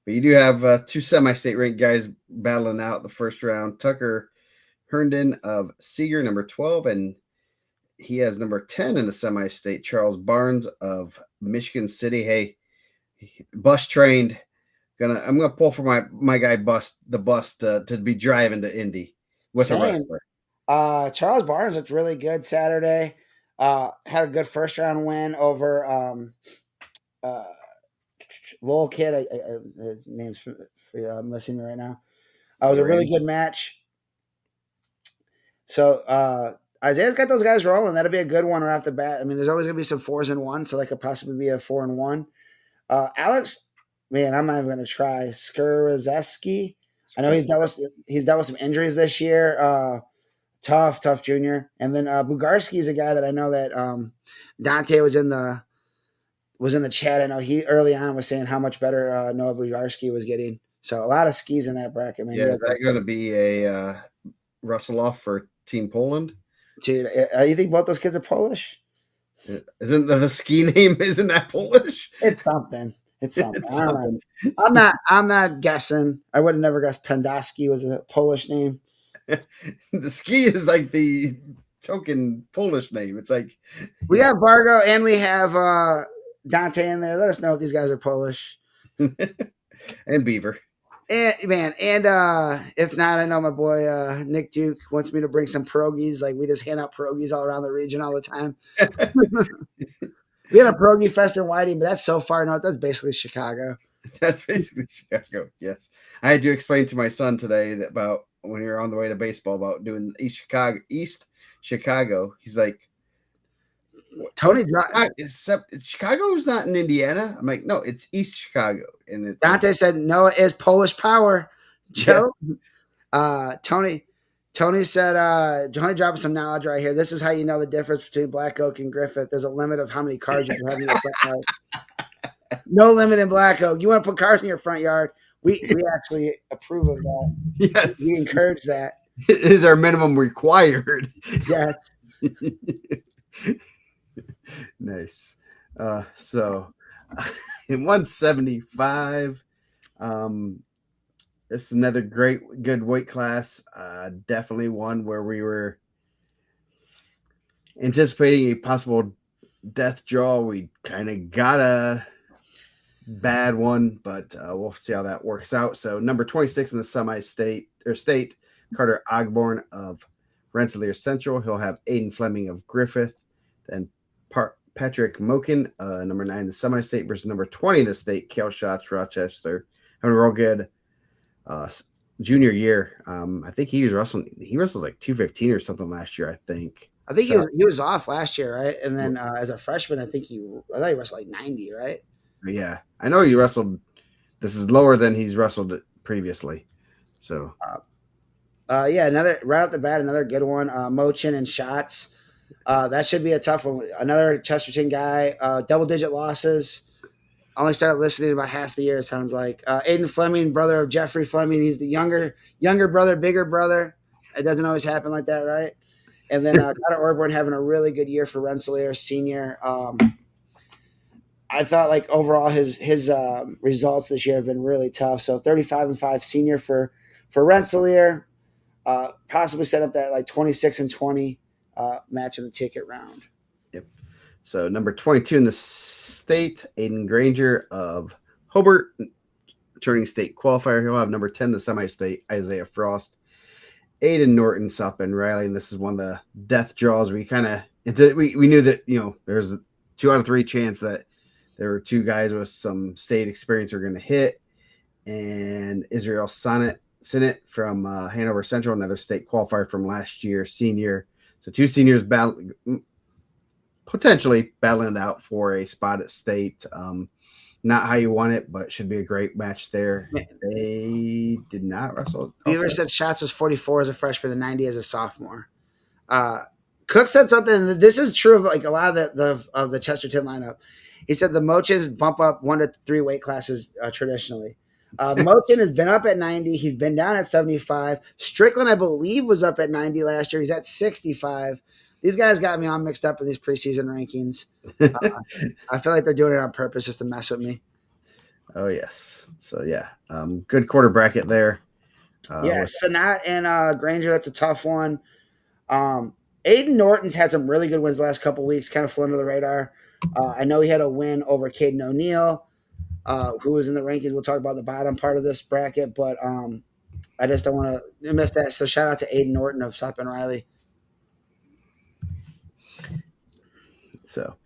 you do have two semi-state ranked guys battling out the first round. Tucker Herndon of Seeger, number 12, and he has number 10 in the semi-state. Charles Barnes of Michigan City. Hey, bus trained. I'm gonna pull for my guy the bus to be driving to Indy with a Same. wrestler. Charles Barnes looked really good Saturday. Had a good first round win over uh, Lowell Kid. His name's missing me right now. It was a really good match. So Isaiah's got those guys rolling. That'll be a good one right off the bat. I mean, there's always gonna be some 4s-1, so that could possibly be a 4-1. Alex, man, I'm not even gonna try Skurzeski. I know he's dealt with some injuries this year. Tough junior. And then Bugarski is a guy that I know that Dante was in the chat. I know he early on was saying how much better Noah Bugarski was getting. So a lot of skis in that bracket, man. Yeah, is that going to be a Wrestl off for Team Poland? Dude, you think both those kids are Polish? Isn't the ski name? Isn't that Polish? It's something. It's something. I don't know. I'm not guessing. I would have never guessed Pendaski was a Polish name. The ski is like the token Polish name. It's like we have Vargo and we have Dante in there. Let us know if these guys are Polish. And Beaver. And man, and if not, I know my boy Nick Duke wants me to bring some pierogies. Like we just hand out pierogies all around the region all the time. We had a pierogi fest in Whiting, but that's so far north. That's basically Chicago. That's basically Chicago. Yes, I had to explain to my son today that about when we were on the way to baseball about doing East Chicago. He's like, Tony Chicago's not in Indiana. I'm like, no, it's East Chicago. And Dante said Noah is Polish power. Joe, Tony said, Tony dropping some knowledge right here. This is how you know the difference between Black Oak and Griffith. There's a limit of how many cars you can have in your front yard. No limit in Black Oak. You want to put cars in your front yard? We actually approve of that. Yes, we encourage that. It is our minimum required. Yes. Nice. So in 175, this is another good weight class. Definitely one where we were anticipating a possible death draw. We kind of got a bad one, but we'll see how that works out. So number 26 in the state, Carter Ogborn of Rensselaer Central. He'll have Aiden Fleming of Griffith. Then Patrick Mokin, number 9 in the semi-state versus number 20 in the state, Kale Schatz, Rochester. Having a real good junior year. I think he wrestled like 215 or something last year, I think. I think he was off last year, right? And then as a freshman, I thought he wrestled like 90, right? Yeah. I know he wrestled. This is lower than he's wrestled previously. So another right off the bat, another good one. Mochin and Schatz. That should be a tough one. Another Chesterton guy, double-digit losses. Only started listening about half the year, it sounds like. Aiden Fleming, brother of Jeffrey Fleming. He's the younger brother, bigger brother. It doesn't always happen like that, right? And then Carter Orborn having a really good year for Rensselaer senior. I thought like overall his results this year have been really tough. So 35-5 senior for Rensselaer. Possibly set up that like 26-20 match in the ticket round. Yep. So number 22 in the state, Aiden Granger of Hobart, returning state qualifier. He'll have number 10 in the semi-state, Isaiah Frost. Aiden Norton, South Bend Riley, and this is one of the death draws. We knew that there's a 2 out of 3 chance that there were 2 guys with some state experience are going to hit, and Israel Sinnott from Hanover Central, another state qualifier from last year, senior. So 2 seniors potentially battling it out for a spot at state. Not how you want it, but should be a great match there. They did not wrestle. Beaver said Schatz was 44 as a freshman and 90 as a sophomore. Cook said something. This is true of like a lot of the Chesterton lineup. He said the Mochens bump up 1 to 3 weight classes traditionally. Mochin has been up at 90. He's been down at 75. Strickland, I believe, was up at 90 last year. He's at 65. These guys got me all mixed up in these preseason rankings. I feel like they're doing it on purpose just to mess with me. Oh yes. So yeah, good quarter bracket there. Yeah, Sanat and Granger. That's a tough one. Aiden Norton's had some really good wins the last couple weeks, kind of flew under the radar. I know he had a win over Caden O'Neill, who was in the rankings. We'll talk about the bottom part of this bracket, but I just don't want to miss that. So shout out to Aiden Norton of South Bend Riley. So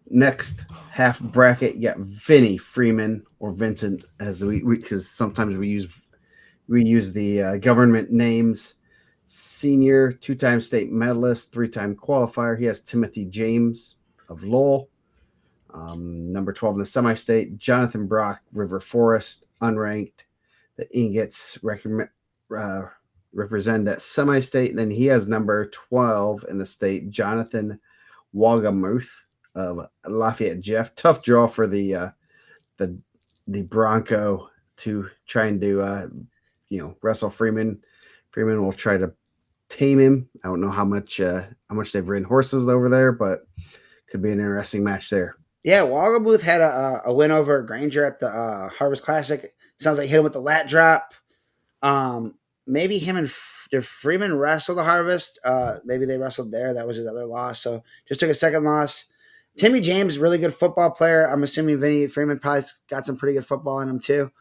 next half bracket, you got Vinny Freeman or Vincent, as we because sometimes we use the government names. Senior, 2-time state medalist, 3-time qualifier. He has Timothy James of Lowell. Number 12 in the semi-state, Jonathan Brock, River Forest, unranked. The Ingots represent that semi-state. Then he has number 12 in the state, Jonathan Wagamuth of Lafayette Jeff. Tough draw for the Bronco to try and do Wrestl Freeman. Freeman will try to tame him. I don't know how much they've ridden horses over there, but could be an interesting match there. Yeah, Wagamuth had a win over Granger at the Harvest Classic. Sounds like hit him with the lat drop. Maybe him and did Freeman wrestle the Harvest? Maybe they wrestled there. That was his other loss. So just took a second loss. Timmy James, really good football player. I'm assuming Vinny Freeman probably got some pretty good football in him too.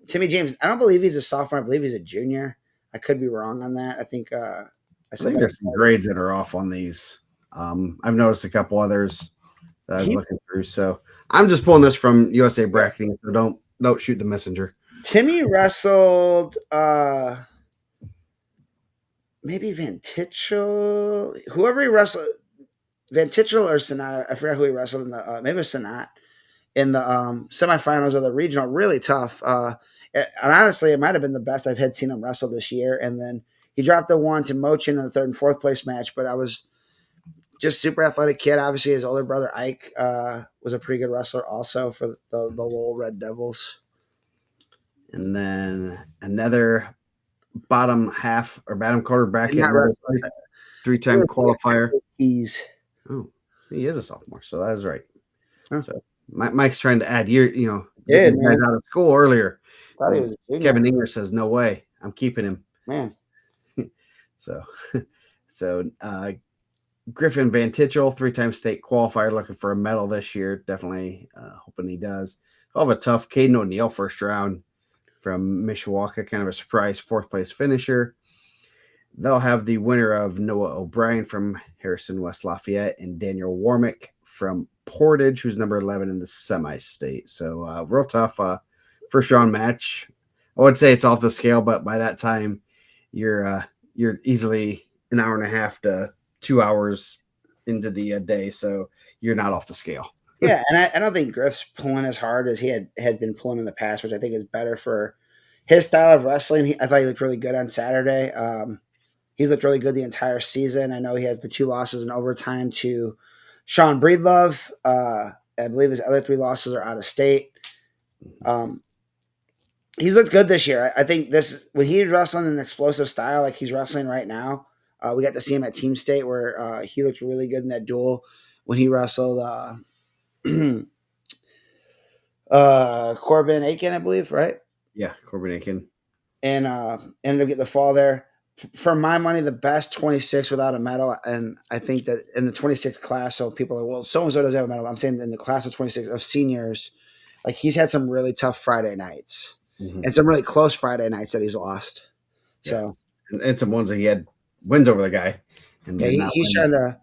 Timmy James, I don't believe he's a sophomore. I believe he's a junior. I could be wrong on that. I think I think there's some grades that are off on these. I've noticed a couple others that I was looking through. So I'm just pulling this from USA Bracketing. So don't shoot the messenger. Timmy wrestled maybe Van Tichel. Whoever he wrestled, Van Tichel or Sanat. I forgot who he wrestled in the maybe it was Sanat in the semifinals of the regional. Really tough. And honestly, it might have been the best I've had seen him wrestle this year. And then he dropped the one to Mochin in the 3rd and 4th place match. But I was just super athletic kid. Obviously, his older brother Ike was a pretty good wrestler also for the Lowell Red Devils. And then another bottom half or bottom quarter bracket, 3-time qualifier. He is a sophomore, so that is right. Huh. So Mike's trying to add guys out of school earlier. Kevin English says, "No way, I'm keeping him." Man. so Griffin Van Tichel, 3-time state qualifier, looking for a medal this year. Definitely hoping he does. I'll have a tough Caden O'Neill first round from Mishawaka, kind of a surprise 4th place finisher. They'll have the winner of Noah O'Brien from Harrison, West Lafayette, and Daniel Warmick from Portage, who's number 11 in the semi-state. So real tough first round match. I would say it's off the scale, but by that time you're easily an hour and a half to 2 hours into the day, so you're not off the scale. Yeah, and I don't think Griff's pulling as hard as he had been pulling in the past, which I think is better for his style of wrestling. I thought he looked really good on Saturday. He's looked really good the entire season. I know he has the 2 losses in overtime to Sean Breedlove. I believe his other 3 losses are out of state. He's looked good this year. I think when he's wrestling in an explosive style like he's wrestling right now, we got to see him at Team State where he looked really good in that duel when he wrestled Corbin Aiken, I believe, right? Yeah, Corbin Aiken. And ended up getting the fall there. For my money, the best 26 without a medal. And I think that in the 26 class, so people are, well, so-and-so doesn't have a medal. I'm saying in the class of 26 of seniors, like he's had some really tough Friday nights and some really close Friday nights that he's lost. Yeah. So and some ones that he had wins over the guy. And he's going to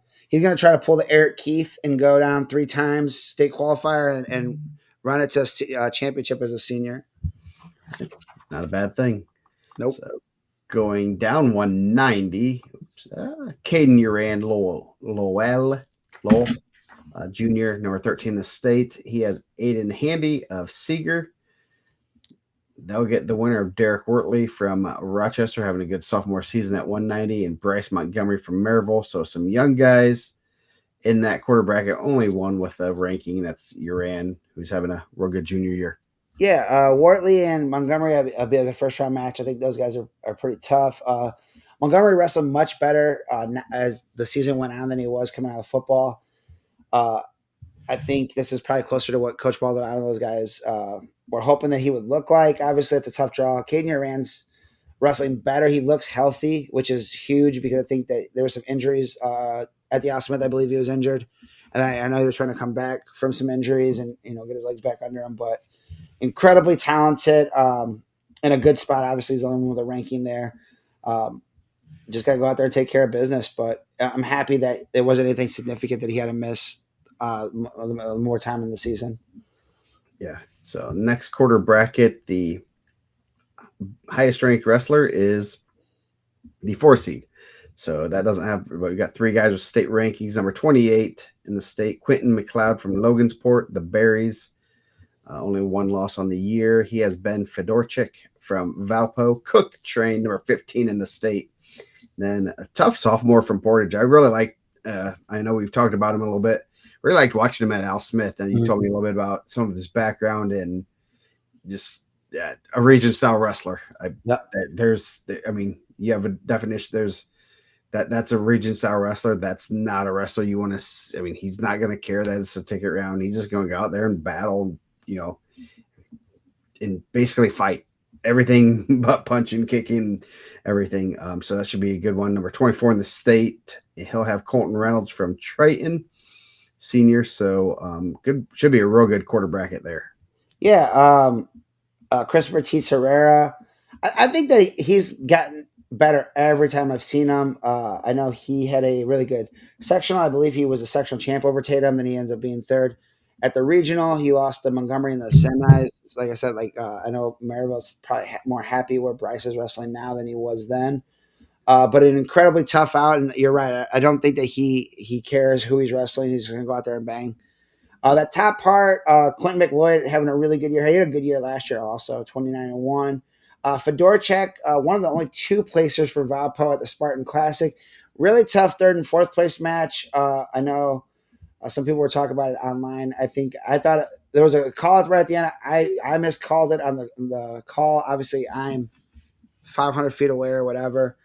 try to pull the Eric Keith and go down 3 times state qualifier and run it to a championship as a senior. Not a bad thing. Nope. So going down 190, Caden Uran Lowell, junior, number 13 in the state. He has Aiden Handy of Seeger. They'll get the winner of Derek Wortley from Rochester, having a good sophomore season at 190, and Bryce Montgomery from Maryville. So some young guys in that quarter bracket, only one with a ranking. That's Uran, who's having a real good junior year. Yeah, Wortley and Montgomery will be like a first round match. I think those guys are pretty tough. Montgomery wrestled much better as the season went on than he was coming out of football. Uh, I think this is probably closer to what Coach Baldwin and those guys were hoping that he would look like. Obviously, it's a tough draw. Caden Uran's wrestling better. He looks healthy, which is huge because I think that there were some injuries at the Smith. I believe he was injured, and I know he was trying to come back from some injuries and get his legs back under him. But incredibly talented, in a good spot. Obviously, he's the only one with a ranking there. Just got to go out there and take care of business. But I'm happy that it wasn't anything significant that he had to miss more time in the season. Yeah. So next quarter bracket, the highest ranked wrestler is the 4 seed. So that doesn't have, but we got 3 guys with state rankings. Number 28 in the state, Quentin McLeod from Logansport, the Berries. Only 1 loss on the year. He has Ben Fedorchik from Valpo, Cook trained, number 15 in the state. Then a tough sophomore from Portage. I really like, I know we've talked about him a little bit. Really liked watching him at Al Smith. And you told me a little bit about some of his background and just a region style wrestler. You have a definition. That's a region style wrestler. That's not a wrestler you want to. He's not going to care that it's a ticket round. He's just going to go out there and battle, and basically fight everything but punching, kicking, everything. So that should be a good one. Number 24 in the state. He'll have Colton Reynolds from Triton, senior. So good, should be a real good quarter bracket there. Yeah. Christopher T. Herrera. I think that he's gotten better every time I've seen him. I know he had a really good sectional. I believe he was a sectional champ over Tatum, then he ends up being third. At the regional, he lost to Montgomery in the semis. Like I said, I know Maryville's probably more happy where Bryce is wrestling now than he was then. But an incredibly tough out, and you're right. I don't think that he cares who he's wrestling. He's just going to go out there and bang. That top part, Clinton McLeod having a really good year. He had a good year last year also, 29-1. Fedorchak, one of the only 2 placers for Valpo at the Spartan Classic. Really tough 3rd and 4th place match. I know some people were talking about it online. I thought there was a call right at the end. I miscalled it on the call. Obviously, I'm 500 feet away or whatever.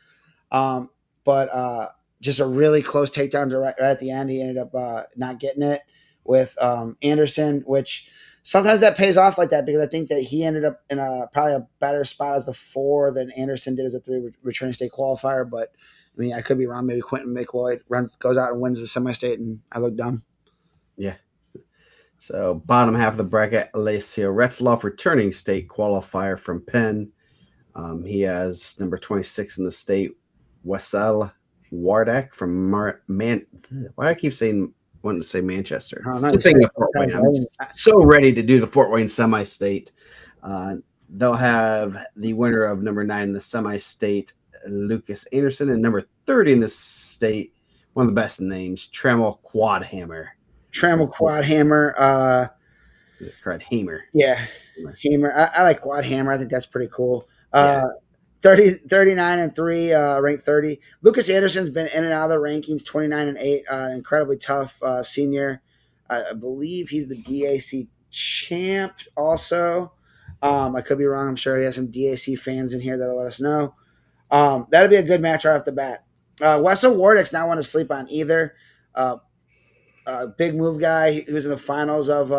But just a really close takedown to right at the end. He ended up not getting it with Anderson, which sometimes that pays off like that because I think that he ended up in probably a better spot as the 4 than Anderson did as a 3 returning state qualifier. But I could be wrong. Maybe Quentin McLeod goes out and wins the semi-state, and I look dumb. Yeah. So bottom half of the bracket, Alessio Retzloff, returning state qualifier from Penn. He has number 26 in the state, Wrestl Wardak from Why do I keep wanting to say Manchester? Just thinking of Fort Wayne. I'm so ready to do the Fort Wayne semi-state. They'll have the winner of number 9 in the semi-state, Lucas Anderson, and number 30 in the state, one of the best names, Trammell Quadhammer. Trammell Quadhammer. Hamer. Yeah, Hamer. I like Quadhammer. I think that's pretty cool. 39-3, ranked 30. Lucas Anderson's been in and out of the rankings, 29-8, incredibly tough senior. I believe he's the DAC champ also. I could be wrong. I'm sure he has some DAC fans in here that'll let us know. That'll be a good match right off the bat. Wrestl Wardick's not one to sleep on either. Big move guy. He was in the finals of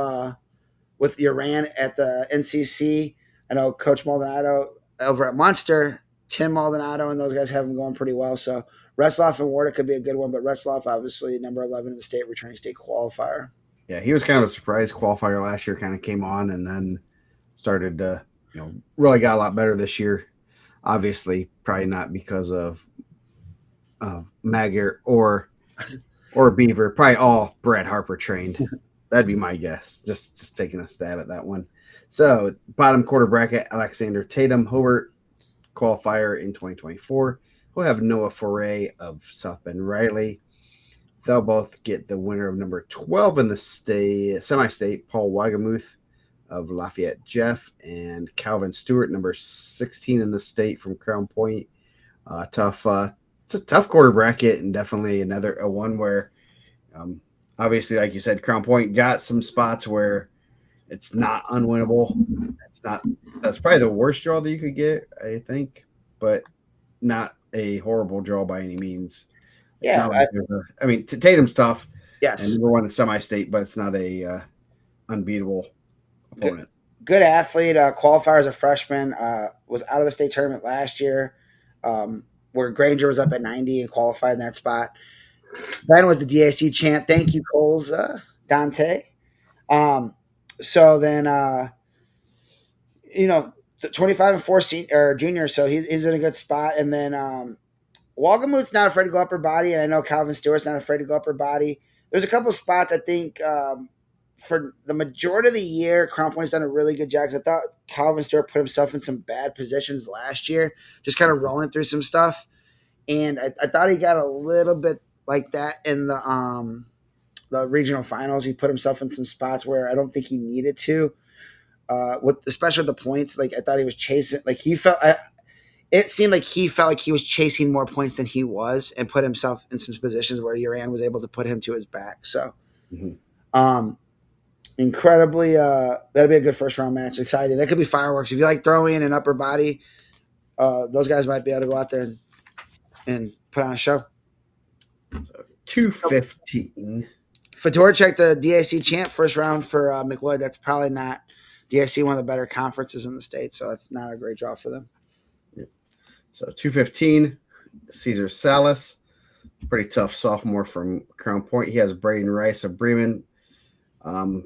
with Uran at the NCC. I know Coach Maldonado over at Munster, Tim Maldonado, and those guys have him going pretty well. So Retzloff and Wardick could be a good one, but Retzloff obviously number 11 in the state, returning state qualifier. Yeah, he was kind of a surprise qualifier last year, kind of came on and then started to, really got a lot better this year. Obviously, probably not because of Maggart or Beaver, probably all Brad Harper trained. That'd be my guess. Just taking a stab at that one. So bottom quarter bracket, Alexander Tatum, Hobart qualifier in 2024. We'll have Noah Foray of South Bend Riley. They'll both get the winner of number 12 in the state semi-state, Paul Wagamuth of Lafayette Jeff, and Calvin Stewart, number 16 in the state from Crown Point. Tough. It's a tough quarter bracket, and definitely another one where, um, obviously, like you said, Crown Point got some spots where it's not unwinnable. It's not. That's probably the worst draw that you could get, I think, but not a horrible draw by any means. It's Yeah, not like I mean, Tatum's tough and yes, number one in semi-state, but it's not a unbeatable good, opponent. good athlete. Qualifier as a freshman. Was out of the state tournament last year, where Granger was up at 90 and qualified in that spot. Ben was the DAC champ. Thank you, Coles Dante. Um, so then, 25 and 4 or junior, so he's in a good spot. And then Walgamoot's not afraid to go upper body, and I know Calvin Stewart's not afraid to go upper body. There's a couple spots I think for the majority of the year, Crown Point's done a really good job. 'Cause I thought Calvin Stewart put himself in some bad positions last year, just kind of rolling through some stuff. And I thought he got a little bit like that in the regional finals. He put himself in some spots where I don't think he needed to. With especially with the points, like I thought he was chasing, like he felt. It seemed like he felt like he was chasing more points than he was, and put himself in some positions where Uran was able to put him to his back. So, incredibly, that'd be a good first round match. Exciting. That could be fireworks. If you like throwing and upper body, those guys might be able to go out there and put on a show. So 215. Fedorchek, the DAC champ, first round for McLeod. That's probably not DAC, one of the better conferences in the state, so that's not a great draw for them. Yeah. So 215, Caesar Salas, pretty tough sophomore from Crown Point. He has Braden Rice of Bremen,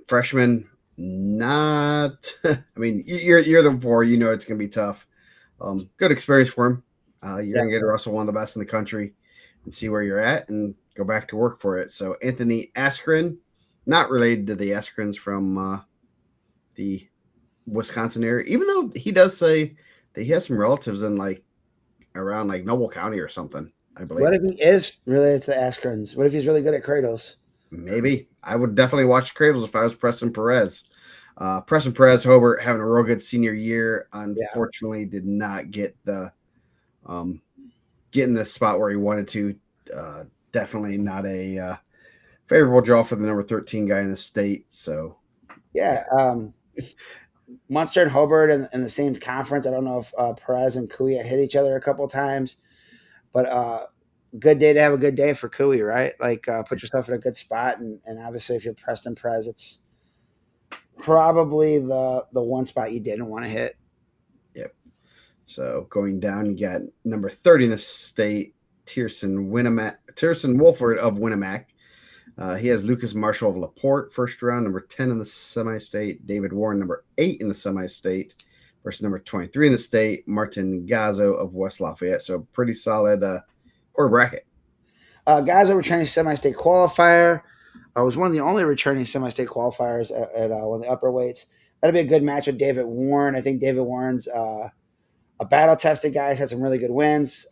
freshman. Not, I mean, you're the four. You know it's gonna be tough. Good experience for him. You're gonna get to wrestle one of the best in the country and see where you're at and go back to work for it. So Anthony Askren, not related to the Askrens from the Wisconsin area, even though he does say that he has some relatives in like around like Noble County or something, I believe. What if he is related to the Askrens? What if he's really good at cradles? Maybe. I would definitely watch cradles if I was Preston Perez. Preston Perez Hobart having a real good senior year. Unfortunately, did not get the getting the spot where he wanted to. Definitely not a favorable draw for the number 13 guy in the state. So, yeah, Munster and Hobart in the same conference. I don't know if Perez and Cooey had hit each other a couple of times, but good day to have a good day for Cooey, right? Like put yourself in a good spot, and obviously if you're Preston Perez, it's probably the one spot you didn't want to hit. Yep. So going down, you got number 30 in the state, Tierson Wolford of Winnemac. He has Lucas Marshall of LaPorte, first round, number 10 in the semi-state. David Warren, number 8 in the semi-state, versus number 23 in the state, Martin Gazzo of West Lafayette. So pretty solid quarter bracket. Gazzo returning semi-state qualifier. Was one of the only returning semi-state qualifiers at one of the upper weights. That'll be a good match with David Warren. I think David Warren's a battle-tested guy. He's had some really good wins.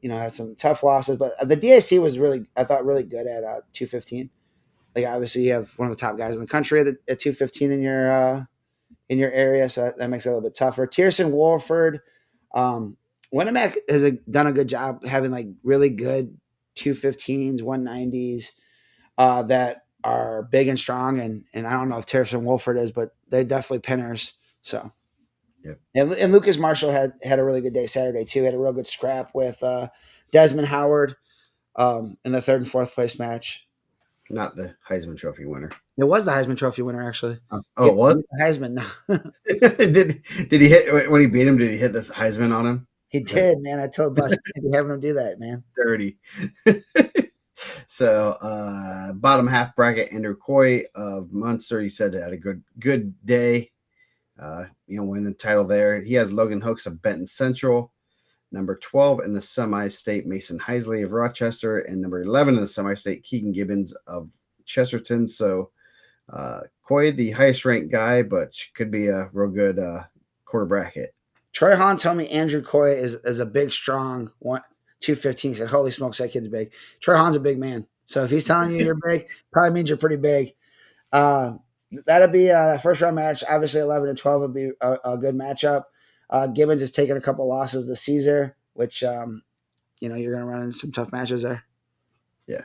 Had some tough losses, but the DAC was really, I thought, really good at 215. Like obviously, you have one of the top guys in the country at 215 in your area, so that makes it a little bit tougher. Tierson Wolford, Winnemac has done a good job having like really good 215s, 190s that are big and strong, and I don't know if Tierson Wolford is, but they're definitely pinners. So. Yep. And Lucas Marshall had a really good day Saturday too. He had a real good scrap with Desmond Howard in the third and fourth place match. Not the Heisman Trophy winner. It was the Heisman Trophy winner, actually. It was Heisman. did he hit when he beat him? Did he hit the Heisman on him? He did, man. I told Bus I'd be having him do that, man. Dirty. So bottom half bracket, Andrew Coy of Munster. He said had a good day. Win the title there. He has Logan Hooks of Benton Central, number 12 in the semi-state, Mason Heisley of Rochester, and number 11 in the semi-state, Keegan Gibbons of Chesterton. So Coy, the highest ranked guy, but could be a real good quarter bracket. Troy Hahn told me Andrew Coy is a big, strong 215. He said, holy smokes, that kid's big. Troy Hahn's a big man. So if he's telling you you're big, probably means you're pretty big. that'll be a first round match. Obviously, 11 and 12 would be a good matchup. Gibbons is taking a couple losses to Caesar, which you're going to run into some tough matches there. Yeah.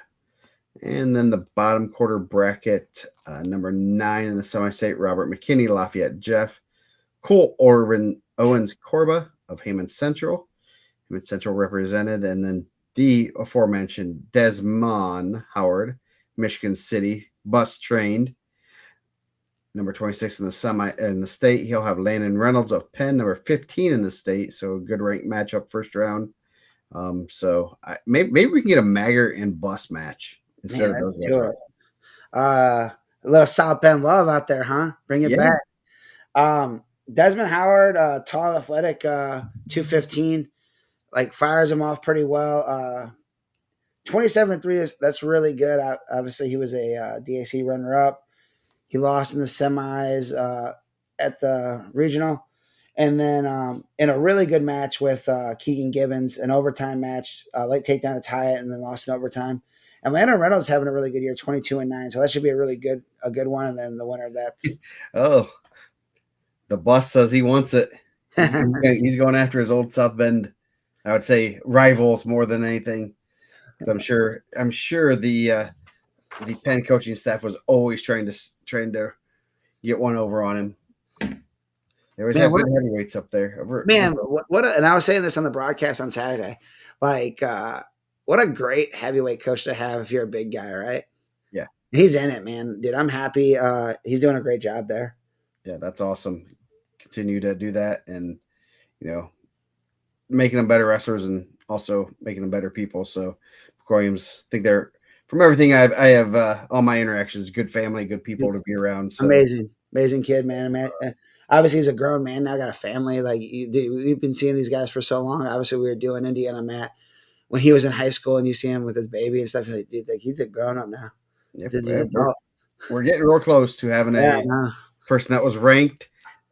And then the bottom quarter bracket, number 9 in the semi-state, Robert McKinney, Lafayette Jeff, Cole Owens Corba of Heyman Central. Heyman Central represented, and then the aforementioned Desmond Howard, Michigan City, bus trained. Number 26 in the state. He'll have Landon Reynolds of Penn, number 15 in the state. So a good ranked matchup first round. Maybe we can get a Magger and Bus match instead of those guys. A little South Bend love out there, huh? Bring it back. Desmond Howard, tall, athletic, 215, like fires him off pretty well. 27-3 that's really good. Obviously, he was a DAC runner-up. He lost in the semis at the regional. And then in a really good match with Keegan Gibbons, an overtime match, late takedown to tie it, and then lost in overtime. And Landon Reynolds having a really good year, 22-9. So that should be a good one. And then the winner of that. Oh, the boss says he wants it. He's going after his old South Bend, I would say, rivals more than anything. I'm sure the Penn coaching staff was always trying to get one over on him. They always have good heavyweights up there. And I was saying this on the broadcast on Saturday. Like, what a great heavyweight coach to have if you're a big guy, right? Yeah. He's in it, man. Dude, I'm happy. He's doing a great job there. Yeah, that's awesome. Continue to do that and, making them better wrestlers and also making them better people. So, Williams, I think they're, from everything I have all my interactions, good family, good people to be around. So. Amazing kid, man. Obviously, he's a grown man now, got a family. Like, we've been seeing these guys for so long. Obviously, we were doing IndianaMat when he was in high school, and you see him with his baby and stuff. Like, dude, like he's a grown up now. Yep, we're getting real close to having a person that was ranked,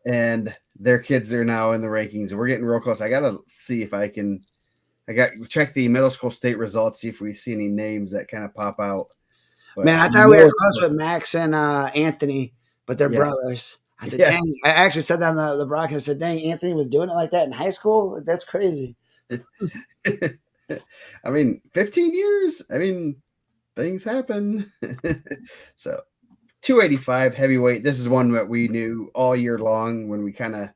and their kids are now in the rankings. We're getting real close. I gotta see if I can. Check the middle school state results, see if we see any names that kind of pop out. But man, I thought we were close with Max and Anthony, but they're brothers. I said, dang. I actually said that on the broadcast. I said, dang, Anthony was doing it like that in high school? That's crazy. I mean, 15 years. I mean, things happen. So, 285 heavyweight. This is one that we knew all year long when we kind of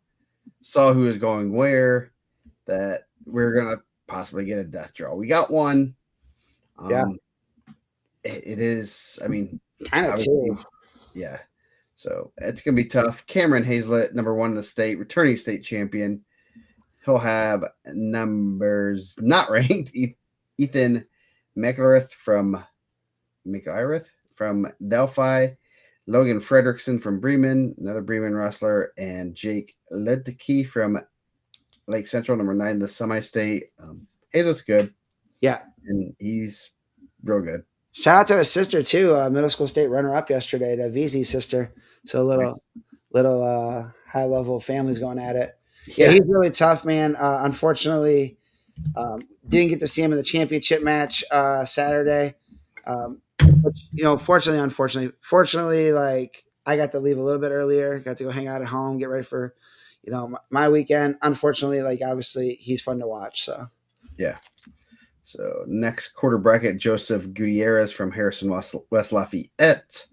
saw who was going where, that we're going to possibly get a death draw. We got one. It is, I mean, kind of too. Yeah. So it's going to be tough. Cameron Hazlett, number 1 in the state, returning state champion. He'll have numbers not ranked. Ethan McIlrath from Delphi, Logan Fredrickson from Bremen, another Bremen wrestler, and Jake Ledke from Lake Central, number 9 in the semi-state. Hazlett's good. Yeah. And he's real good. Shout out to his sister, too. Middle school state runner-up yesterday, to VZ's sister. So a little high-level families going at it. Yeah, he's really tough, man. Unfortunately, didn't get to see him in the championship match Saturday. But, fortunately, like, I got to leave a little bit earlier. Got to go hang out at home, get ready for, my weekend. Unfortunately, like, obviously, he's fun to watch. So, yeah. So next quarter bracket, Joseph Gutierrez from Harrison West Lafayette.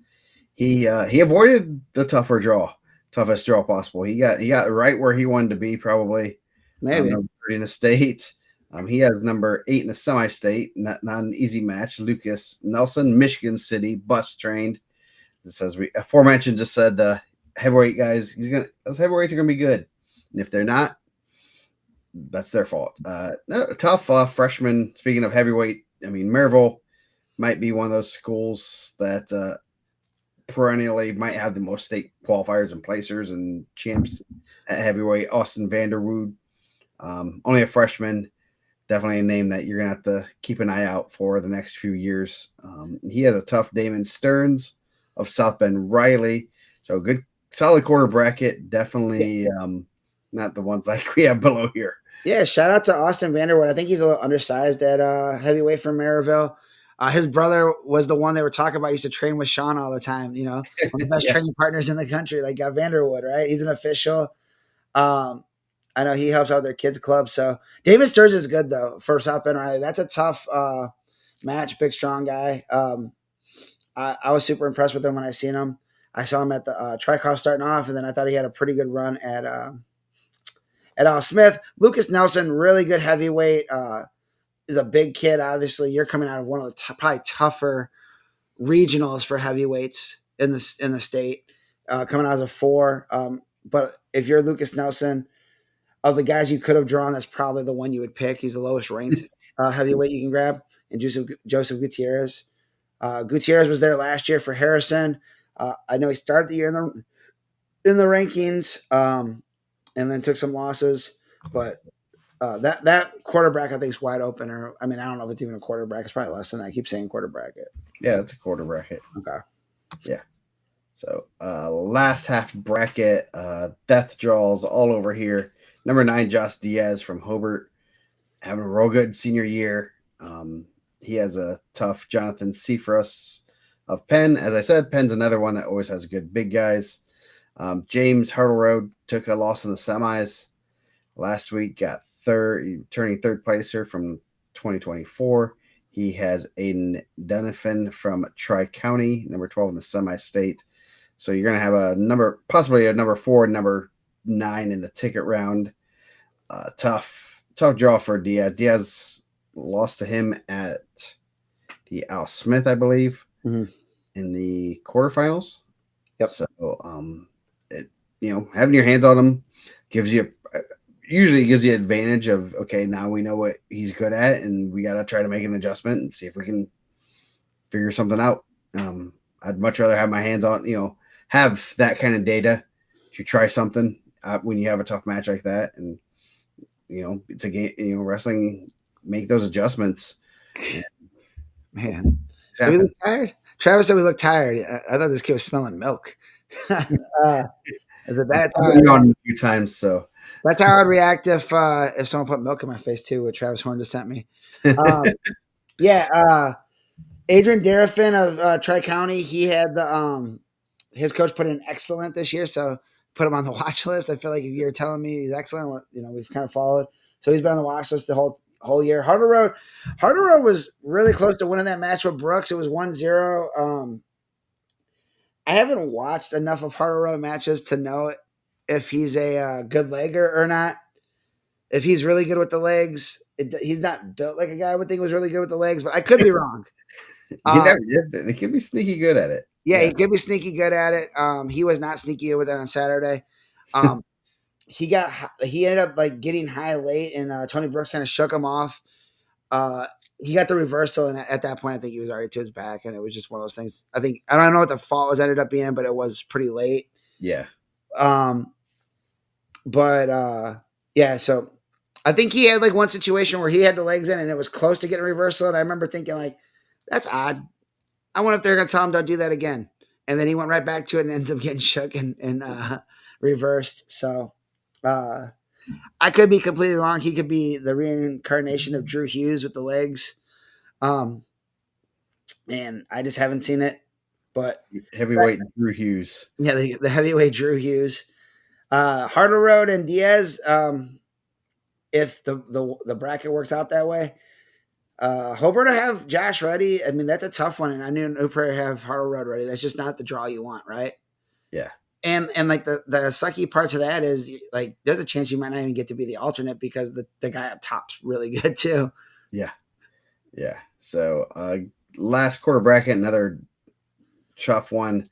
He avoided the toughest draw possible. He got right where he wanted to be, probably. Maybe number 3 in the state. He has number 8 in the semi-state. Not an easy match. Lucas Nelson, Michigan City, bus trained. It says we aforementioned just said the heavyweight guys. Those heavyweights are gonna be good, and if they're not, that's their fault. Tough freshman. Speaking of heavyweight, I mean, Maryville might be one of those schools that perennially might have the most state qualifiers and placers and champs at heavyweight. Austin Vanderwood, only a freshman, definitely a name that you're going to have to keep an eye out for the next few years. He has a tough Damon Stearns of South Bend Riley. So good, solid quarter bracket. Definitely not the ones like we have below here. Yeah, shout out to Austin Vanderwood. I think he's a little undersized at heavyweight from Maryville. His brother was the one they were talking about. Used to train with Sean all the time. You know, one of the best Yeah. training partners in the country, like Vanderwood, right? He's an official. I know he helps out their kids club. So David Sturgeon is good though for South Bend Riley. That's a tough match. Big strong guy. I was super impressed with him when I seen him. I saw him at the Tri-Cross starting off, and then I thought he had a pretty good run at Al Smith. Lucas Nelson, really good heavyweight. Is a big kid. Obviously, you're coming out of one of the probably tougher regionals for heavyweights in the state. Coming out as a 4. But if you're Lucas Nelson, of the guys you could have drawn, that's probably the one you would pick. He's the lowest ranked heavyweight you can grab. And Joseph Gutierrez. Gutierrez was there last year for Harrison. I know he started the year in the rankings, and then took some losses. But that quarterback I think is wide open. Or I mean, I don't know if it's even a quarterback. It's probably less than that. I keep saying quarter bracket. Yeah, it's a quarter bracket. Okay. Yeah. So last half bracket, death draws all over here. Number 9, Josh Diaz from Hobart, having a real good senior year. He has a tough Jonathan Seafrus of Penn. As I said, Penn's another one that always has good big guys. James Hartleroad took a loss in the semis last week, got turning third placer from 2024. He has Aiden Dunafin from Tri-County, number 12 in the semi-state. So you're going to have possibly a number 4 and number 9 in the ticket round. Tough draw for Diaz. Diaz lost to him at the Al Smith, I believe, in the quarterfinals. Yep. So, having your hands on him usually gives you advantage of, okay, now we know what he's good at, and we got to try to make an adjustment and see if we can figure something out. I'd much rather have my hands on, have that kind of data to try something when you have a tough match like that. And, it's a game, wrestling, make those adjustments. Man, we look tired. Travis said we look tired. I thought this kid was smelling milk. I've been on a few times, so that's how I'd react if someone put milk in my face too. What Travis Horn just sent me. Adrian Darafin of Tri-County. He had his coach put in excellent this year, so put him on the watch list. I feel like if you're telling me he's excellent, we've kind of followed. So he's been on the watch list the whole year. Harder Road was really close to winning that match with Brooks. It was 1-0. I haven't watched enough of Harder Road matches to know if he's a good legger or not. If he's really good with the legs, he's not built like a guy I would think was really good with the legs, but I could be wrong. He can be sneaky good at it. Yeah, he could be sneaky good at it. He was not sneaky with it on Saturday. He ended up like getting high late, and Tony Brooks kind of shook him off. He got the reversal, and at that point, I think he was already to his back, and it was just one of those things. I don't know what the fault was ended up being, but it was pretty late. Yeah. So I think he had like one situation where he had the legs in, and it was close to getting a reversal, and I remember thinking like, that's odd. I wonder if they're going to tell him don't do that again. And then he went right back to it and ends up getting shook and reversed. So I could be completely wrong. He could be the reincarnation of Drew Hughes with the legs. And I just haven't seen it. But heavyweight Drew Hughes. Yeah, the heavyweight Drew Hughes. Harder Road and Diaz, if the bracket works out that way. Hobart to have Josh ready. I mean, that's a tough one, and I knew New Prairie have Harder Road ready. That's just not the draw you want, right? Yeah. And like the sucky parts of that is like there's a chance you might not even get to be the alternate because the guy up top's really good too. Yeah. Yeah. So last quarter bracket, another tough one.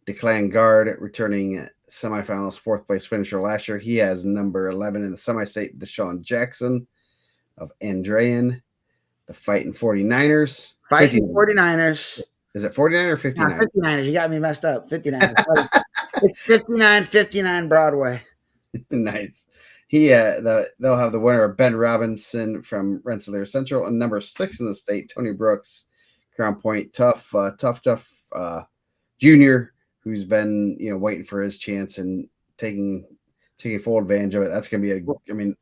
Declan Guard returning semifinals, 4th place finisher last year. He has number 11 in the semi-state, Deshaun Jackson of Andrean. The Fighting 49ers. Fighting 49ers. Is it 49 or 59? No, 59ers. You got me messed up. 59ers. It's 59 Broadway. Nice. They'll have the winner of Ben Robinson from Rensselaer Central and number 6 in the state, Tony Brooks, Crown Point. Tough junior who's been waiting for his chance and taking full advantage of it. That's gonna be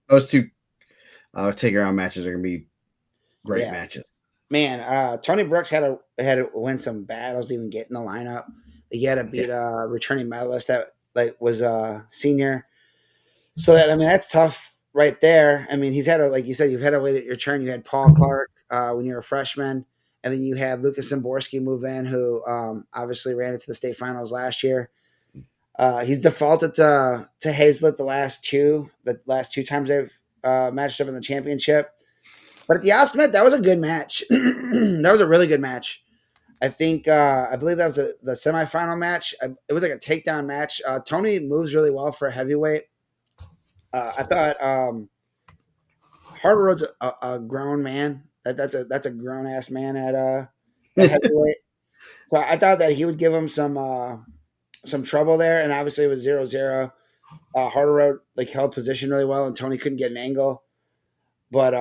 those two take around matches are gonna be great matches. man, Tony Brooks had to win some battles to even get in the lineup. He had to beat a returning medalist that like was a senior. So that, I mean, that's tough right there. I mean, he's had to, like you said, you've had to wait at your turn. You had Paul Clark when you were a freshman, and then you had Lucas Zimborski move in, who obviously ran into the state finals last year. He's defaulted to Hazlett the last two times they've matched up in the championship. But at the Osmond, that was a good match. That was a really good match. I think I believe that was the semifinal match. It was like a takedown match. Tony moves really well for a heavyweight. I thought Harder a grown man. That's a grown ass man at heavyweight. So I thought that he would give him some trouble there, and obviously it was 0-0. Harder Road like held position really well, and Tony couldn't get an angle. But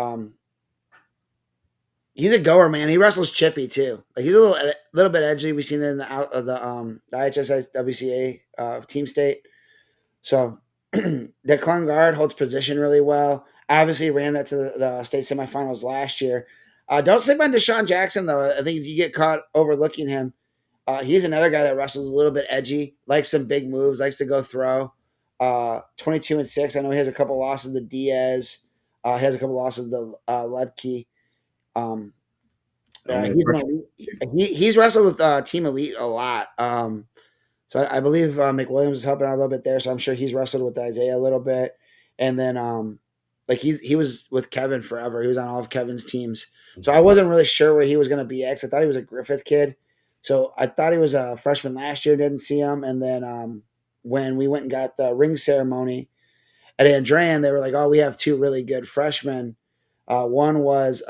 he's a goer, man. He wrestles chippy too. Like he's a little bit edgy. We've seen it in the out of the IHSS WCA team state. So the Clung guard holds position really well. Obviously ran that to the state semifinals last year. Don't sleep on Deshaun Jackson though. I think if you get caught overlooking him, he's another guy that wrestles a little bit edgy, likes some big moves, likes to go throw. 22-6. I know he has a couple losses to Diaz. He has a couple losses to Ludke. He's wrestled with Team Elite a lot. So I believe McWilliams is helping out a little bit there. So I'm sure he's wrestled with Isaiah a little bit. And then like he was with Kevin forever. He was on all of Kevin's teams. So I wasn't really sure where he was going to be at. I thought he was a Griffith kid. So I thought he was a freshman last year. Didn't see him. And then when we went and got the ring ceremony at Andran, they were like, "Oh, we have two really good freshmen." One was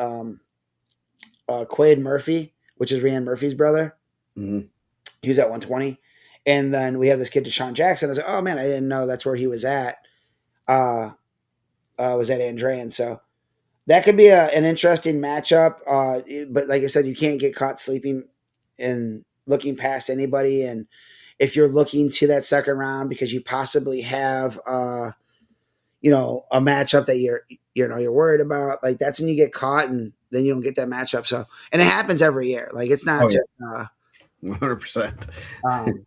Quade Murphy, which is Rhiann Murphy's brother. Mm-hmm. He was at 120. And then we have this kid, Deshaun Jackson. I was like, oh, man, I didn't know that's where he was at. Was at Andran. So that could be an interesting matchup. But like I said, you can't get caught sleeping and looking past anybody. And if you're looking to that second round because you possibly have a matchup that you're worried about, like that's when you get caught and then you don't get that matchup. So, and it happens every year. Like it's not just 100%.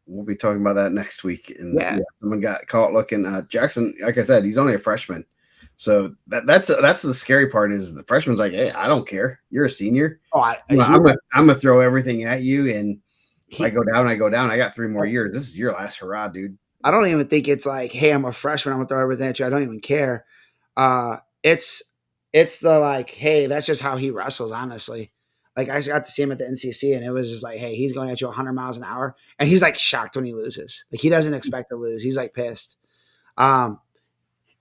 We'll be talking about that next week. And someone got caught looking. Jackson, like I said, he's only a freshman. So that's the scary part is the freshman's like, hey, I don't care. You're a senior. I'm gonna throw everything at you, and if I go down, I go down. I got 3 more years. This is your last hurrah, dude. I don't even think it's like, hey, I'm a freshman. I'm gonna throw everything at you. I don't even care. It's the like, hey, that's just how he wrestles. Honestly, like I got to see him at the NCC, and it was just like, hey, he's going at you 100 miles an hour, and he's like shocked when he loses. Like he doesn't expect to lose. He's like pissed.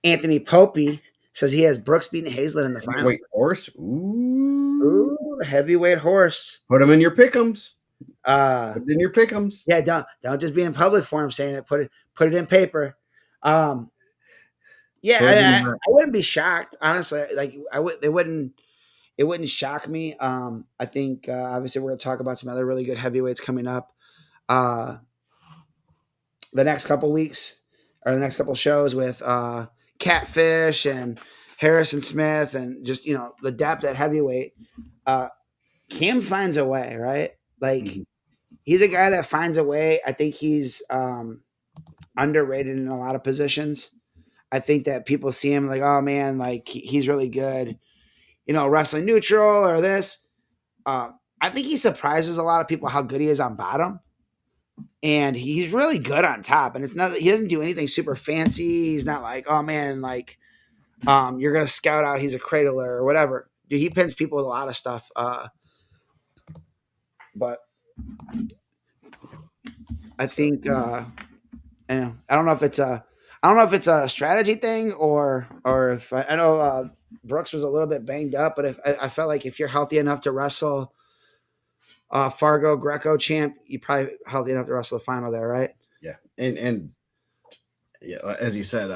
Anthony Popey says he has Brooks beating Hazlett in the final. Heavyweight horse. Ooh, heavyweight horse. Put him in your pick'ems. Put it in your pick'ems. Yeah, don't just be in public for him saying it. Put it in paper. I wouldn't be shocked, honestly. Like it wouldn't shock me. I think obviously we're going to talk about some other really good heavyweights coming up. The next couple weeks or the next couple shows with Catfish and Harrison Smith and just the depth at heavyweight. Cam finds a way, right? Like he's a guy that finds a way. I think he's underrated in a lot of positions. I think that people see him like, oh man, like he's really good, wrestling neutral or this. I think he surprises a lot of people how good he is on bottom. And he's really good on top. And it's not, he doesn't do anything super fancy. He's not like, oh man, like you're going to scout out, he's a cradler or whatever. Dude, he pins people with a lot of stuff. But I think, I don't know if it's a strategy thing or if I know Brooks was a little bit banged up, but if I felt like if you're healthy enough to wrestle Fargo Greco champ, you probably healthy enough to wrestle the final there, right? Yeah, and yeah, as you said,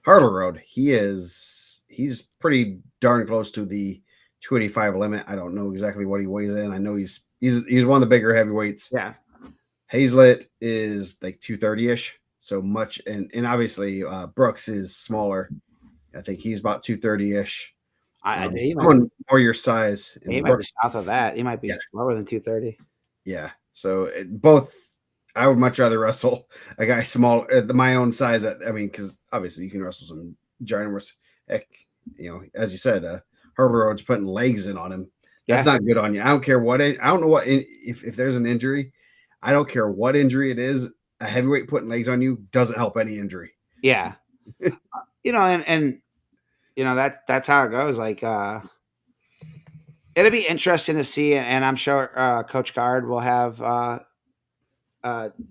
Harlow Road, he's pretty darn close to the 285 limit. I don't know exactly what he weighs in. I know he's one of the bigger heavyweights. Yeah, Hazlett is like 230-ish, so much, and obviously Brooks is smaller. I think he's about 230-ish. He might be, Going more your size. he And might be Brooks, south of that. He might be yeah, lower than 230. yeah. So both, I would much rather wrestle a guy small, my own size. I mean, because obviously you can wrestle some ginormous. Heck, as you said, Herbert Rhodes putting legs in on him. That's Yeah. not good on you. I don't care what. I don't know what if there's an injury. I don't care what injury it is. A heavyweight putting legs on you doesn't help any injury. Yeah. And that's how it goes. Like, it'll be interesting to see, and I'm sure Coach Guard will have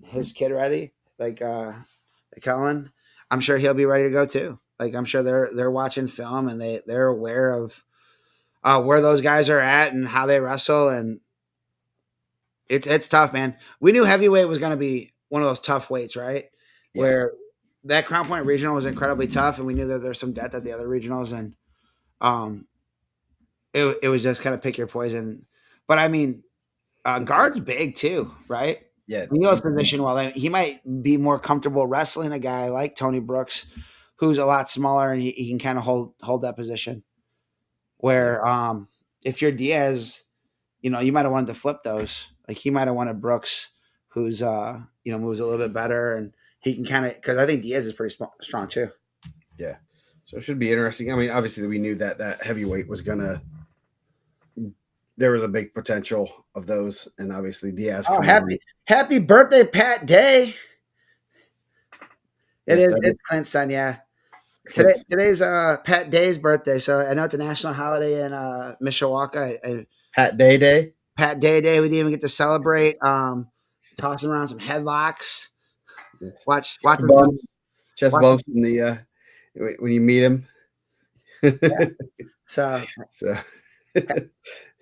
his kid ready, like Kellen. I'm sure he'll be ready to go too. Like, I'm sure they're watching film and they're aware of where those guys are at and how they wrestle, and it's tough, man. We knew heavyweight was going to be one of those tough weights, right? Yeah. Where that Crown Point regional was incredibly tough, and we knew that there's some depth at the other regionals, and um, it was just kind of pick your poison. But I mean, guard's big too, right? Yeah. He knows position well. And he might be more comfortable wrestling a guy like Tony Brooks, who's a lot smaller, and he can kind of hold that position. Where if you're Diaz, you might have wanted to flip those. Like, he might have wanted Brooks, who's moves a little bit better, and he can kind of, because I think Diaz is pretty strong too. Yeah. So it should be interesting. I mean, obviously we knew that heavyweight was gonna. There was a big potential of those, and obviously Diaz. Oh, happy birthday, Pat Day! It's Clint's son, yeah. Today's Pat Day's birthday, so I know it's a national holiday in Mishawaka. Pat Day. Pat Day. We didn't even get to celebrate. Tossing around some headlocks. Yes. Watching some chest bumps in the when you meet him. Yeah. So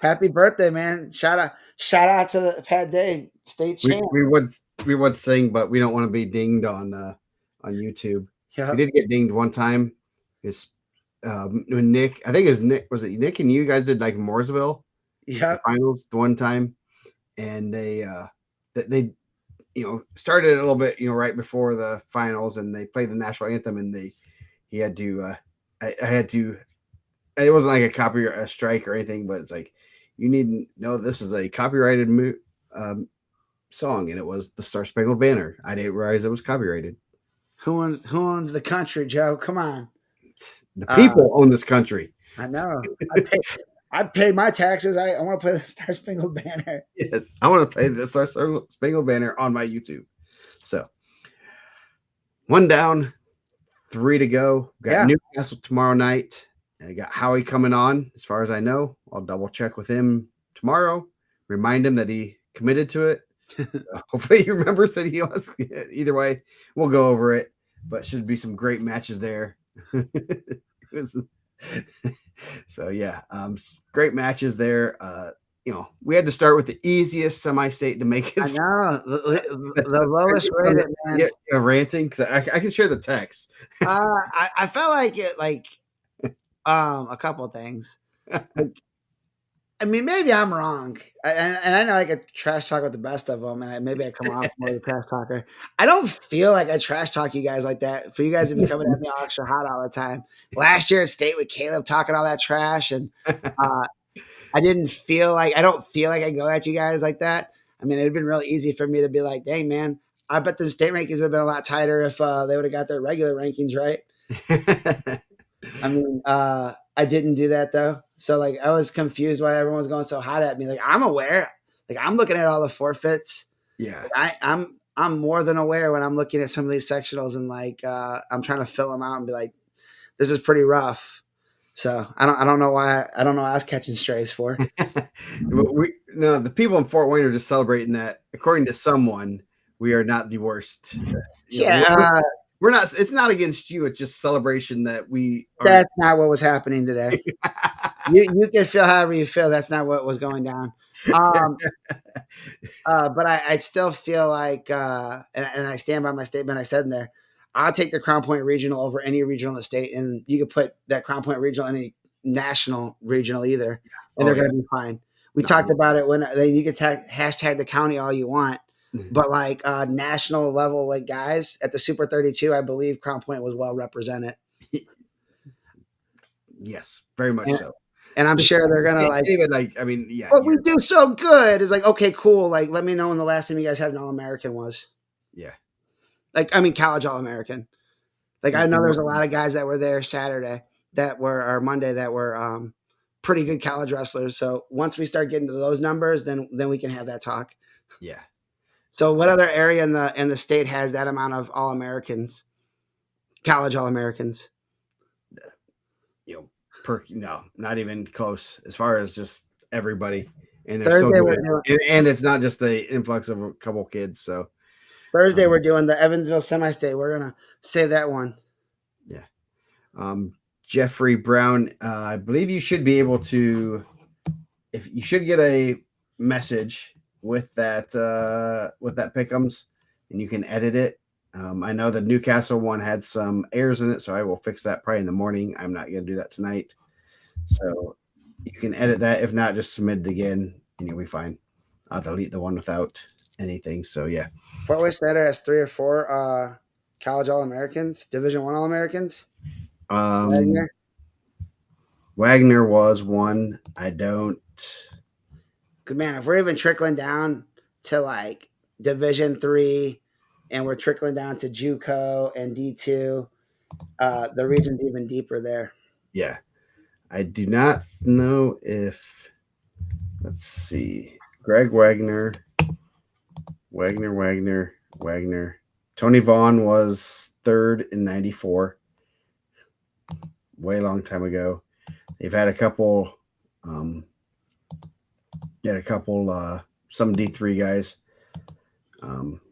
happy birthday, man! Shout out to the Pat Day state champ. We would sing, but we don't want to be dinged on YouTube. Yep. We did get dinged one time. It's when Nick, I think it was Nick. Was it Nick and you guys did like Mooresville? Yeah, finals the one time, and they started a little bit right before the finals, and they played the national anthem, and he had to I had to. It wasn't like a copyright strike or anything, but it's like, you need to know this is a copyrighted song, and it was the Star Spangled Banner. I didn't realize it was copyrighted. Who owns the country, Joe? Come on. The people own this country. I know. I paid my taxes. I want to play the Star Spangled Banner. Yes, I want to play the Star Spangled Banner on my YouTube. So, 1 down, 3 to go. Got Newcastle tomorrow night. I got Howie coming on, as far as I know. I'll double check with him tomorrow. Remind him that he committed to it. Hopefully he remembers that he was. Either way, we'll go over it. But should be some great matches there. So yeah, great matches there. We had to start with the easiest semi-state to make it. I know the lowest rated, man. Yeah, ranting, because I can share the text. I felt like it, a couple of things. I mean, maybe I'm wrong, and I know I could trash talk with the best of them, and maybe I come off more of a trash talker. I don't feel like I trash talk you guys like that. For you guys to be coming at me all extra hot all the time. Last year at state with Caleb talking all that trash, and I don't feel like I go at you guys like that. I mean, it'd been real easy for me to be like, dang, man, I bet the state rankings would have been a lot tighter if they would have got their regular rankings right. I mean, I didn't do that though. So I was confused why everyone was going so hot at me. I'm aware. I'm looking at all the forfeits. Yeah. I'm more than aware when I'm looking at some of these sectionals, and I'm trying to fill them out and be like, this is pretty rough. So I don't know why I was catching strays for. The people in Fort Wayne are just celebrating that, according to someone, we are not the worst. We're not. It's not against you. It's just celebration that we. That's not what was happening today. you can feel however you feel. That's not what was going down. But I still feel like, and I stand by my statement I said in there. I'll take the Crown Point Regional over any regional in the state, and you could put that Crown Point Regional in any national regional either, and they're going to be fine. We talked about it when you could hashtag the county all you want. But national level guys at the Super 32, I believe Crown Point was well represented. Yes, very much And, so. and I'm sure they're gonna like, Even like, I mean, yeah, but we do so good. It's like, okay, cool. Like, let me know when the last time you guys had an All American was. yeah. Like, I mean, college All American. Like, I know You there's know, a lot of guys that were there Saturday that were or Monday that were pretty good college wrestlers. So once we start getting to those numbers, then we can have that talk. yeah. So what other area in the state has that amount of All Americans, college All Americans? You know, no, not even close as far as just everybody. And they're still Thursday doing we're it. doing And it's not just the influx of a couple kids. So, Thursday we're doing the Evansville semi-state. We're gonna say that one. yeah. Jeffrey Brown, I believe you should be able to, if you should get a message with that pick'ems, and you can edit it. I know the Newcastle one had some errors in it, so I will fix that probably in the morning. I'm not going to do that tonight. So you can edit that. If not, just submit it again, and you'll be fine. I'll delete the one without anything. So yeah. Fort Wayne Snyder has 3 or 4 college All Americans, Division One All Americans. Wagner was one. I don't. Because man, if we're even trickling down to like Division Three, and we're trickling down to JUCO and D2, the region's even deeper there. Yeah, I do not know if. Let's see. Greg Wagner. Tony Vaughn was third in '94. Way long time ago. They've had a couple. Some D3 guys. Tom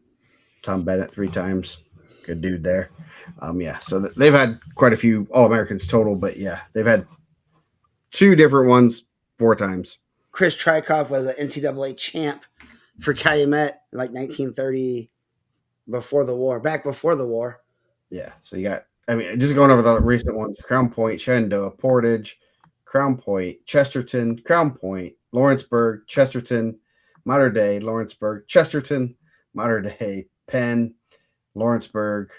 Bennett 3 times. Good dude there. Yeah, so they've had quite a few All-Americans total, but yeah, they've had 2 different ones 4 times. Chris Trykov was an NCAA champ for Calumet in like 1930, back before the war. Yeah, so you got, I mean, just going over the recent ones: Crown Point, Shenandoah, Portage, Crown Point, Chesterton, Crown Point, Lawrenceburg, Chesterton, Mater Dei, Lawrenceburg, Chesterton, Mater Dei, Penn, Lawrenceburg,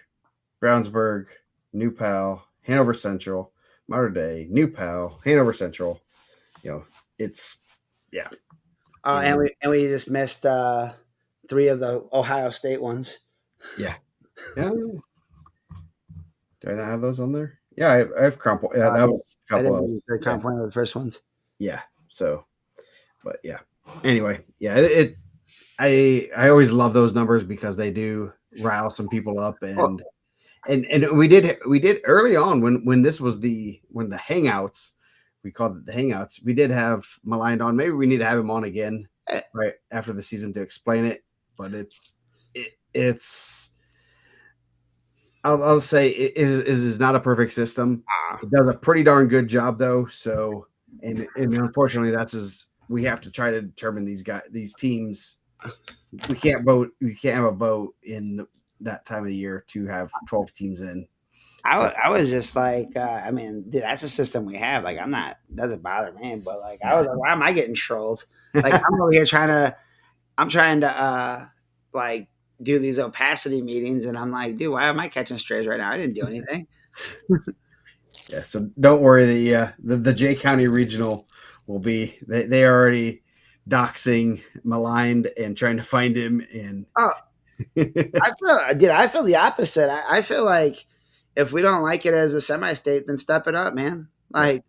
Brownsburg, New Pal, Hanover Central, Mater Dei, New Pal, Hanover Central. You know, it's, yeah. And we just missed 3 of the Ohio State ones. Yeah. Yeah. Do I not have those on there? Yeah, I have Crown Point. Yeah, that was a couple of Crown Point were the first ones. Yeah. So, but yeah. Anyway, yeah, I always love those numbers because they do rile some people up, and we did early on when this was when the hangouts, we called it the hangouts. We did have Maligned on. Maybe we need to have him on again right after the season to explain it. But it's I'll say it is not a perfect system. It does a pretty darn good job though. So and unfortunately we have to try to determine these teams. We can't vote. We can't have a vote in that time of the year to have 12 teams in. I was just like, I mean, dude, that's a system we have. Like, doesn't bother me, but like, I was like, why am I getting trolled? Like, I'm over here I'm trying to, like, do these opacity meetings, and I'm like, dude, why am I catching strays right now? I didn't do anything. Yeah, so don't worry. The J County Regional will be. They are already doxing Maligned and trying to find him. And I feel the opposite. I feel like if we don't like it as a semi-state, then step it up, man. Like,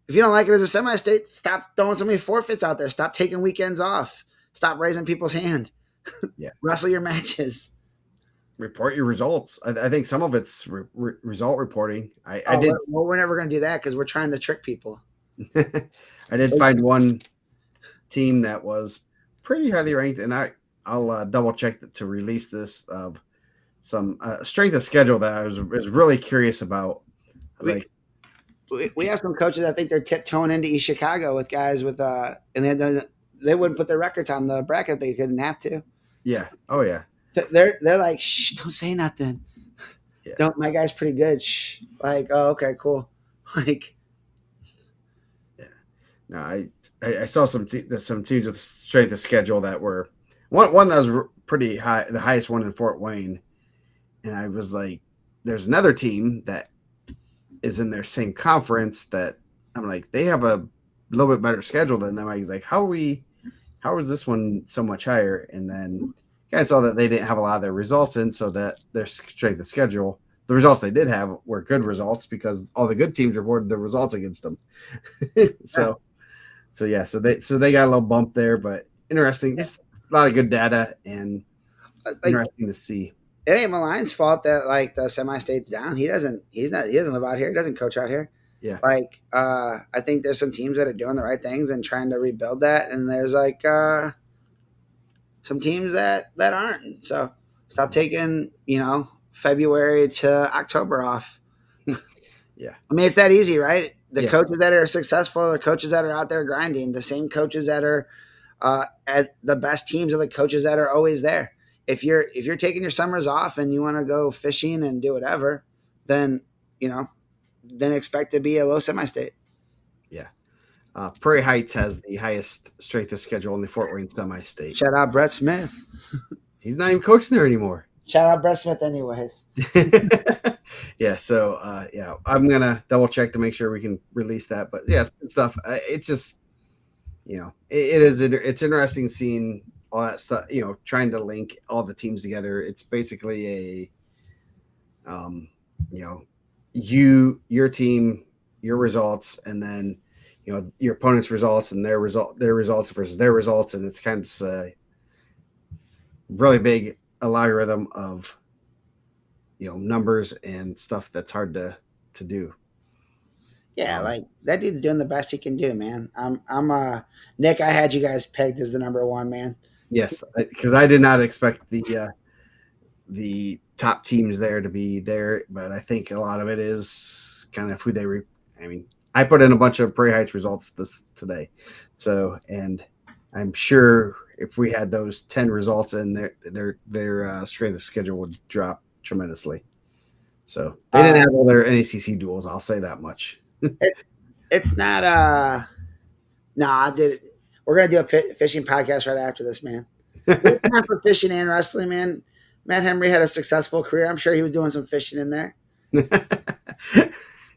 if you don't like it as a semi-state, stop throwing so many forfeits out there. Stop taking weekends off. Stop raising people's hand. Yeah, wrestle your matches. Report your results. I think some of it's result reporting. I did. Well, we're never going to do that because we're trying to trick people. I did find one team that was pretty highly ranked, and I'll double check to release this of some strength of schedule that I was really curious about. We have some coaches that think they're tiptoeing into East Chicago with guys with and they wouldn't put their records on the bracket if they couldn't have to. Yeah. Oh yeah. They're like, shh, don't say nothing. Yeah. Don't. My guy's pretty good. Shh. Like, oh, okay, cool. Like, yeah. No, I saw some teams with strength of schedule that were one that was pretty high, the highest one in Fort Wayne, and I was like, there's another team that is in their same conference that I'm like, they have a little bit better schedule than them. He's like, how is this one so much higher? And then I saw that they didn't have a lot of their results in, so that their strength of schedule, the results they did have were good results because all the good teams reported the results against them. so, so they got a little bump there, but interesting. Just a lot of good data and interesting to see. It ain't Malign's fault that like the semi-state's down. He doesn't live out here. He doesn't coach out here. Yeah. Like I think there's some teams that are doing the right things and trying to rebuild that, and there's like some teams that aren't. So stop taking February to October off. Yeah. I mean, it's that easy, right? The Yeah. coaches that are successful, the coaches that are out there grinding, the same coaches that are at the best teams are the coaches that are always there. If you're taking your summers off and you want to go fishing and do whatever, then then expect to be a low semi-state. Yeah. Prairie Heights has the highest strength of schedule in the Fort Wayne semi-state. Shout out Brett Smith. He's not even coaching there anymore. Shout out Brett Smith anyways. Yeah, so I'm gonna double check to make sure we can release that. But yeah, it's good stuff. It's just it's interesting seeing all that stuff. Trying to link all the teams together. It's basically your team, your results, and then your opponent's results and their results versus their results, and it's kind of really big algorithm of numbers and stuff that's hard to do. Yeah, like that dude's doing the best he can do, man. I'm Nick. I had you guys pegged as the number one, man. Yes, because I did not expect the top teams there to be there, but I think a lot of it is kind of who they. I put in a bunch of Prairie Heights results today, so and I'm sure if we had those 10 results in their strength of schedule would drop tremendously. So they didn't have all their NACC duels. I'll say that much. It's not. No, I did it. We're gonna do a fishing podcast right after this, man. We're time for fishing and wrestling, man. Matt Henry had a successful career. I'm sure he was doing some fishing in there. I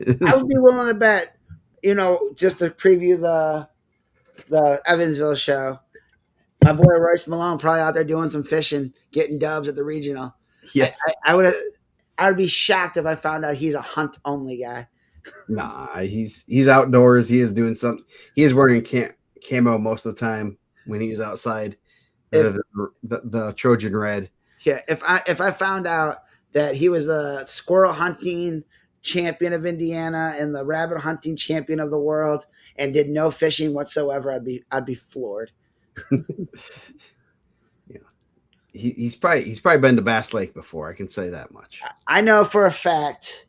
would be willing to bet, just to preview the Evansville show. My boy Royce Malone probably out there doing some fishing, getting dubs at the regional. Yes, I would be shocked if I found out he's a hunt only guy. Nah, he's outdoors. He is doing something. He is wearing camo most of the time when he's outside. The Trojan Red. Yeah, if I found out that he was the squirrel hunting champion of Indiana and the rabbit hunting champion of the world and did no fishing whatsoever, I'd be floored. Yeah, he's probably been to Bass Lake before. I can say that much. I know for a fact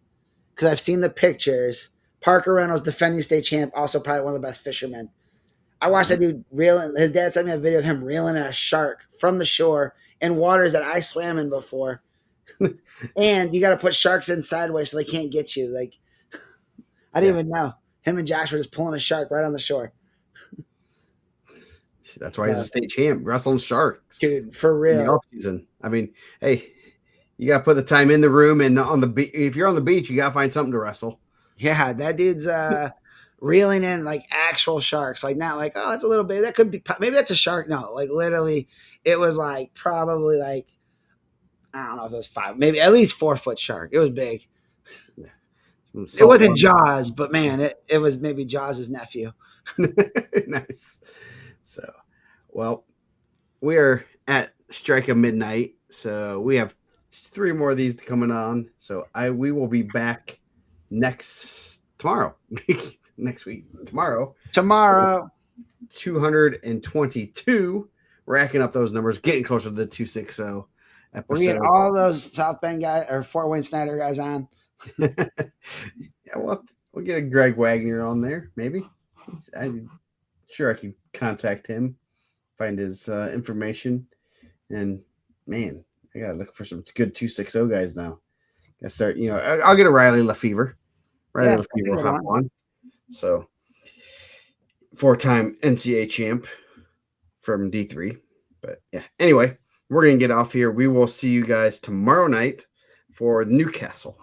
because I've seen the pictures. Parker Reynolds, defending state champ, also probably one of the best fishermen. I watched that dude reeling. His dad sent me a video of him reeling at a shark from the shore in waters that I swam in before. And you got to put sharks in sideways so they can't get you. Like, I didn't even know. Him and Josh were just pulling a shark right on the shore. That's why he's a state champ, wrestling sharks. Dude, for real. In the off season. I mean, hey, you got to put the time in the room and on the beach. If you're on the beach, you got to find something to wrestle. Yeah, that dude's reeling in like actual sharks. Like, not like, oh, that's a little bit. That could be, maybe that's a shark. No, like literally, it was like probably like, I don't know if it was 5, maybe at least 4-foot shark. It was big. Yeah. It wasn't Jaws, but man, it was maybe Jaws' nephew. Nice. So, well, we are at strike of midnight, so we have 3 more of these coming on. So we will be back tomorrow. Next week. Tomorrow. 222. Racking up those numbers, getting closer to the 260 episode. We're getting all those South Bend guys or Fort Wayne Snyder guys on. Yeah, we'll get a Greg Wagner on there, maybe. I'm sure I can contact him, find his information, and man, I gotta look for some good 260 guys now. Gotta start, I'll get a Riley Lefevre. Lefevre will hop on. So, 4-time NCAA champ from D3. But yeah, anyway, we're gonna get off here. We will see you guys tomorrow night for Newcastle.